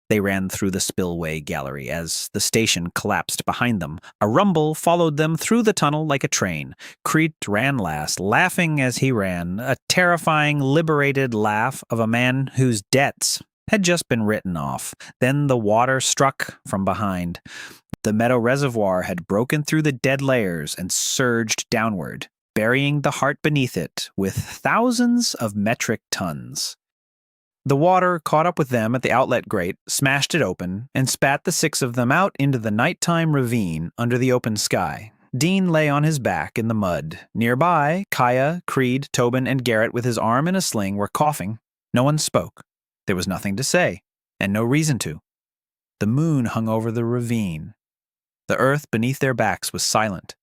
They ran through the spillway gallery as the station collapsed behind them. A rumble followed them through the tunnel like a train. Creed ran last, laughing as he ran, a terrifying, liberated laugh of a man whose debts had just been written off. Then the water struck from behind. The meadow reservoir had broken through the dead layers and surged downward, burying the heart beneath it with thousands of metric tons. The water caught up with them at the outlet grate, smashed it open, and spat the 6 of them out into the nighttime ravine under the open sky. Dean lay on his back in the mud. Nearby, Kaya, Creed, Tobin, and Garrett with his arm in a sling were coughing. No one spoke. There was nothing to say, and no reason to. The moon hung over the ravine. The earth beneath their backs was silent.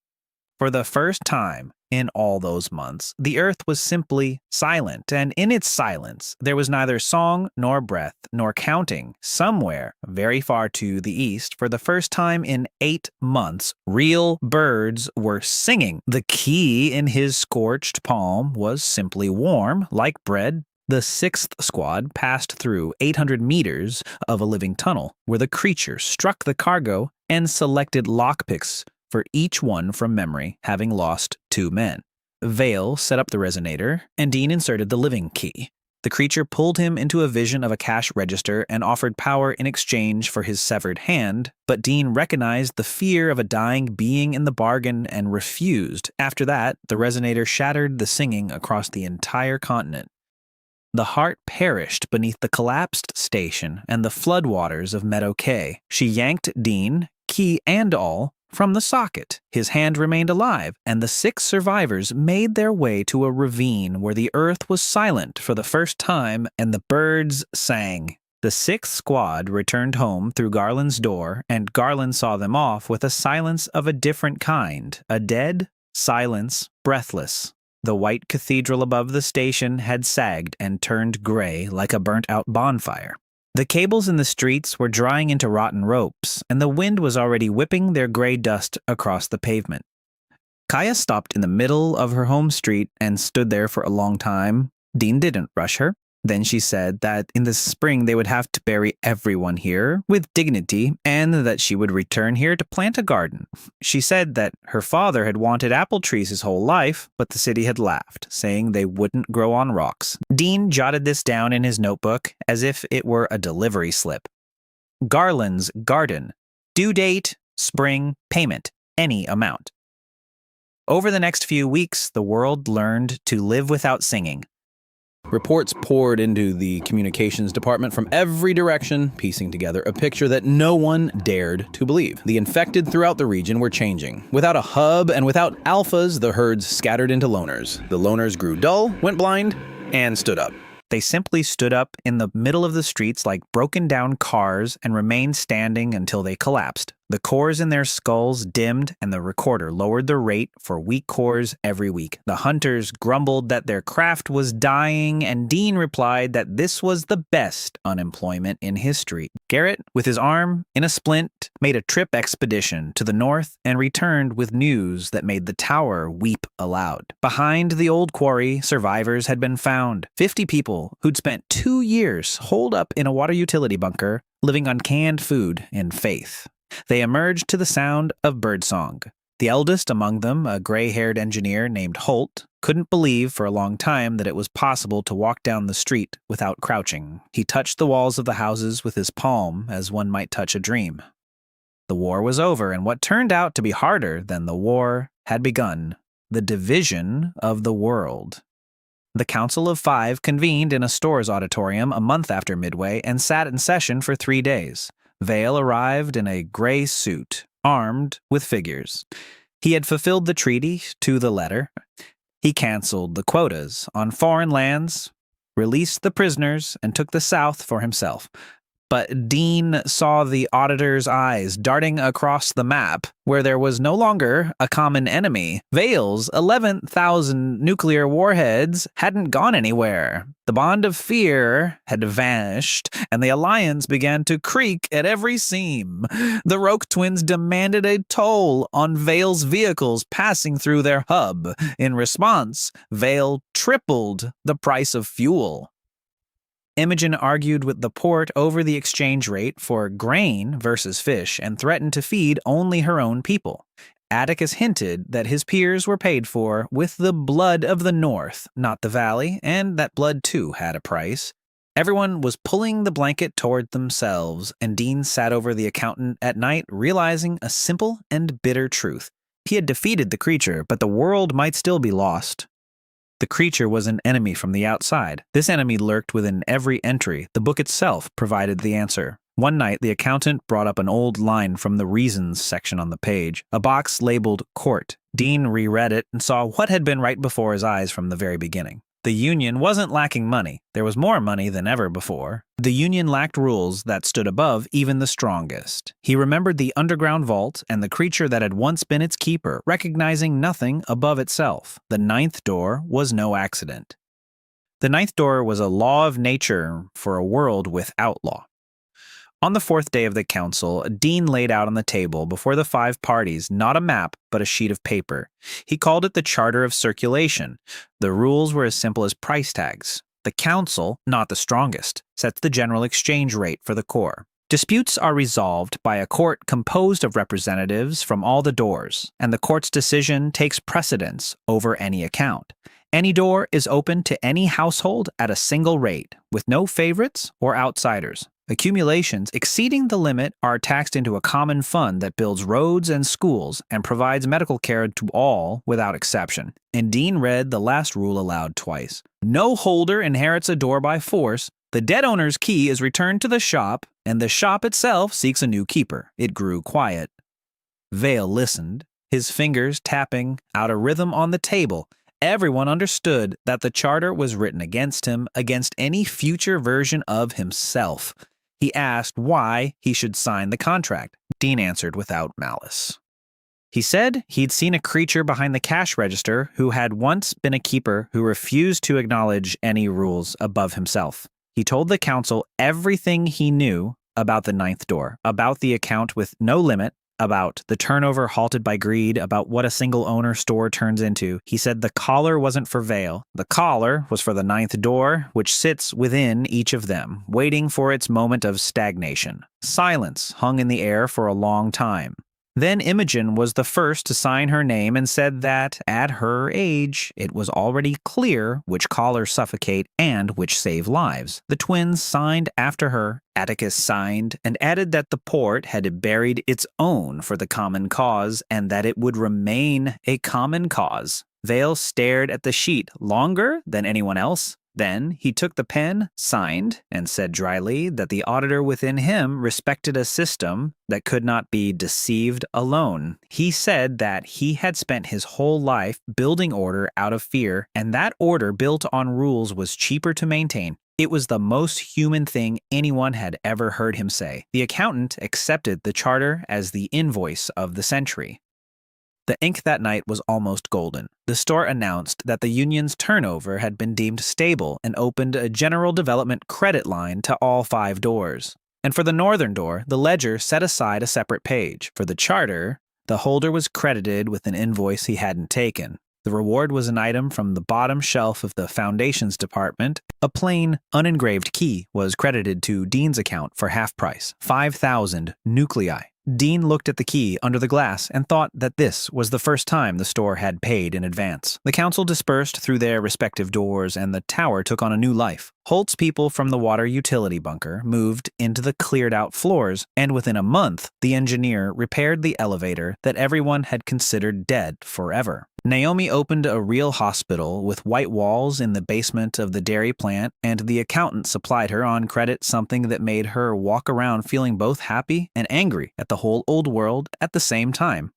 For the first time in all those months, the earth was simply silent, and in its silence, there was neither song nor breath nor counting. Somewhere, very far to the east, for the first time in 8 months, real birds were singing. The key in his scorched palm was simply warm, like bread. The 6th squad passed through 800 meters of a living tunnel, where the creature struck the cargo and selected lockpicks for each one from memory, having lost 2 men. Vale set up the resonator, and Dean inserted the living key. The creature pulled him into a vision of a cash register and offered power in exchange for his severed hand, but Dean recognized the fear of a dying being in the bargain and refused. After that, the resonator shattered the singing across the entire continent. The heart perished beneath the collapsed station and the floodwaters of Meadow Cay. She yanked Dean, key and all, from the socket. His hand remained alive, and the 6 survivors made their way to a ravine where the earth was silent for the first time and the birds sang. The 6th squad returned home through Garland's door, and Garland saw them off with a silence of a different kind, a dead silence, breathless. The white cathedral above the station had sagged and turned gray like a burnt-out bonfire. The cables in the streets were drying into rotten ropes, and the wind was already whipping their gray dust across the pavement. Kaya stopped in the middle of her home street and stood there for a long time. Dean didn't rush her. Then she said that in the spring they would have to bury everyone here with dignity, and that she would return here to plant a garden. She said that her father had wanted apple trees his whole life, but the city had laughed, saying they wouldn't grow on rocks. Dean jotted this down in his notebook as if it were a delivery slip. Garland's garden. Due date, spring, payment, any amount. Over the next few weeks, the world learned to live without singing. Reports poured into the communications department from every direction, piecing together a picture that no one dared to believe. The infected throughout the region were changing. Without a hub and without alphas, the herds scattered into loners. The loners grew dull, went blind, and stood up. They simply stood up in the middle of the streets like broken down cars and remained standing until they collapsed. The cores in their skulls dimmed, and the recorder lowered the rate for weak cores every week. The hunters grumbled that their craft was dying, and Dean replied that this was the best unemployment in history. Garrett, with his arm in a splint, made a trip expedition to the north and returned with news that made the tower weep aloud. Behind the old quarry, survivors had been found. 50 people who'd spent 2 years holed up in a water utility bunker, living on canned food and faith. They emerged to the sound of birdsong. The eldest among them, a gray-haired engineer named Holt, couldn't believe for a long time that it was possible to walk down the street without crouching. He touched the walls of the houses with his palm as one might touch a dream. The war was over, and what turned out to be harder than the war had begun: the division of the world. The Council of Five convened in a store's auditorium a month after Midway and sat in session for 3 days. Vale arrived in a gray suit, armed with figures. He had fulfilled the treaty to the letter. He canceled the quotas on foreign lands, released the prisoners, and took the South for himself. But Dean saw the auditor's eyes darting across the map, where there was no longer a common enemy. Vale's 11,000 nuclear warheads hadn't gone anywhere. The bond of fear had vanished, and the alliance began to creak at every seam. The Roke twins demanded a toll on Vale's vehicles passing through their hub. In response, Vale tripled the price of fuel. Imogen argued with the port over the exchange rate for grain versus fish and threatened to feed only her own people. Atticus hinted that his peers were paid for with the blood of the North, not the Valley, and that blood too had a price. Everyone was pulling the blanket toward themselves, and Dean sat over the accountant at night, realizing a simple and bitter truth. He had defeated the creature, but the world might still be lost. The creature was an enemy from the outside. This enemy lurked within every entry. The book itself provided the answer. One night, the accountant brought up an old line from the reasons section on the page, a box labeled court. Dean reread it and saw what had been right before his eyes from the very beginning. The union wasn't lacking money. There was more money than ever before. The union lacked rules that stood above even the strongest. He remembered the underground vault and the creature that had once been its keeper, recognizing nothing above itself. The ninth door was no accident. The ninth door was a law of nature for a world without law. On the fourth day of the council, Dean laid out on the table before the 5 parties not a map, but a sheet of paper. He called it the Charter of Circulation. The rules were as simple as price tags. The council, not the strongest, sets the general exchange rate for the core. Disputes are resolved by a court composed of representatives from all the doors, and the court's decision takes precedence over any account. Any door is open to any household at a single rate, with no favorites or outsiders. Accumulations exceeding the limit are taxed into a common fund that builds roads and schools and provides medical care to all without exception. And Dean read the last rule aloud twice. No holder inherits a door by force. The dead owner's key is returned to the shop, and the shop itself seeks a new keeper. It grew quiet. Vale listened, his fingers tapping out a rhythm on the table. Everyone understood that the charter was written against him, against any future version of himself. He asked why he should sign the contract. Dean answered without malice. He said he'd seen a creature behind the cash register who had once been a keeper who refused to acknowledge any rules above himself. He told the council everything he knew about the ninth door, about the account with no limit, about the turnover halted by greed, about what a single-owner store turns into. He said the collar wasn't for Vale. The collar was for the ninth door, which sits within each of them, waiting for its moment of stagnation. Silence hung in the air for a long time. Then Imogen was the first to sign her name and said that, at her age, it was already clear which collars suffocate and which save lives. The twins signed after her. Atticus signed and added that the port had buried its own for the common cause and that it would remain a common cause. Vale stared at the sheet longer than anyone else. Then he took the pen, signed, and said dryly that the auditor within him respected a system that could not be deceived alone. He said that he had spent his whole life building order out of fear, and that order built on rules was cheaper to maintain. It was the most human thing anyone had ever heard him say. The accountant accepted the charter as the invoice of the century. The ink that night was almost golden. The store announced that the union's turnover had been deemed stable and opened a general development credit line to all 5 doors. And for the northern door, the ledger set aside a separate page. For the charter, the holder was credited with an invoice he hadn't taken. The reward was an item from the bottom shelf of the foundations department. A plain, unengraved key was credited to Dean's account for half price, 5,000 nuclei. Dean looked at the key under the glass and thought that this was the first time the store had paid in advance. The council dispersed through their respective doors and the tower took on a new life. Holt's people from the water utility bunker moved into the cleared-out floors, and within a month, the engineer repaired the elevator that everyone had considered dead forever. Naomi opened a real hospital with white walls in the basement of the dairy plant, and the accountant supplied her on credit something that made her walk around feeling both happy and angry at the whole old world at the same time.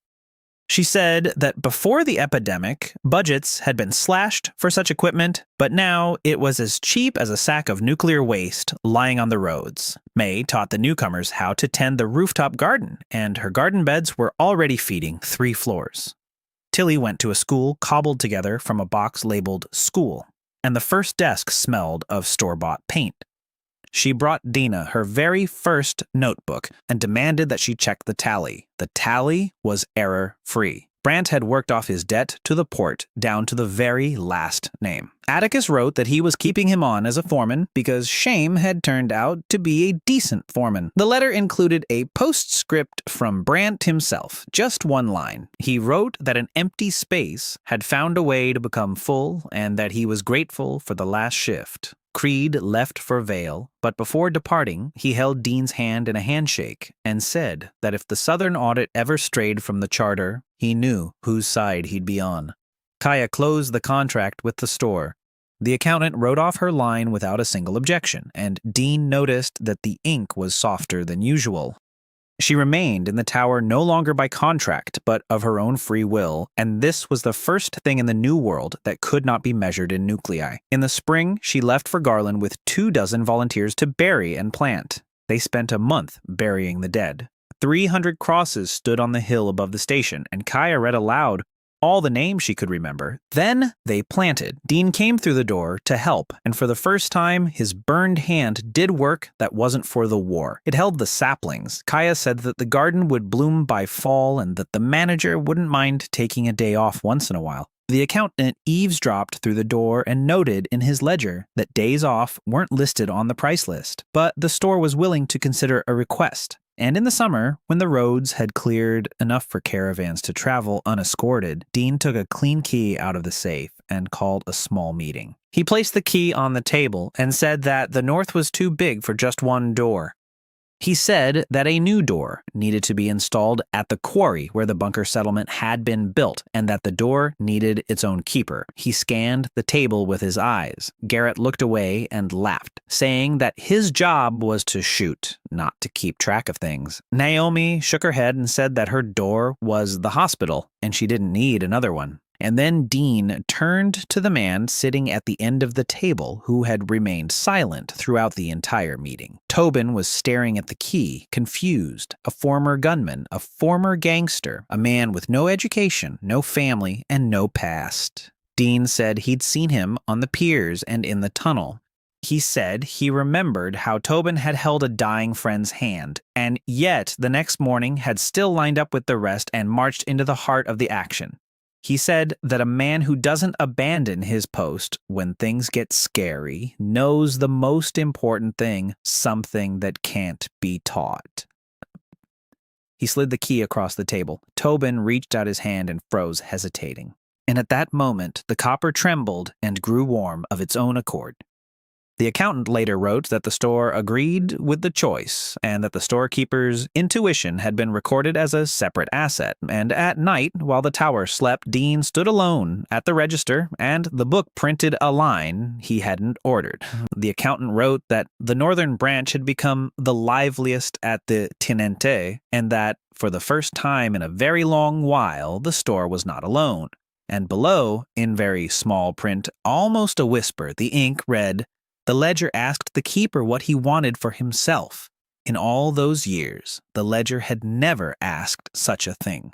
She said that before the epidemic, budgets had been slashed for such equipment, but now it was as cheap as a sack of nuclear waste lying on the roads. May taught the newcomers how to tend the rooftop garden, and her garden beds were already feeding 3 floors. Tilly went to a school cobbled together from a box labeled school, and the first desk smelled of store-bought paint. She brought Dina her very first notebook and demanded that she check the tally. The tally was error-free. Brandt had worked off his debt to the port down to the very last name. Atticus wrote that he was keeping him on as a foreman because Shame had turned out to be a decent foreman. The letter included a postscript from Brandt himself, just 1 line. He wrote that an empty space had found a way to become full and that he was grateful for the last shift. Creed left for Vale, but before departing, he held Dean's hand in a handshake and said that if the Southern audit ever strayed from the charter, he knew whose side he'd be on. Kaya closed the contract with the store. The accountant wrote off her line without a single objection, and Dean noticed that the ink was softer than usual. She remained in the tower no longer by contract, but of her own free will, and this was the first thing in the New World that could not be measured in nuclei. In the spring, she left for Garland with 24 volunteers to bury and plant. They spent a month burying the dead. 300 crosses stood on the hill above the station, and Kaya read aloud all the names she could remember. Then they planted. Dean came through the door to help, and for the first time, his burned hand did work that wasn't for the war. It held the saplings. Kaya said that the garden would bloom by fall and that the manager wouldn't mind taking a day off once in a while. The accountant eavesdropped through the door and noted in his ledger that days off weren't listed on the price list, but the store was willing to consider a request. And in the summer, when the roads had cleared enough for caravans to travel unescorted, Dean took a clean key out of the safe and called a small meeting. He placed the key on the table and said that the north was too big for just one door. He said that a new door needed to be installed at the quarry where the bunker settlement had been built, and that the door needed its own keeper. He scanned the table with his eyes. Garrett looked away and laughed, saying that his job was to shoot, not to keep track of things. Naomi shook her head and said that her door was the hospital, and she didn't need another one. And then Dean turned to the man sitting at the end of the table who had remained silent throughout the entire meeting. Tobin was staring at the key, confused, a former gunman, a former gangster, a man with no education, no family, and no past. Dean said he'd seen him on the piers and in the tunnel. He said he remembered how Tobin had held a dying friend's hand, and yet the next morning had still lined up with the rest and marched into the heart of the action. He said that a man who doesn't abandon his post when things get scary knows the most important thing, something that can't be taught. He slid the key across the table. Tobin reached out his hand and froze, hesitating. And at that moment, the copper trembled and grew warm of its own accord. The accountant later wrote that the store agreed with the choice and that the storekeeper's intuition had been recorded as a separate asset. And at night, while the tower slept, Dean stood alone at the register and the book printed a line he hadn't ordered. The accountant wrote that the northern branch had become the liveliest at the Tinente and that for the first time in a very long while, the store was not alone. And below, in very small print, almost a whisper, the ink read, "The ledger asked the keeper what he wanted for himself. In all those years, the ledger had never asked such a thing."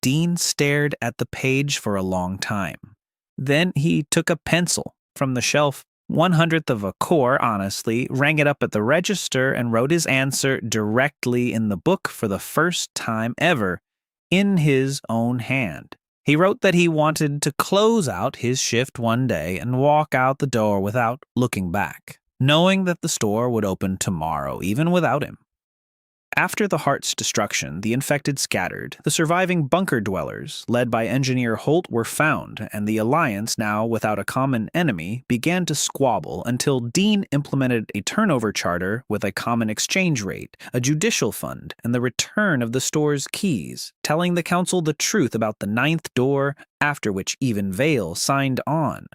Dean stared at the page for a long time. Then he took a pencil from the shelf, 1/100th of a core, honestly, rang it up at the register, and wrote his answer directly in the book for the first time ever, in his own hand. He wrote that he wanted to close out his shift one day and walk out the door without looking back, knowing that the store would open tomorrow, even without him. After the Heart's destruction, the infected scattered. The surviving bunker dwellers, led by Engineer Holt, were found, and the Alliance, now without a common enemy, began to squabble until Dean implemented a turnover charter with a common exchange rate, a judicial fund, and the return of the store's keys, telling the council the truth about the 9th door, after which even Vale signed on.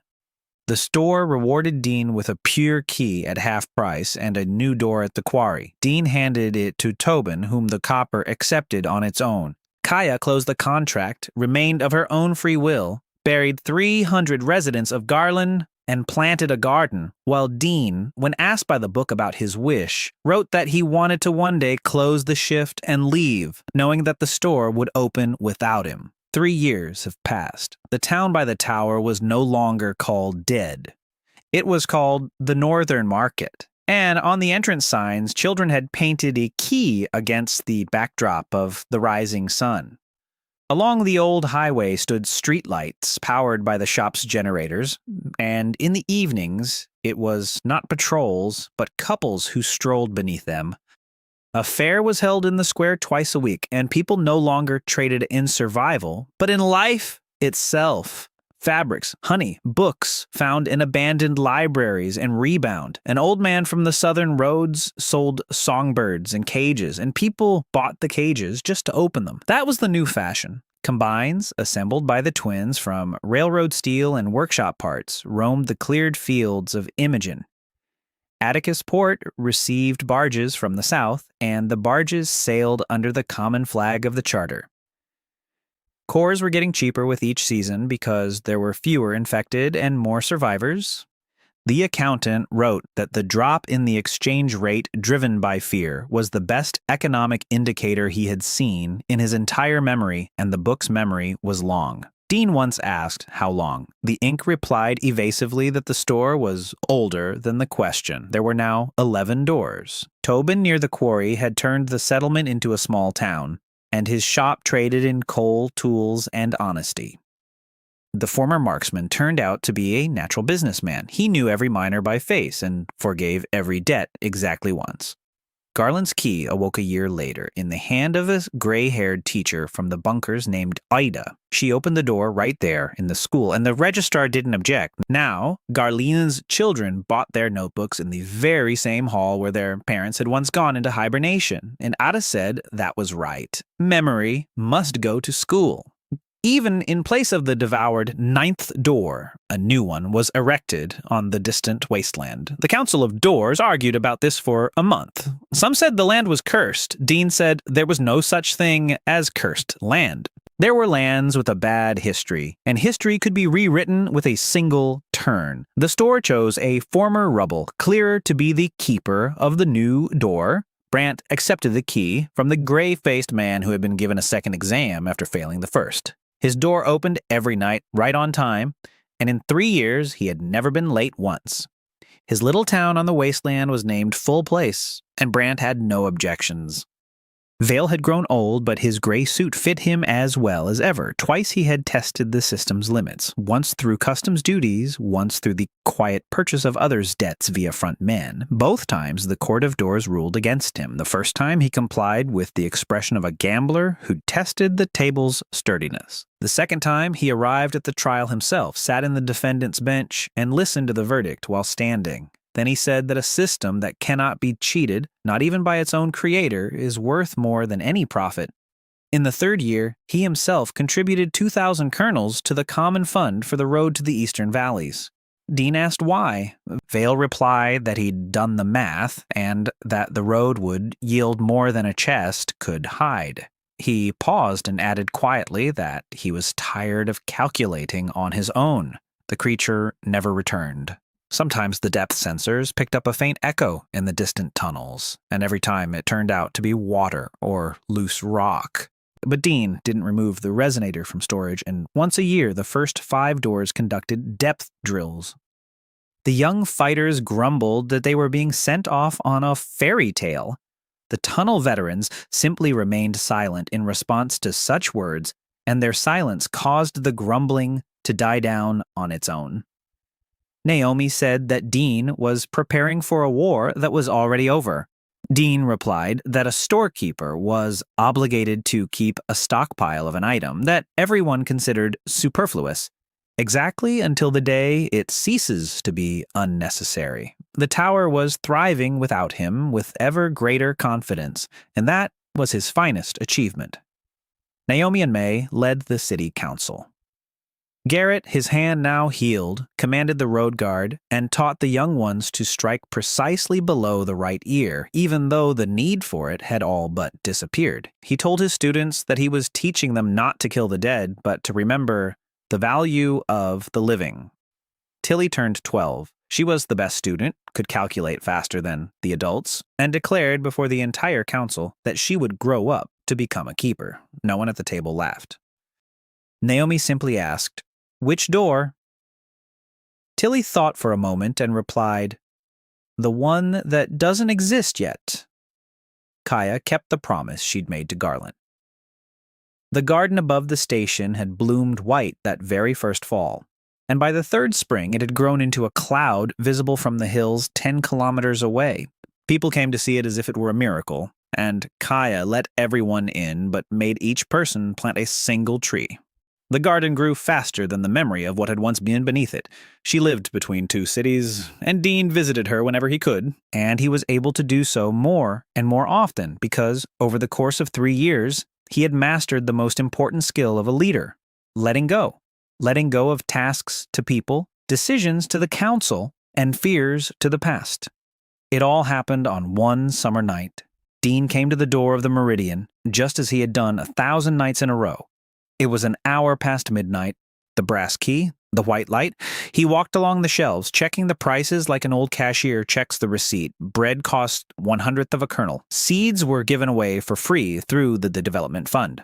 The store rewarded Dean with a pure key at half price and a new door at the quarry. Dean handed it to Tobin, whom the copper accepted on its own. Kaya closed the contract, remained of her own free will, buried 300 residents of Garland, and planted a garden, while Dean, when asked by the book about his wish, wrote that he wanted to one day close the shift and leave, knowing that the store would open without him. 3 years have passed. The town by the tower was no longer called Dead. It was called the Northern Market. And on the entrance signs, children had painted a key against the backdrop of the rising sun. Along the old highway stood streetlights powered by the shop's generators, and in the evenings, it was not patrols, but couples who strolled beneath them. A fair was held in the square twice a week, and people no longer traded in survival, but in life itself. Fabrics, honey, books found in abandoned libraries and rebound. An old man from the southern roads sold songbirds in cages, and people bought the cages just to open them. That was the new fashion. Combines, assembled by the twins from railroad steel and workshop parts, roamed the cleared fields of Imogen. Atticus Port received barges from the south, and the barges sailed under the common flag of the charter. Cores were getting cheaper with each season because there were fewer infected and more survivors. The accountant wrote that the drop in the exchange rate driven by fear was the best economic indicator he had seen in his entire memory, and the book's memory was long. Dean once asked how long. The ink replied evasively that the store was older than the question. There were now 11 doors. Tobin near the quarry had turned the settlement into a small town, and his shop traded in coal, tools, and honesty. The former marksman turned out to be a natural businessman. He knew every miner by face and forgave every debt exactly once. Garland's key awoke a year later in the hand of a gray-haired teacher from the bunkers named Ida. She opened the door right there in the school, and the registrar didn't object. Now, Garlene's children bought their notebooks in the very same hall where their parents had once gone into hibernation, and Ada said that was right. Memory must go to school. Even in place of the devoured 9th door, a new one was erected on the distant wasteland. The Council of Doors argued about this for a month. Some said the land was cursed. Dean said there was no such thing as cursed land. There were lands with a bad history, and history could be rewritten with a single turn. The store chose a former rebel, clearer to be the keeper of the new door. Brant accepted the key from the gray-faced man who had been given a second exam after failing the first. His door opened every night, right on time, and in 3 years he had never been late once. His little town on the wasteland was named Full Place, and Brant had no objections. Vale had grown old, but his gray suit fit him as well as ever. Twice he had tested the system's limits, once through customs duties, once through the quiet purchase of others' debts via front men. Both times the Court of Doors ruled against him. The first time he complied with the expression of a gambler who tested the table's sturdiness. The second time he arrived at the trial himself, sat in the defendant's bench, and listened to the verdict while standing. Then he said that a system that cannot be cheated, not even by its own creator, is worth more than any profit. In the third year, he himself contributed 2,000 kernels to the common fund for the road to the eastern valleys. Dean asked why. Vale replied that he'd done the math and that the road would yield more than a chest could hide. He paused and added quietly that he was tired of calculating on his own. The creature never returned. Sometimes the depth sensors picked up a faint echo in the distant tunnels, and every time it turned out to be water or loose rock. But Dean didn't remove the resonator from storage, and once a year the first 5 doors conducted depth drills. The young fighters grumbled that they were being sent off on a fairy tale. The tunnel veterans simply remained silent in response to such words, and their silence caused the grumbling to die down on its own. Naomi said that Dean was preparing for a war that was already over. Dean replied that a storekeeper was obligated to keep a stockpile of an item that everyone considered superfluous, exactly until the day it ceases to be unnecessary. The tower was thriving without him with ever greater confidence, and that was his finest achievement. Naomi and May led the city council. Garrett, his hand now healed, commanded the road guard and taught the young ones to strike precisely below the right ear, even though the need for it had all but disappeared. He told his students that he was teaching them not to kill the dead, but to remember the value of the living. Tilly turned 12. She was the best student, could calculate faster than the adults, and declared before the entire council that she would grow up to become a keeper. No one at the table laughed. Naomi simply asked, "Which door?" Tilly thought for a moment and replied, "The one that doesn't exist yet." Kaya kept the promise she'd made to Garland. The garden above the station had bloomed white that very first fall, and by the third spring it had grown into a cloud visible from the hills 10 kilometers away. People came to see it as if it were a miracle, and Kaya let everyone in but made each person plant a single tree. The garden grew faster than the memory of what had once been beneath it. She lived between 2 cities, and Dean visited her whenever he could, and he was able to do so more and more often because, over the course of 3 years, he had mastered the most important skill of a leader, letting go. Letting go of tasks to people, decisions to the council, and fears to the past. It all happened on one summer night. Dean came to the door of the Meridian, just as he had done 1,000 nights in a row. It was an hour past midnight. The brass key, the white light. He walked along the shelves, checking the prices like an old cashier checks the receipt. Bread cost 1/100th of a kernel. Seeds were given away for free through the development fund.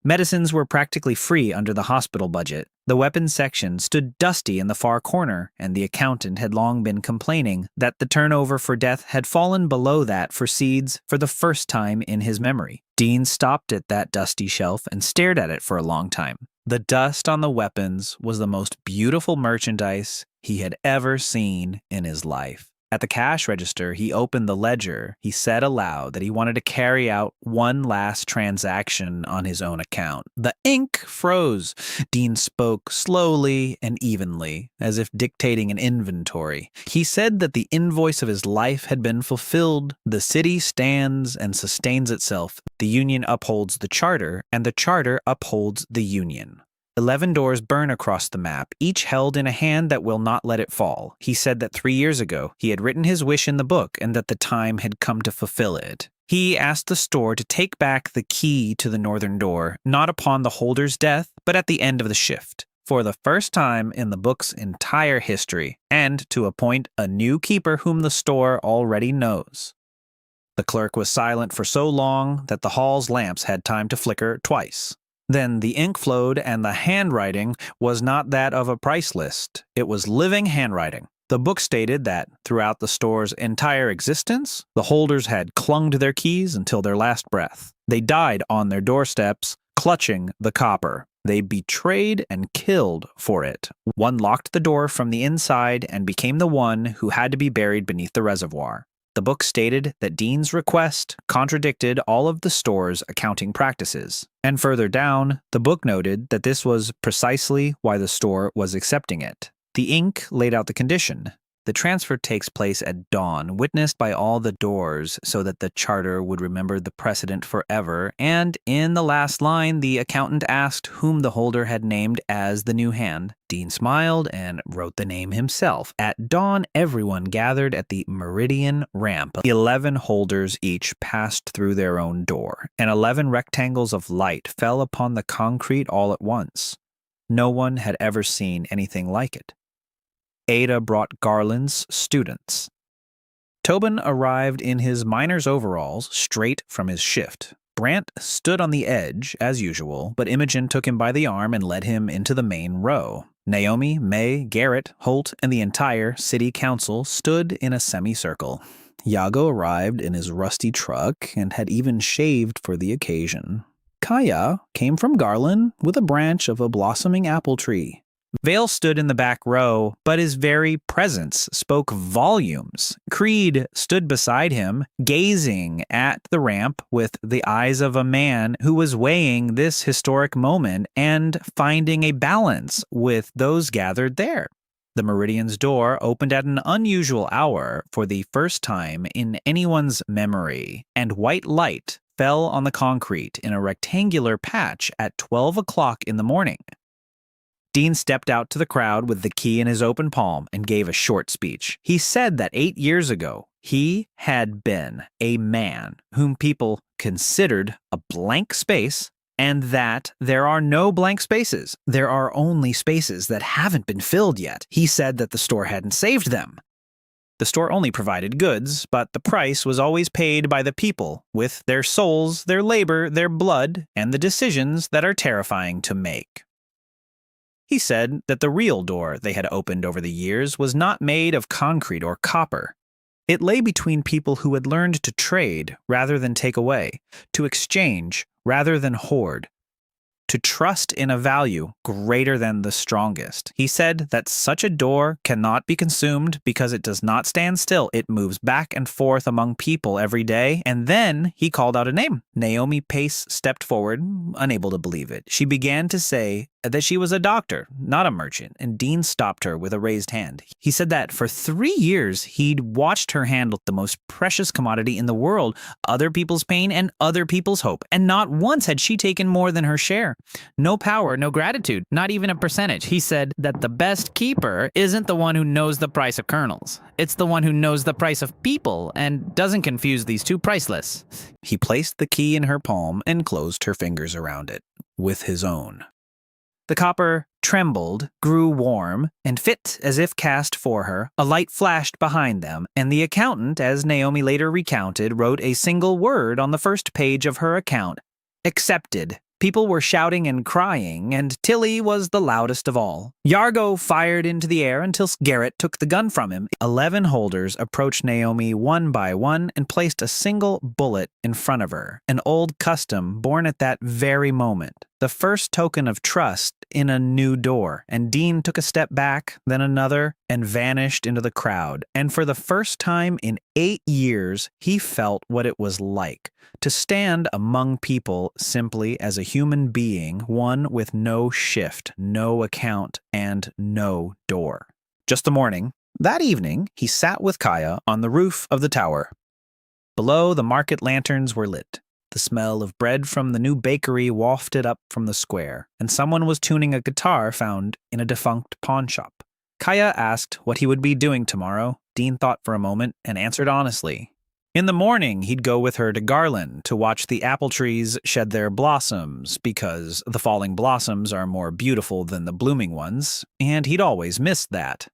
Medicines were practically free under the hospital budget. The weapons section stood dusty in the far corner, and the accountant had long been complaining that the turnover for death had fallen below that for seeds for the first time in his memory. Dean stopped at that dusty shelf and stared at it for a long time. The dust on the weapons was the most beautiful merchandise he had ever seen in his life. At the cash register, he opened the ledger. He said aloud that he wanted to carry out one last transaction on his own account. The ink froze. Dean spoke slowly and evenly, as if dictating an inventory. He said that the invoice of his life had been fulfilled. The city stands and sustains itself. The union upholds the charter, and the charter upholds the union. 11 doors burn across the map, each held in a hand that will not let it fall. He said that 3 years ago, he had written his wish in the book and that the time had come to fulfill it. He asked the store to take back the key to the northern door, not upon the holder's death, but at the end of the shift, for the first time in the book's entire history, and to appoint a new keeper whom the store already knows. The clerk was silent for so long that the hall's lamps had time to flicker twice. Then the ink flowed, and the handwriting was not that of a price list. It was living handwriting. The book stated that, throughout the store's entire existence, the holders had clung to their keys until their last breath. They died on their doorsteps, clutching the copper. They betrayed and killed for it. One locked the door from the inside and became the one who had to be buried beneath the reservoir. The book stated that Dean's request contradicted all of the store's accounting practices. And further down, the book noted that this was precisely why the store was accepting it. The ink laid out the condition. The transfer takes place at dawn, witnessed by all the doors, so that the charter would remember the precedent forever. And in the last line, the accountant asked whom the holder had named as the new hand. Dean smiled and wrote the name himself. At dawn, everyone gathered at the Meridian ramp. 11 holders each passed through their own door, and 11 rectangles of light fell upon the concrete all at once. No one had ever seen anything like it. Ada brought Garland's students. Tobin arrived in his miner's overalls straight from his shift. Brant stood on the edge, as usual, but Imogen took him by the arm and led him into the main row. Naomi, May, Garrett, Holt, and the entire city council stood in a semicircle. Yago arrived in his rusty truck and had even shaved for the occasion. Kaya came from Garland with a branch of a blossoming apple tree. Vale stood in the back row, but his very presence spoke volumes. Creed stood beside him, gazing at the ramp with the eyes of a man who was weighing this historic moment and finding a balance with those gathered there. The Meridian's door opened at an unusual hour for the first time in anyone's memory, and white light fell on the concrete in a rectangular patch at 12 o'clock in the morning. Dean stepped out to the crowd with the key in his open palm and gave a short speech. He said that 8 years ago, he had been a man whom people considered a blank space, and that there are no blank spaces. There are only spaces that haven't been filled yet. He said that the store hadn't saved them. The store only provided goods, but the price was always paid by the people, with their souls, their labor, their blood, and the decisions that are terrifying to make. He said that the real door they had opened over the years was not made of concrete or copper. It lay between people who had learned to trade rather than take away, to exchange rather than hoard, to trust in a value greater than the strongest. He said that such a door cannot be consumed because it does not stand still. It moves back and forth among people every day. And then he called out a name. Naomi Pace stepped forward, unable to believe it. She began to say, that she was a doctor, not a merchant, and Dean stopped her with a raised hand. He said that for 3 years, he'd watched her handle the most precious commodity in the world, other people's pain and other people's hope, and not once had she taken more than her share. No power, no gratitude, not even a percentage. He said that the best keeper isn't the one who knows the price of kernels. It's the one who knows the price of people and doesn't confuse these two priceless. He placed the key in her palm and closed her fingers around it with his own. The copper trembled, grew warm, and fit as if cast for her. A light flashed behind them, and the accountant, as Naomi later recounted, wrote a single word on the first page of her account: accepted. People were shouting and crying, and Tilly was the loudest of all. Yargo fired into the air until Garrett took the gun from him. 11 holders approached Naomi one by one and placed a single bullet in front of her, an old custom born at that very moment. The first token of trust in a new door, and Dean took a step back, then another, and vanished into the crowd. And for the first time in 8 years, he felt what it was like to stand among people simply as a human being, one with no shift, no account, and no door. Just the morning. That evening, he sat with Kaya on the roof of the tower. Below, the market lanterns were lit. The smell of bread from the new bakery wafted up from the square, and someone was tuning a guitar found in a defunct pawnshop. Kaya asked what he would be doing tomorrow. Dean thought for a moment and answered honestly. In the morning, he'd go with her to Garland to watch the apple trees shed their blossoms, because the falling blossoms are more beautiful than the blooming ones, and he'd always missed that.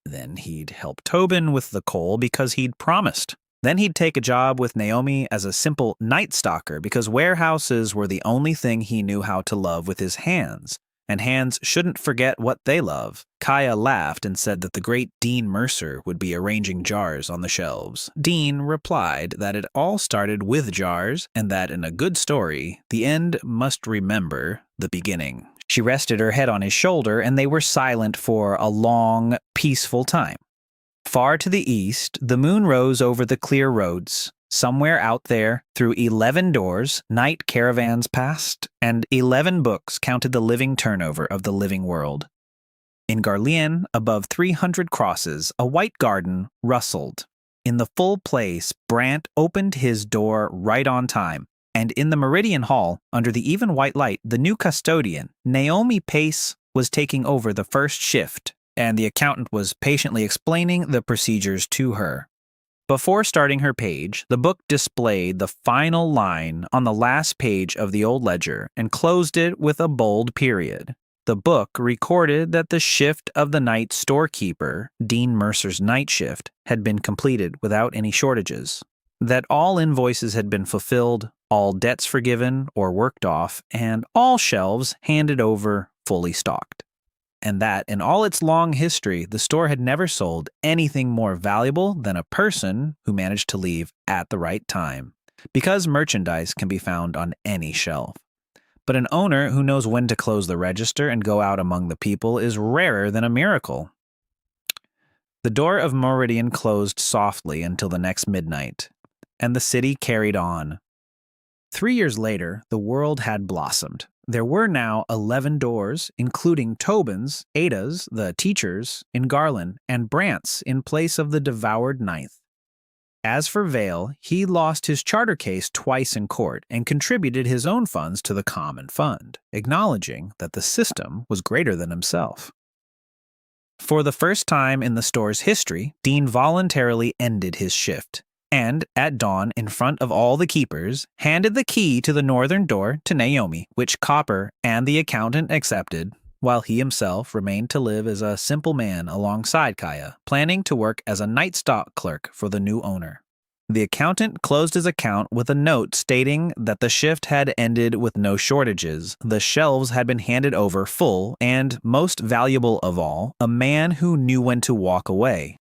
Then he'd help Tobin with the coal because he'd promised. Then he'd take a job with Naomi as a simple night stalker because warehouses were the only thing he knew how to love with his hands, and hands shouldn't forget what they love. Kaya laughed and said that the great Dean Mercer would be arranging jars on the shelves. Dean replied that it all started with jars, and that in a good story, the end must remember the beginning. She rested her head on his shoulder, and they were silent for a long, peaceful time. Far to the east, the moon rose over the clear roads. Somewhere out there, through 11 doors, night caravans passed, and 11 books counted the living turnover of the living world. In Garlean, above 300 crosses, a white garden rustled. In the full place, Brant opened his door right on time, and in the Meridian Hall, under the even white light, the new custodian, Naomi Pace, was taking over the first shift, and the accountant was patiently explaining the procedures to her. Before starting her page, the book displayed the final line on the last page of the old ledger and closed it with a bold period. The book recorded that the shift of the night storekeeper, Dean Mercer's night shift, had been completed without any shortages, that all invoices had been fulfilled, all debts forgiven or worked off, and all shelves handed over fully stocked. And that, in all its long history, the store had never sold anything more valuable than a person who managed to leave at the right time, because merchandise can be found on any shelf. But an owner who knows when to close the register and go out among the people is rarer than a miracle. The door of Meridian closed softly until the next midnight, and the city carried on. 3 years later, the world had blossomed. There were now 11 doors, including Tobin's, Ada's, the teacher's, in Garland, and Brant's in place of the devoured ninth. As for Vale, he lost his charter case twice in court and contributed his own funds to the common fund, acknowledging that the system was greater than himself. For the first time in the store's history, Dean voluntarily ended his shift, and, at dawn, in front of all the keepers, handed the key to the northern door to Naomi, which Copper and the accountant accepted, while he himself remained to live as a simple man alongside Kaya, planning to work as a night stock clerk for the new owner. The accountant closed his account with a note stating that the shift had ended with no shortages, the shelves had been handed over full, and, most valuable of all, a man who knew when to walk away.